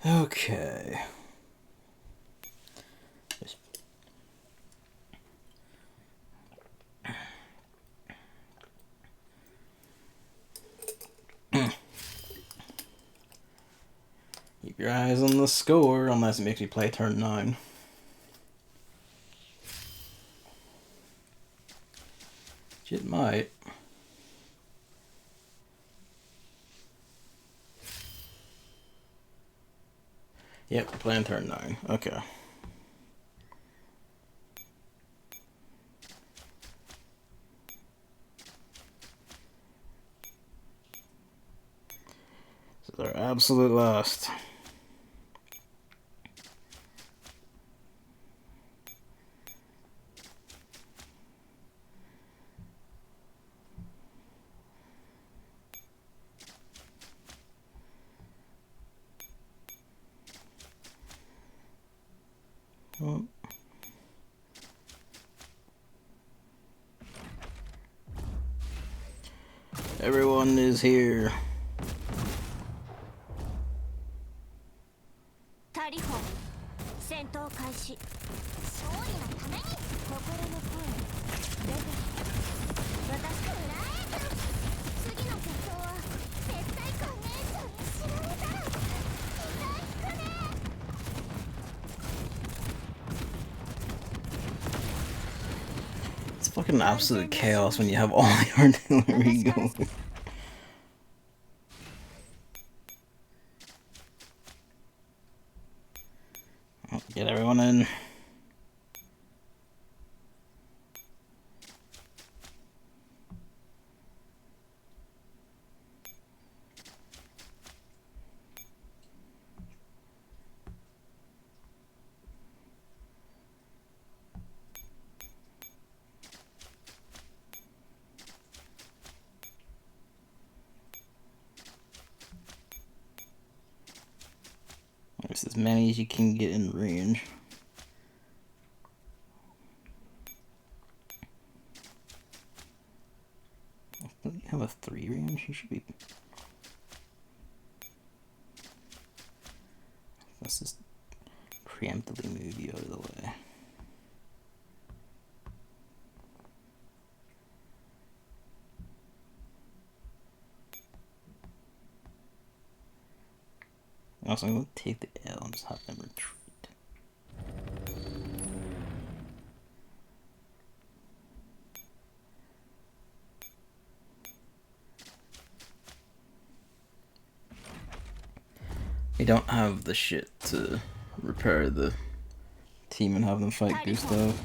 Okay. Keep your eyes on the score, unless it makes me play turn 9. It might. Yep, we're playing turn 9. Okay. This is our absolute last. Oh. Everyone is here. It's fucking absolute chaos when you have all the artillery going. Get everyone in. There's as many as you can get in range. Don't you have a 3 range? You should be. Let's just preemptively move you out of the way. Also, I'm going to take the L and just have them retreat. We don't have the shit to repair the team and have them fight Gustav.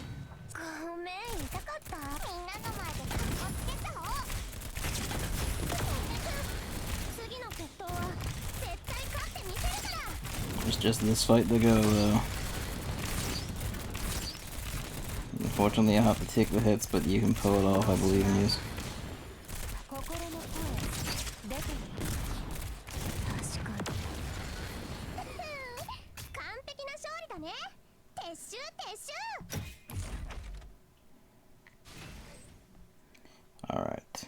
It's just this fight to go, though. Unfortunately, I have to take the hits, but you can pull it off. I believe in you. Alright.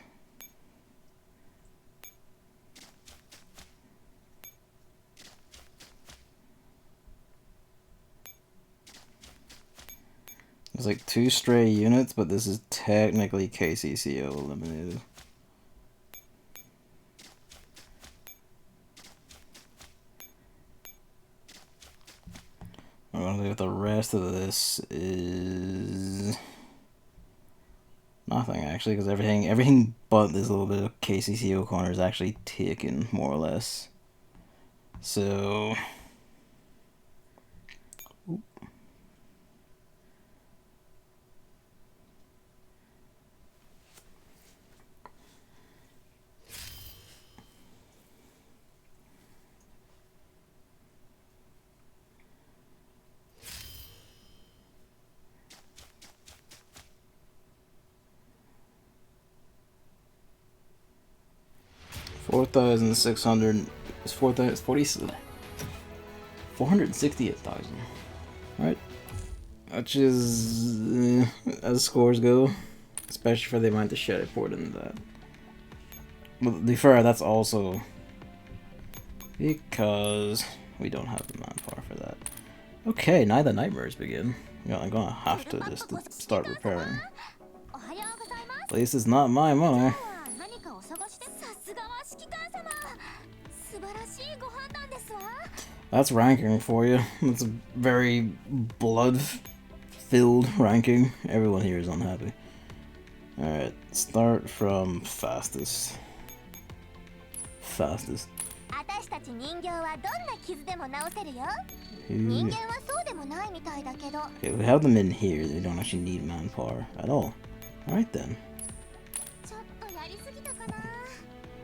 There's like 2 stray units, but this is technically KCCO eliminated. What I'm gonna do with the rest of this is nothing, actually, because everything but this little bit of KCCO corner is actually taken, more or less. So 4,600 is 468,000. Right? Which is as scores go, especially for the amount of shit I poured into that. But to be fair, that's also because we don't have the manpower for that. Okay, now the nightmares begin. Yeah, I'm gonna have to just start repairing. At least it's not my money. That's ranking for you. That's a very blood-filled ranking. Everyone here is unhappy. Alright, start from fastest. Fastest. Ooh. Okay, we have them in here. They don't actually need manpower at all. Alright then.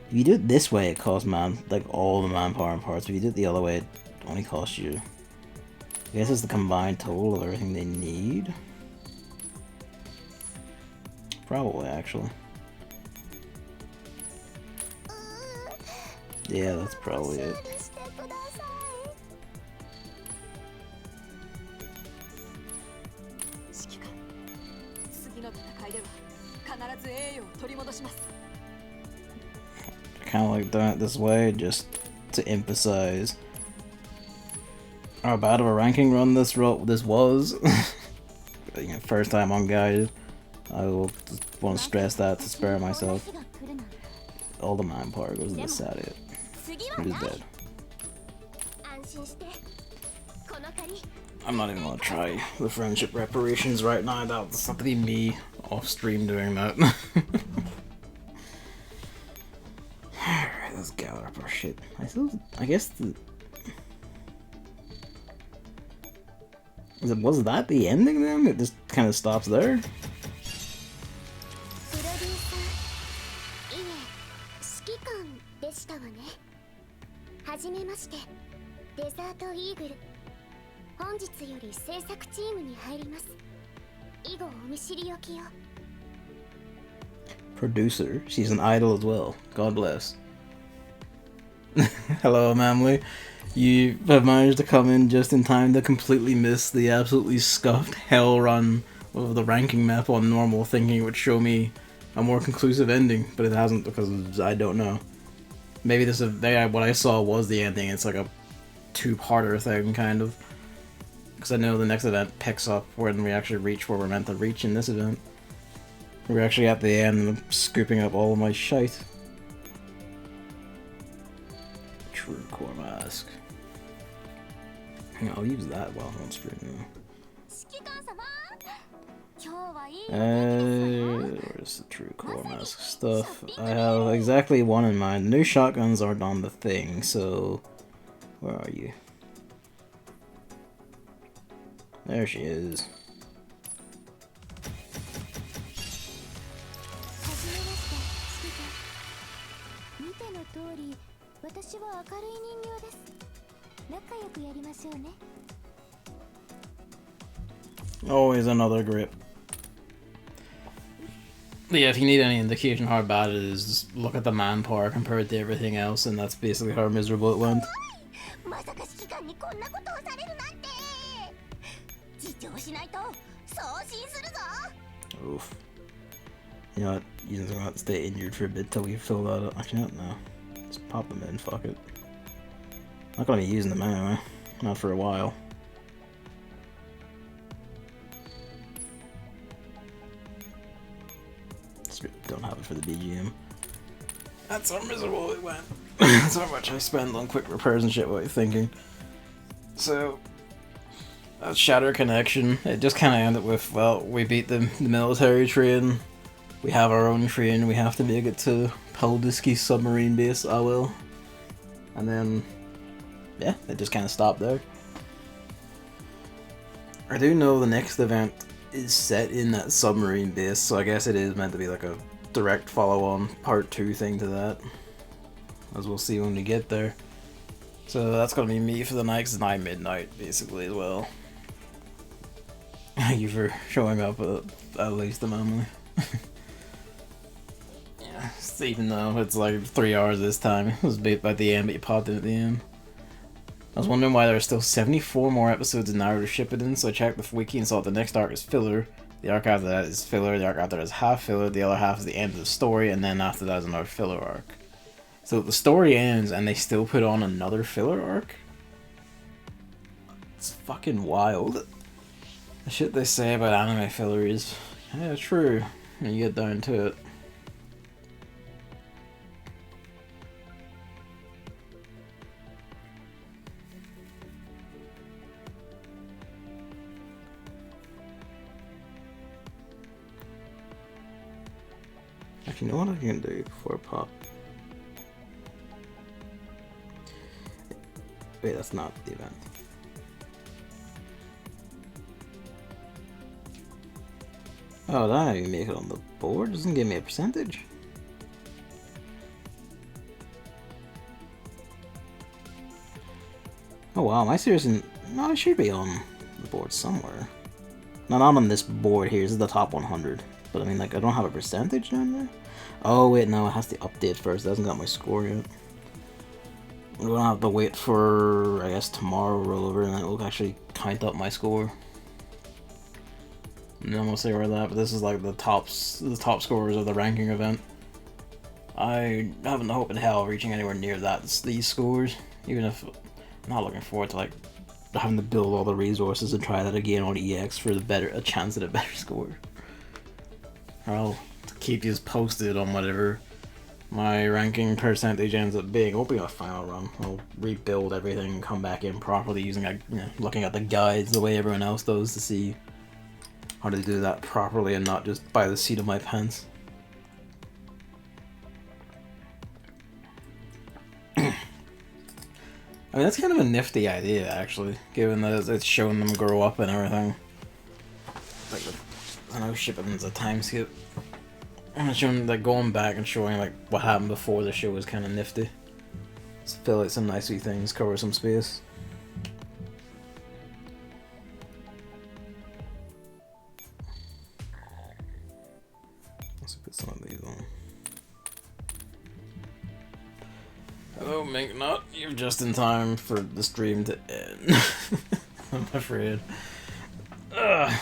If you do it this way, it costs all the manpower and parts. If you do it the other way, it only costs you. I guess it's the combined total of everything they need. Probably, actually. Yeah, that's probably it. Kind of like doing it this way, just to emphasize how bad of a ranking run this was. You know, first time on guided. I will just want to stress that to spare myself. All the manpower goes to the Sadia. Who's dead? I'm not even gonna try the friendship reparations right now. That's not to be me off stream doing that. Alright, let's gather up our shit. I guess was that the ending then? It just kind of stops there? Producer. She's an idol as well. God bless. Hello, Mamley. You have managed to come in just in time to completely miss the absolutely scuffed hell run of the ranking map on normal, thinking it would show me a more conclusive ending, but it hasn't because I don't know. Maybe what I saw was the ending. It's like a two-parter thing, kind of. Because I know the next event picks up when we actually reach where we're meant to reach in this event. We're actually at the end and I'm scooping up all of my shite. True core mask. I'll use that while I'm on screen now. Where's the true core mask stuff? I have exactly one in mind. New shotguns aren't on the thing, so where are you? There she is. Always another grip. But yeah, if you need any indication how bad it is, just look at the manpower compared to everything else, and that's basically how miserable it went. Oof. You know what? You're just gonna have to stay injured for a bit till you fill that up. Actually, no. Just pop them in, fuck it. Not gonna be using them anyway. Not for a while. Don't have it for the BGM. That's how miserable it went. That's how much I spend on quick repairs and shit while you're thinking. So, that's Shattered Connexion. It just kind of ended with, well, we beat the military train. We have our own train. We have to make it to Polarised submarine base. I will. And then, yeah, it just kind of stopped there. I do know the next event is set in that submarine base, so I guess it is meant to be like a direct follow-on part 2 thing to that, as we'll see when we get there. So that's gonna be me for the night, 'cause it's 9 midnight basically as well. Thank you for showing up at least a moment. Yeah, even though it's like 3 hours this time, it was beat by the end, but you popped in at the end. I was wondering why there are still 74 more episodes in Naruto Shippuden, so I checked the wiki and saw the next arc is filler, the arc after that is filler, the arc after that is half filler, the other half is the end of the story, and then after that is another filler arc. So the story ends and they still put on another filler arc? It's fucking wild. The shit they say about anime filler is kind of true when you get down to it. You know what I can do before I pop? Wait, that's not the event. Oh, that didn't even make it on the board? Doesn't give me a percentage? Oh wow, am I serious? No, it should be on the board somewhere. No, not on this board here, this is the top 100. But I mean, like, I don't have a percentage down there? Oh wait, no, it has to update first, it hasn't got my score yet. We're gonna have to wait for, I guess, tomorrow rollover, and then it will actually count up my score. And then we'll see where that, but this is like the top scorers of the ranking event. I haven't the hope in hell of reaching anywhere near these scores, even if I'm not looking forward to like having to build all the resources and try that again on EX for a chance at a better score. I'll keep you posted on whatever my ranking percentage ends up being. It won't be a final run. I'll rebuild everything and come back in properly using looking at the guides the way everyone else does to see how to do that properly and not just by the seat of my pants. I mean, that's kind of a nifty idea, actually, given that it's showing them grow up and everything. Like, I know shipping's a time skip. I'm showing, like, going back and showing, like, what happened before the show was kind of nifty. Just fill out some nice wee things, cover some space. Let's put some of these on. Hello, Minknut. You're just in time for the stream to end. I'm afraid. Ugh.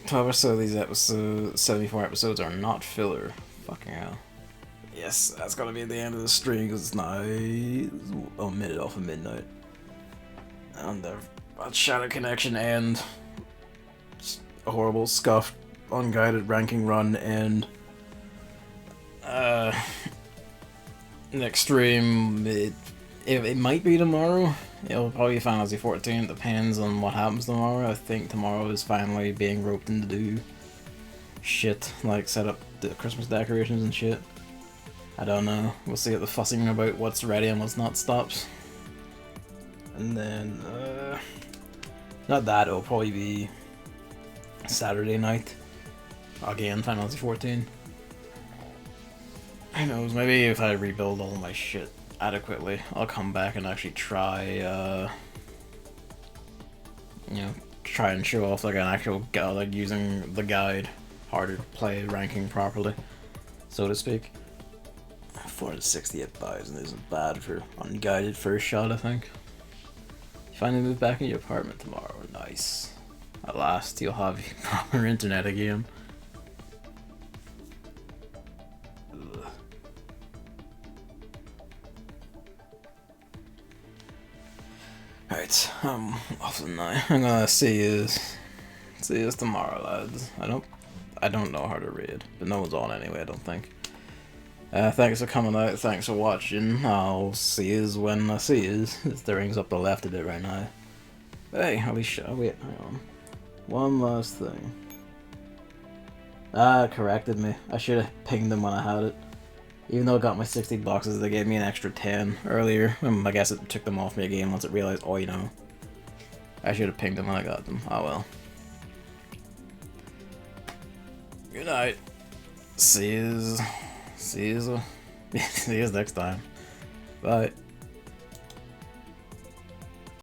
12 or so of these episodes, 74 episodes are not filler. Fucking hell. Yes, that's gonna be at the end of the stream because it's now a minute off of midnight. And a Shattered Connection and a horrible scuff, unguided ranking run and next stream, it might be tomorrow. It'll probably be Final Fantasy 14. Depends on what happens tomorrow. I think tomorrow is finally being roped in to do shit, like set up the Christmas decorations and shit. I don't know. We'll see if the fussing about what's ready and what's not stops. And then, not that, it'll probably be Saturday night. Again, Final Fantasy 14. Who knows, maybe if I rebuild all my shit adequately, I'll come back and actually try, try and show off like an actual guide, like using the guide, harder to play, ranking properly, so to speak. 468,000 isn't bad for unguided first shot, I think. You finally move back in your apartment tomorrow, nice. At last, you'll have proper internet again. Alright, I'm off the night. I'm gonna see you tomorrow, lads. I don't know how to read, but no one's on anyway, I don't think. Thanks for coming out, thanks for watching. I'll see yous when I see yous. The ring's up the left a bit right now. Hey, at least wait, hang on. One last thing. Ah, it corrected me. I should have pinged them when I had it. Even though I got my 60 boxes, they gave me an extra 10 earlier. I guess it took them off me again once it realized, oh, I should have pinged them when I got them. Oh well. Good night. See yous. See yous next time. Bye.